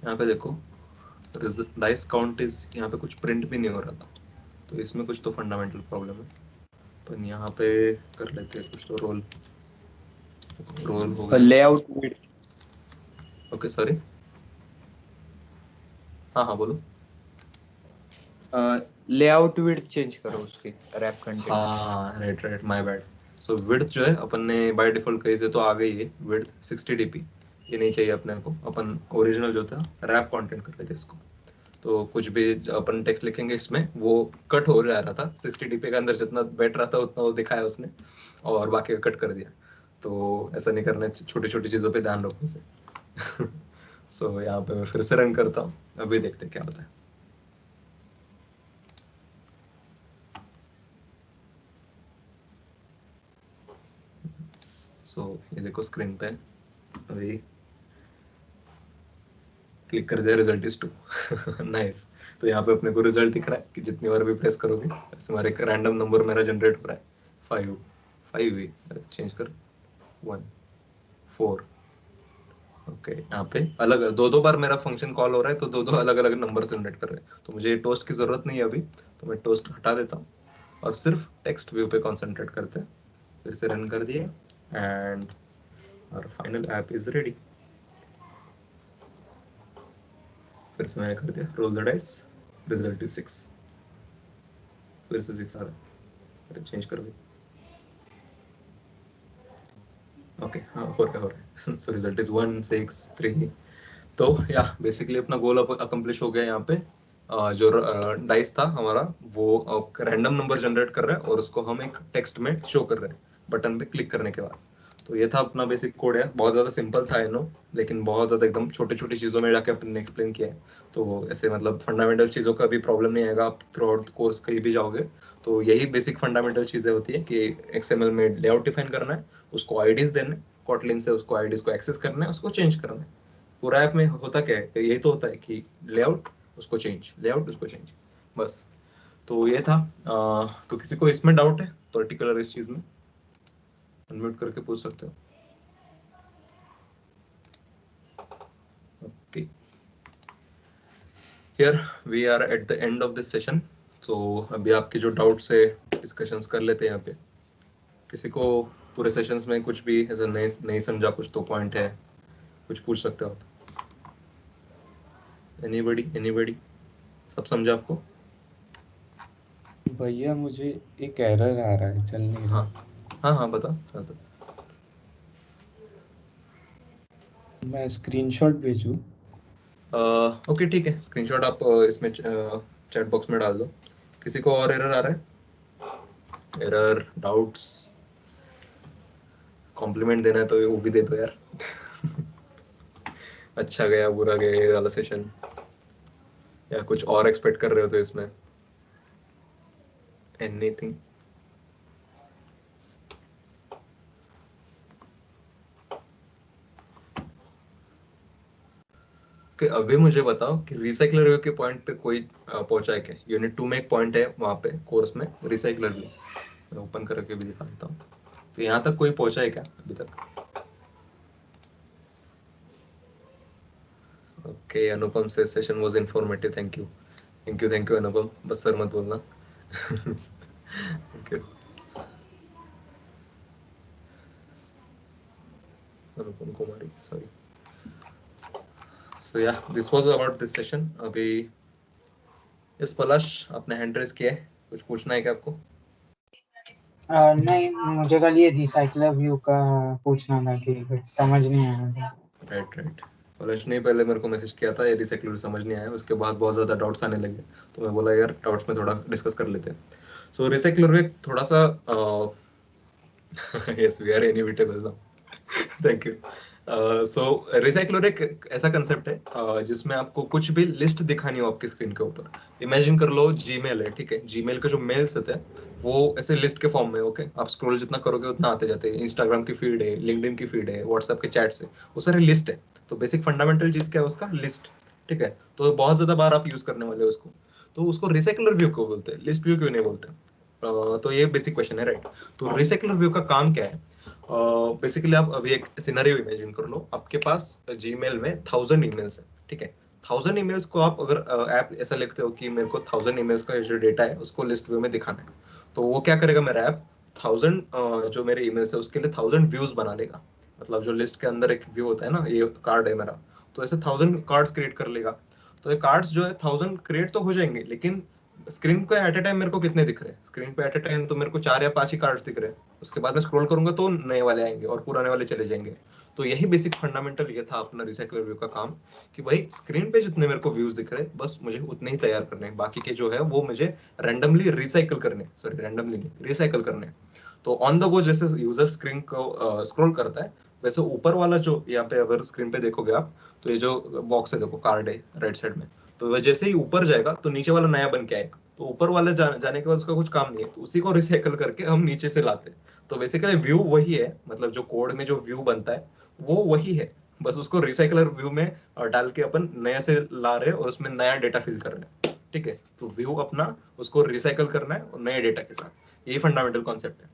Speaker 1: यहाँ पे देखो डाइस काउंट इज, यहाँ पे कुछ प्रिंट भी नहीं हो रहा था, तो इसमें कुछ तो फंडामेंटल प्रॉब्लम है। अपन यहाँ पे कर लेते हैं कुछ तो, रोल हो गया
Speaker 7: लेआउट विड्थ,
Speaker 1: ओके सॉरी, हाँ बोलो।
Speaker 7: लेआउट विड्थ चेंज करो उसकी रैप कंटेंट।
Speaker 1: हाँ right my bad. So width जो है अपन ने बाय डिफॉल्ट कही से तो आ गई है विड्थ 60 dp, ये नहीं चाहिए अपने को। अपन ओरिजिनल जो था रैप कंटेंट कर लेते इसको। तो कुछ भी अपन टेक्स्ट लिखेंगे इसमें वो कट हो जा रहा था 60 dp के अंदर, जितना बैठ रहा था उतना वो दिखाया उसने, और बाकी कट कर दिया। तो ऐसा नहीं करना, छोटी छोटी चीजों पे ध्यान रखो इसे। सो यहाँ पे मैं फिर से रन करता हूँ, अभी देखते हैं क्या होता है। सो ये देखो स्क्रीन पे अभी क्लिक कर दिया, रिजल्ट इज 2। नाइस। तो यहाँ पे अपने को रिजल्ट दिख रहा है कि जितनी बार भी प्रेस करोगे ऐसे हमारे एक रैंडम नंबर मेरा जनरेट हो रहा है 5 5 ही चेंज कर 1 4। ओके यहाँ पे अलग दो बार मेरा फंक्शन कॉल हो रहा है, तो दो अलग अलग नंबर जनरेट कर रहे हैं। तो मुझे टोस्ट की जरूरत नहीं है अभी, तो मैं टोस्ट हटा देता हूँ और सिर्फ टेक्स्ट व्यू पे कॉन्सेंट्रेट करते हैं। फिर से रन कर दिए एंड और फाइनल ऐप इज रेडी। फिर से मैंने कर दिया roll the dice, result is 6। फिर से 6 आ रहा है, चेंज कर दो। ओके हाँ हो रहा है। So result is 1 6 3। तो या बेसिकली अपना गोल अकम्प्लिश हो गया। यहाँ पे जो डाइस था हमारा वो रैंडम नंबर जनरेट कर रहा है और उसको हम एक टेक्स्ट में शो कर रहे हैं बटन पे क्लिक करने के बाद। तो ये था अपना बेसिक कोड है, बहुत ज्यादा सिंपल था नो, लेकिन बहुत ज्यादा एकदम छोटे छोटी चीजों में जाके अपन ने एक्सप्लेन किया है। तो ऐसे मतलब फंडामेंटल चीजों का भी प्रॉब्लम नहीं आएगा, आप थ्रू आउट कोर्स कहीं भी जाओगे तो यही बेसिक फंडामेंटल चीजें होती है कि एक्सएमएल में लेआउट डिफाइन करना है, उसको आईडीज देने, कॉटलिन से उसको आईडीज को एक्सेस करना है, उसको चेंज करना है। पूरा ऐप में होता क्या है, यही तो होता है कि लेआउट उसको चेंज, लेआउट उसको चेंज, बस। तो ये था। तो किसी को इसमें डाउट है पर्टिकुलर इस चीज में, अनम्यूट करके पूछ सकते हो। Okay, here we are at the end of this session. तो अभी आपके जो डाउट्स है डिस्कशंस कर लेते हैं यहाँ पे। किसी को पूरे सेशंस में कुछ भी ऐसा नहीं समझा, कुछ तो पॉइंट है, कुछ पूछ सकते हो आप। एनीबडी सब समझा आपको?
Speaker 10: भैया मुझे एक एरर आ रहा है, चल नहीं रहा।
Speaker 1: हाँ बता साथ।
Speaker 10: मैं स्क्रीनशॉट भेजूं?
Speaker 1: ओके ठीक है, स्क्रीनशॉट आप इसमें चैट बॉक्स में डाल दो। किसी को और एरर आ रहा है? एरर, डाउट्स, कॉम्प्लीमेंट देना है तो वो भी दे दो यार। अच्छा गया बुरा गया ये वाला सेशन, या कुछ और एक्सपेक्ट कर रहे हो तो इसमें एनीथिंग? कि अभी मुझे बताओ कि रिसाइकलर व्यू के पॉइंट पे कोई पहुंचा है क्या? यूनिट 2 में एक पॉइंट है वहां पे कोर्स में, रिसाइकलर व्यू। मैं ओपन करके भी दिखा देता हूँ। तो यहाँ तक कोई पहुंचा है क्या अभी तक? ओके, अनुपम से session was informative, thank you Anupam, बस सर मत बोलना। Okay Anupam Kumari, sorry. So yeah this was about this session. अभी इस पलाश आपने हैंड रेस किया है, कुछ पूछना है क्या आपको?
Speaker 8: नहीं, मुझे कल ये रिसाइकलर व्यू का पूछना था कि कुछ समझ नहीं आया।
Speaker 1: राइट। पलाश ने पहले मेरे को मैसेज किया था ये रिसाइकलर समझ नहीं आया, उसके बाद बहुत ज्यादा डाउट्स आने लगे, तो मैं बोला यार डाउट्स में थोड़ा डिस्कस कर लेते हैं। सो रिसाइकलर व्यू थोड़ा सा yes we are inevitable now. Thank you. So recycler एक ऐसा कंसेप्ट है जिसमें आपको कुछ भी लिस्ट दिखानी हो आपकी स्क्रीन के ऊपर। इमेजिन कर लो जीमेल है, ठीक है, जीमेल के जो मेल्स होते हैं वो ऐसे लिस्ट के फॉर्म में, ओके, आप स्क्रॉल जितना करोगे उतना आते जाते हैं। इंस्टाग्राम की फीड है, लिंक्डइन की फीड है, व्हाट्सएप के चैट्स है, वो सारे लिस्ट है। तो बेसिक फंडामेंटल चीज क्या है उसका? लिस्ट, ठीक है। तो बहुत ज्यादा बार आप यूज करने वाले हो उसको, तो उसको रिसाइक्लर व्यू क्यों बोलते हैं, लिस्ट व्यू क्यों नहीं बोलते? तो ये बेसिक क्वेश्चन है, राइट। तो रिसाइक्लर व्यू का काम क्या है? बेसिकली आप अभी एक सिनेरियो इमेजिन कर लो, आपके पास जीमेल में 1000 ईमेल्स है, ठीक है। 1000 ईमेल्स को आप अगर ऐप ऐसा लिखते हो कि मेरे को 1000 ईमेल्स का जो डेटा है उसको लिस्ट व्यू में दिखाना है, तो वो क्या करेगा मेरा ऐप? 1000 जो मेरे ईमेल्स है उसके लिए 1000 व्यूज बना लेगा। मतलब जो लिस्ट के अंदर एक व्यू होता है ना, ये कार्ड है मेरा, तो ऐसे 1000 कार्ड्स क्रिएट कर लेगा। तो ये कार्ड्स जो है 1000 क्रिएट तो हो जाएंगे, लेकिन स्क्रीन पे एट ए टाइम मेरे को कितने दिख रहे हैं? स्क्रीन पे एट ए टाइम तो मेरे को 4 या 5 ही कार्ड्स दिख रहे हैं। उसके बाद मैं स्क्रॉल करूंगा तो नए वाले आएंगे और पुराने वाले चले जाएंगे। तो यही बेसिक फंडामेंटल ये था अपना रिसाइकलर व्यू का काम, कि भाई स्क्रीन पे जितने मेरे को व्यूज दिख रहे हैं बस मुझे उतने ही तैयार करने हैं, बाकी के जो है वो मुझे रैंडमली रिसाइकल करने, सॉरी रैंडमली नहीं, रिसाइकल करने। तो ऑन द गो जैसे यूजर स्क्रीन को स्क्रॉल करता है, वैसे ऊपर वाला जो यहाँ पे अगर स्क्रीन पे देखोगे आप, तो ये जो बॉक्स है देखो, कार्ड है राइट साइड में, तो वह जैसे ही ऊपर जाएगा तो नीचे वाला नया बन के आएगा। तो ऊपर वाले जाने के बाद उसका कुछ काम नहीं है, तो उसी को रिसाइकल करके हम नीचे से लाते हैं। तो बेसिकली व्यू वही है, मतलब जो कोड में जो व्यू बनता है वो वही है, बस उसको रिसाइकलर व्यू में डाल के अपन नया से ला रहे हैं और उसमें नया डेटा फिल कर रहे हैं। ठीक है, तो व्यू अपना उसको रिसाइकल करना है और नए डेटा के साथ, यही फंडामेंटल कॉन्सेप्ट है।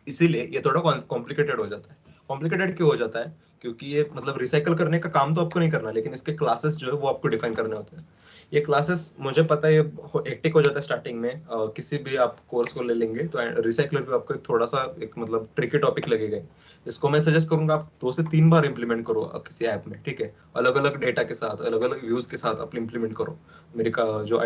Speaker 1: इसीलिए ये थोड़ा कॉम्प्लिकेटेड हो जाता है। कॉम्प्लिकेटेड क्यों हो जाता है? क्योंकि ये मतलब रिसाइकल करने का काम तो आपको नहीं करना, लेकिन इसके क्लासेस जो है वो आपको डिफाइन करने होते हैं। ये क्लासेस मुझे पता है ये हेक्टिक हो जाता है स्टार्टिंग में, किसी भी आप कोर्स को ले लेंगे तो रिसाइकलर भी आपको एक थोड़ा सा एक मतलब ट्रिकी टॉपिक लगेगा। इसको मैं सजेस्ट करूंगा आप 2 से 3 बार इंप्लीमेंट करो किसी ऐप में, ठीक है, अलग अलग डेटा के साथ, अलग अलग व्यूज के साथ आप इंप्लीमेंट करो। मेरे का जो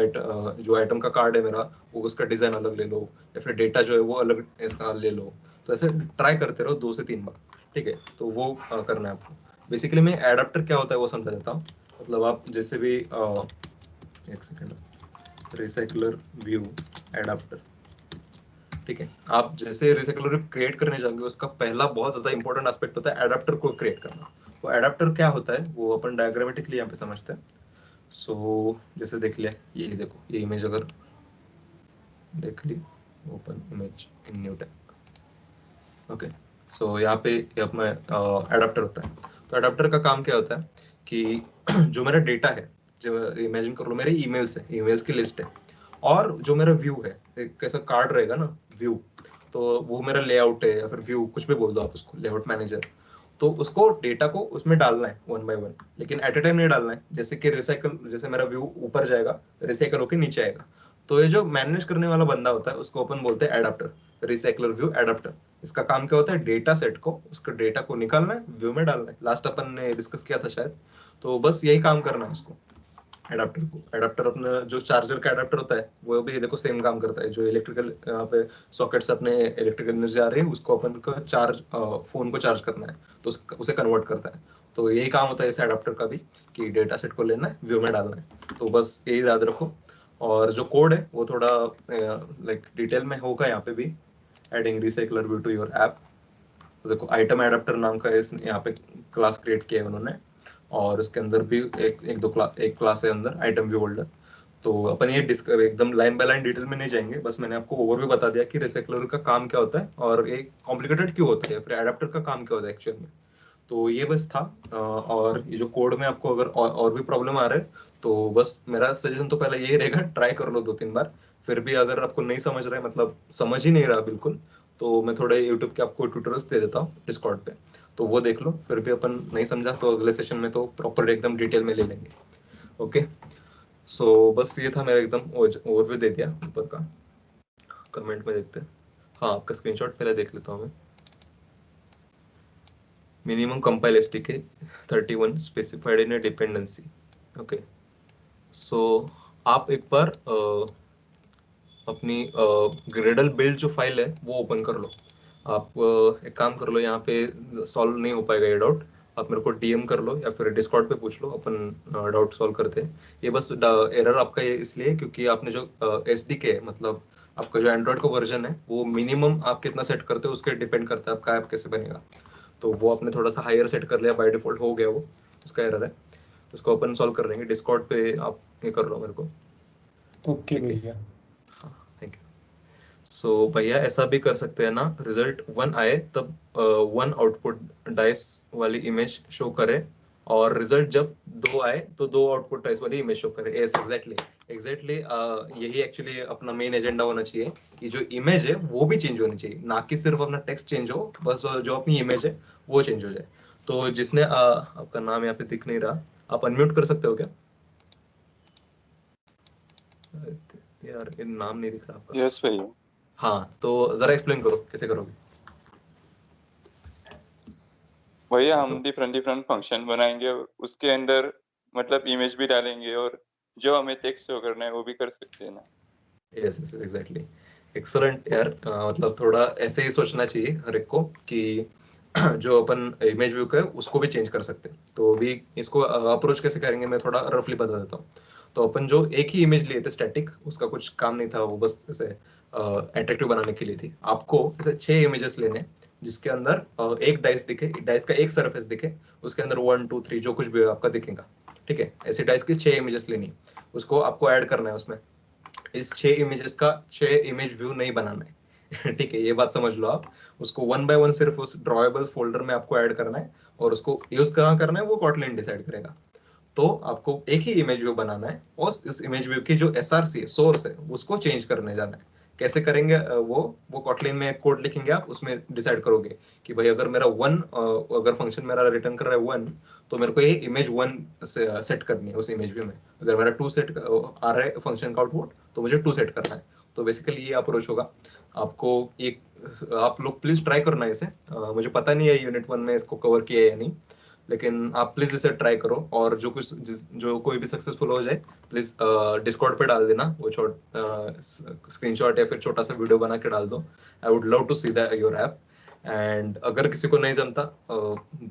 Speaker 1: आइटम का कार्ड है मेरा, वो उसका डिजाइन अलग ले लो, या फिर डेटा जो है वो अलग इसका ले लो। तो ऐसे ट्राई करते रहो 2 से 3 बार, ठीक है, तो वो करना है आपको। बेसिकली मैं एडाप्टर क्या होता है वो समझा देता हूँ। मतलब आप जैसे भी एक सेकेंड, रिसाइकलर व्यू एडाप्टर, ठीक है, आप जैसे रिसाइकलर क्रिएट करने जाओगे उसका पहला बहुत ज्यादा इंपॉर्टेंट एस्पेक्ट होता है एडाप्टर को क्रिएट करना। वो एडाप्टर क्या होता है वो अपन डायग्रामेटिकली यहाँ पे समझते हैं। सो जैसे देख लिया, ये देखो, ये इमेज अगर देख ली, open image in new tab, okay. So यहाँ पे अपना एडाप्टर होता है। तो एडाप्टर का काम क्या होता है कि जो मेरा डेटा है, जो इमेजिन कर लो मेरे ईमेल्स है, ईमेल्स की लिस्ट है, और जो मेरा व्यू है, एक कैसा कार्ड रहेगा ना व्यू, तो वो मेरा लेआउट है या फिर व्यू, कुछ भी बोल दो आप उसको, लेआउट मैनेजर। तो उसको डेटा को उसमें डालना है 1 बाय 1, लेकिन एट ए टाइम नहीं डालना है। जैसे कि रिसाइकल, जैसे मेरा व्यू ऊपर जाएगा, रिसाइकल होकर नीचे आएगा, तो ये जो मैनेज करने वाला बंदा होता है उसको अपन बोलते हैं एडाप्टर, रिसाइकलर व्यू एडाप्टर। इसका काम क्या होता है, डेटा सेट को, उसके डेटा को निकालना है, व्यू में डालना है। लास्ट अपन ने डिस्कस किया था शायद, तो बस यही काम करना है उसको, एडाप्टर को। एडाप्टर अपना जो चार्जर का एडाप्टर होता है वो भी देखो सेम काम करता है। जो इलेक्ट्रिकल यहाँ पे सॉकेट से अपने इलेक्ट्रिकल एनर्जी आ रही है, उसको अपन को चार्ज, फोन को चार्ज करना है, तो उसे कन्वर्ट करता है। तो यही काम होता है इस एडाप्टर का भी, कि डेटा सेट को लेना है, व्यू में डालना है। तो बस यही याद रखो। और जो कोड है वो थोड़ा लाइक डिटेल में होगा यहाँ पे भी, adding recycler view to your app. तो देखो आइटम एडाप्टर नाम का इस यहाँ पे क्लास क्रिएट किया है उन्होंने, और उसके अंदर भी एक क्लास है अंदर, आइटम व्यू होल्डर। तो अपन ये एकदम लाइन बाय लाइन डिटेल में नहीं जाएंगे, बस मैंने आपको ओवरव्यू बता दिया कि रिसाइकलर का काम क्या होता है और ये कॉम्प्लिकेटेड क्यों होता है, फिर एडाप्टर का काम क्या होता है एक्चुअल में। तो ये बस था। और ये जो कोड में आपको अगर और भी प्रॉब्लम आ रहा है, तो बस मेरा सजेशन तो पहले यही रहेगा, ट्राई कर लो 2-3 बार। फिर भी अगर आपको नहीं समझ रहा है, मतलब समझ ही नहीं रहा बिल्कुल, तो मैं थोड़े यूट्यूब के आपको ट्यूटोरियल्स दे देता हूँ डिस्कॉर्ड पे, तो वो देख लो। फिर भी अपन नहीं समझा तो अगले सेशन में तो प्रॉपर एकदम डिटेल में ले लेंगे। ओके, सो बस ये था मेरा एकदम ओवरव्यू दे दिया ऊपर का। कमेंट में देखते हैं। हाँ, आपका स्क्रीनशॉट पहले देख लेता हूँ मैं। Minimum compile SDK 31 specified in a dependency. Okay, so आप एक बार अपनी ग्रेडल बिल्ड जो फाइल है वो ओपन कर लो। आप एक काम कर लो, यहाँ पे सॉल्व नहीं हो पाएगा ये डाउट, आप मेरे को DM कर लो या फिर डिस्कॉर्ड पे पूछ लो, अपन डाउट सॉल्व करते हैं। ये बस एरर आपका ये इसलिए क्योंकि आपने जो SDK है, मतलब आपका जो एंड्रॉइड का वर्जन है, वो मिनिमम आप कितना सेट करते हो उसके डिपेंड करता है आपका ऐप कैसे बनेगा। तो वो आपने थोड़ा सा हायर सेट कर लिया, बाय डिफॉल्ट हो गया, वो उसका एरर है। उसको अपन सॉल्व कर लेंगे। डिस्कॉर्ड पे आप ये कर लो मेरे को।
Speaker 10: ओके भैया।
Speaker 1: हाँ, थैंक यू। सो भैया ऐसा भी कर सकते हैं ना, रिजल्ट 1 आए तब 1 आउटपुट डाइस वाली इमेज शो करे, और रिजल्ट जब 2 आए तो 2 आउटपुट डाइस वाली इमेज शो करे। यस, एग्जैक्टली यही एक्चुअली अपना मेन एजेंडा होना चाहिए, कि जो इमेज है वो भी चेंज होनी चाहिए, ना कि सिर्फ अपना टेक्स्ट चेंज हो, बस जो अपनी इमेज है वो चेंज हो जाए। तो जिसने आपका नाम यहाँ पे दिख नहीं रहा, आप अनम्यूट कर सकते हो क्या? यार ये नाम नहीं दिख रहा आपका।
Speaker 11: यस भैया।
Speaker 1: हाँ, तो जरा एक्सप्लेन करो कैसे करोगे।
Speaker 11: भैया हम डिफरेंट फंक्शन बनाएंगे, उसके अंदर मतलब इमेज भी डालेंगे, और जो हमें टेक्स्ट शो करना है वो भी कर सकते हैं ना।
Speaker 1: यस यस, एग्जैक्टली, एक्सलेंट यार। मतलब थोड़ा ऐसे ही सोचना चाहिए हर एक को, कि जो अपन इमेज व्यू का है उसको भी चेंज कर सकते हैं। तो अभी इसको अप्रोच कैसे करेंगे मैं थोड़ा रफली बता देता हूँ। तो अपन जो एक ही इमेज लिए थे स्टैटिक, उसका कुछ काम नहीं था, वो बस ऐसे अट्रैक्टिव बनाने के लिए थी। आपको ऐसे 6 इमेजेस लेने, जिसके अंदर एक डाइस दिखे, डाइस का एक सरफेस दिखे, उसके अंदर 1 2 3 जो कुछ भी आपका दिखेगा, ठीक है। ऐसे डाइस की 6 इमेजेस लेनी, उसको आपको ऐड करना है उसमें। इस 6 इमेजेस का 6 इमेज व्यू नहीं बनाना है ठीक है, ये बात समझ लो आप। उसको 1 बाय 1 सिर्फ उस ड्रॉएबल फोल्डर में आपको ऐड करना है, और उसको यूज कहाँ करना है वो कॉटलिन डिसाइड करेगा। तो आपको एक ही इमेज व्यू बनाना है, और इस इमेज व्यू की जो एसआरसी है, सोर्स है, उसको चेंज करने जाना है। कैसे करेंगे वो कॉटलिन में कोड लिखेंगे आप, उसमें डिसाइड करोगे कि भाई अगर मेरा 1 अगर फंक्शन मेरा रिटर्न कर रहा है 1, तो मेरे को ये इमेज 1 सेट करनी है उस इमेज व्यू में। अगर मेरा 2 सेट आ रहा है फंक्शन का आउटपुट, तो मुझे 2 सेट करना है। तो बेसिकली ये अप्रोच होगा आपको। एक आप लोग प्लीज ट्राई करना इसे। मुझे पता नहीं है यूनिट 1 में इसको कवर किया है या नहीं, लेकिन आप प्लीज इसे ट्राई करो, और जो कोई भी सक्सेसफुल हो जाए प्लीज डिस्कॉर्ड पे डाल देना वो स्क्रीनशॉट या फिर छोटा सा वीडियो बना के डाल दो। I would love to see that your app. And अगर किसी को नहीं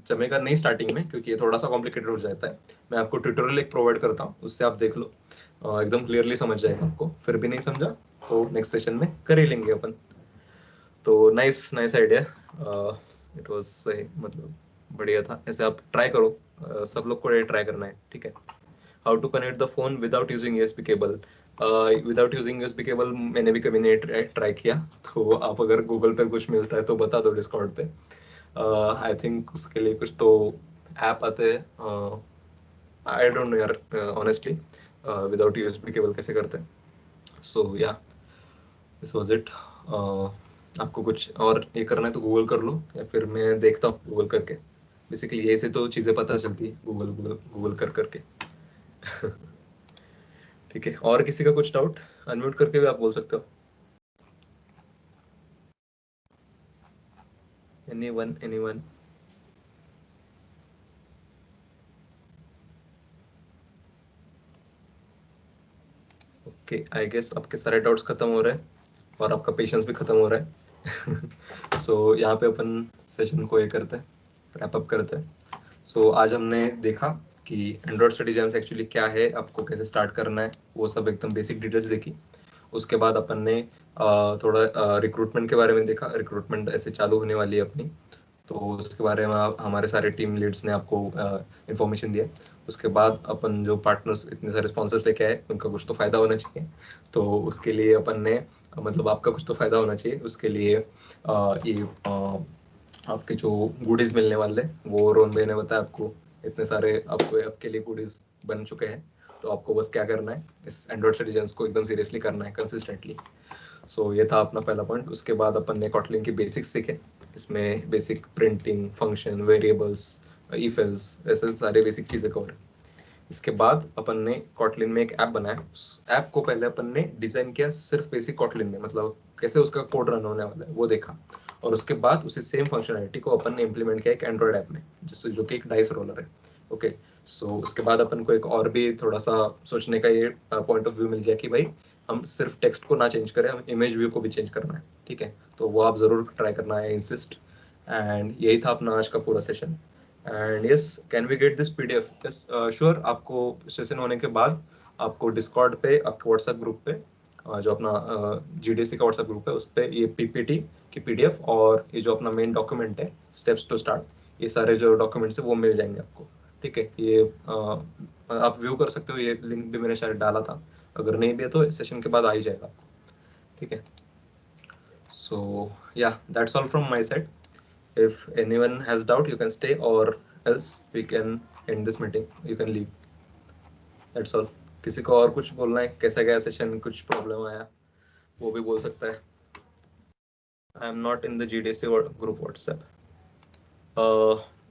Speaker 1: जमेगा नहीं स्टार्टिंग में, क्योंकि ये थोड़ा सा कॉम्प्लिकेटेड हो जाता है, मैं आपको ट्यूटोरियल एक प्रोवाइड करता हूँ, उससे आप देख लो, एकदम क्लियरली समझ जाएगा आपको। फिर भी नहीं समझा तो नेक्स्ट सेशन में कर ही लेंगे अपन। तो नाइस आइडिया, इट वाज सही, मतलब बढ़िया था। ऐसे आप ट्राई करो, सब लोग को ये ट्राई करना है, ठीक है। How to connect the phone without using USB cable. Without using USB cable मैंने भी कभी नहीं ट्राई किया, तो आप अगर गूगल पे कुछ मिलता है तो बता दो डिस्कॉर्ड पे। आई थिंक उसके लिए कुछ तो ऐप आते हैं, आई डोंट नो यार ऑनेस्टली, विदाउट यूएसबी केबल कैसे करते हैं। सो या दिस वाज इट। आपको कुछ और ये करना है तो गूगल कर लो, या फिर मैं देखता हूँ गूगल करके। बेसिकली ऐसे तो चीजें पता चलती है गूगल कर करके ठीक है, और किसी का कुछ डाउट अनम्यूट करके भी आप बोल सकते हो। एनीवन। ओके, आई गेस आपके सारे डाउट्स खत्म हो रहे हैं, और आपका पेशेंस भी खत्म हो रहा है सो यहाँ पे अपन सेशन को ये करते हैं, रैप अप करते हैं। सो आज हमने देखा कि एंड्रॉइड स्टडी जैम्स एक्चुअली क्या है, आपको कैसे स्टार्ट करना है, वो सब एकदम बेसिक डिटेल्स देखी। उसके बाद अपन ने थोड़ा रिक्रूटमेंट के बारे में देखा। रिक्रूटमेंट ऐसे चालू होने वाली है अपनी, तो उसके बारे में हमारे सारे टीम लीड्स ने आपको इन्फॉर्मेशन दिया। उसके बाद अपन जो पार्टनर्स इतने सारे स्पॉन्सर्स लेके आए, उनका कुछ तो फायदा होना चाहिए, तो उसके लिए अपन ने मतलब आपका कुछ तो फायदा होना चाहिए, उसके लिए ये आपके जो गुडीज मिलने वाले वो रोहन भाई ने बताया आपको। इतने सारे आपके लिए गुडीज बन चुके हैं, तो आपको बस क्या करना है, इस एंड्रॉइड स्टडी जैम्स को एकदम सीरियसली करना है कंसिस्टेंटली। सो ये था अपना पहला पॉइंट। उसके बाद अपन ने कॉटलिन की बेसिक्स सीखे, इसमें basic printing, function, variables, if else, ऐसे सारे बेसिक चीज़ें कवर। इसके बाद अपन ने कॉटलिन में एक ऐप बनाया। उस ऐप को पहले अपन ने डिजाइन किया सिर्फ बेसिक कॉटलिन में, मतलब कैसे उसका कोड रन होने वाला है वो देखा, और उसके बाद उसी सेम फंक्शनलिटी को अपन ने इम्प्लीमेंट किया एक एंड्रॉइड ऐप में, जिससे जो कि एक डाइस रोलर है। ओके, सो उसके बाद अपन को एक और भी थोड़ा सा सोचने का ये पॉइंट ऑफ व्यू मिल गया कि भाई हम सिर्फ टेक्स्ट को ना चेंज करें, हम इमेज व्यू को भी चेंज करना है, ठीक है। तो वो आप जरूर ट्राई करना है, इंसिस्ट। एंड यही था अपना आज का पूरा session. And yes, can we get this PDF? Yes sure. आपको सेशन होने के बाद आपको डिस्कॉर्ड पे, आपके व्हाट्सएप ग्रुप पे, जो अपना जीडीसी का व्हाट्सएप ग्रुप है, उस पर ये पीपीटी की पीडीएफ और ये जो अपना मेन डॉक्यूमेंट है स्टेप्स टू स्टार्ट, ये सारे जो डॉक्यूमेंट्स है वो मिल जाएंगे आपको, ठीक है। ये आप व्यू कर सकते हो, ये लिंक भी मैंने शायद डाला था, अगर नहीं भी है तो सेशन के बाद आ ही जाएगा आपको, ठीक है। सो या that's all from my side. If anyone has doubt, you can stay, or else we can end this meeting. You can leave. That's all. किसी को और कुछ बोलना है, कैसा गया सेशन, कुछ प्रॉब्लम आया, वो भी बोल सकता है। I am not in the GDC group WhatsApp.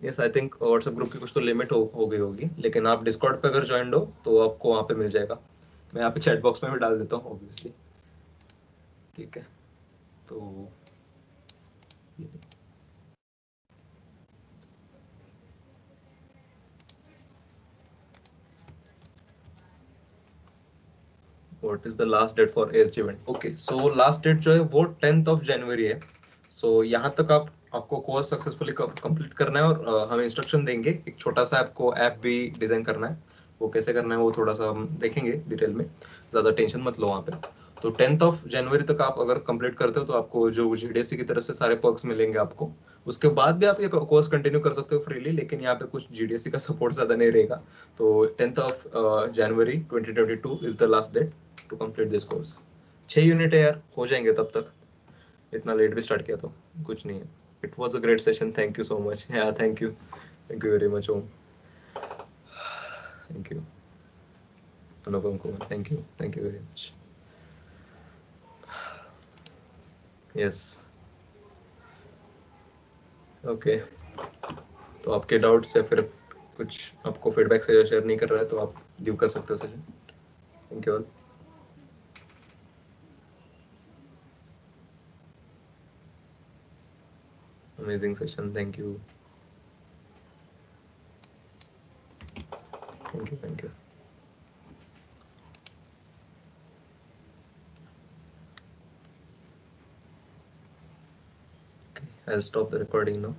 Speaker 1: Yes, I think WhatsApp group की कुछ तो लिमिट हो गई होगी, लेकिन आप डिस्कॉर्ड पे अगर ज्वाइन हो तो आपको वहाँ पे मिल जाएगा। मैं यहाँ पे चैट बॉक्स में भी डाल देता हूँ ऑब्वियसली, ठीक है। तो What is the last date for ASG event? Okay, so last date जो है वो 10th of January है। So यहाँ तक आपको कोर्स सक्सेसफुली कंप्लीट करना है, और हम इंस्ट्रक्शन देंगे। एक छोटा सा आपको ऐप भी डिजाइन करना है, वो कैसे करना है वो थोड़ा सा हम देखेंगे डिटेल में, ज़्यादा टेंशन मत लो वहाँ पे। तो 10th of January तक आप अगर कंप्लीट करते हो तो आपको जो जीडीएससी की तरफ से सारे पर्क्स मिलेंगे आपको। उसके बाद भी आप ये कोर्स कंटिन्यू कर सकते हो फ्रीली, लेकिन यहाँ पे कुछ जीडीएससी का सपोर्ट ज़्यादा नहीं रहेगा। तो 10th of January 2022 is the last date to complete this course. 6 unit है यार, हो जाएंगे तब तक. इतना लेट भी स्टार्ट किया तो कुछ नहीं है. It was a great session. Thank you so much. Yeah, thank you very much, Om. Thank you. Anupam Kumar, thank you very much. Yes. Okay. तो आपके डाउट्स या फिर कुछ आपको फीडबैक से शेयर नहीं कर रहा है तो आप लीव कर सकते हो session. Thank you all. Amazing session. Thank you. Thank you. Okay, I'll stop the recording now.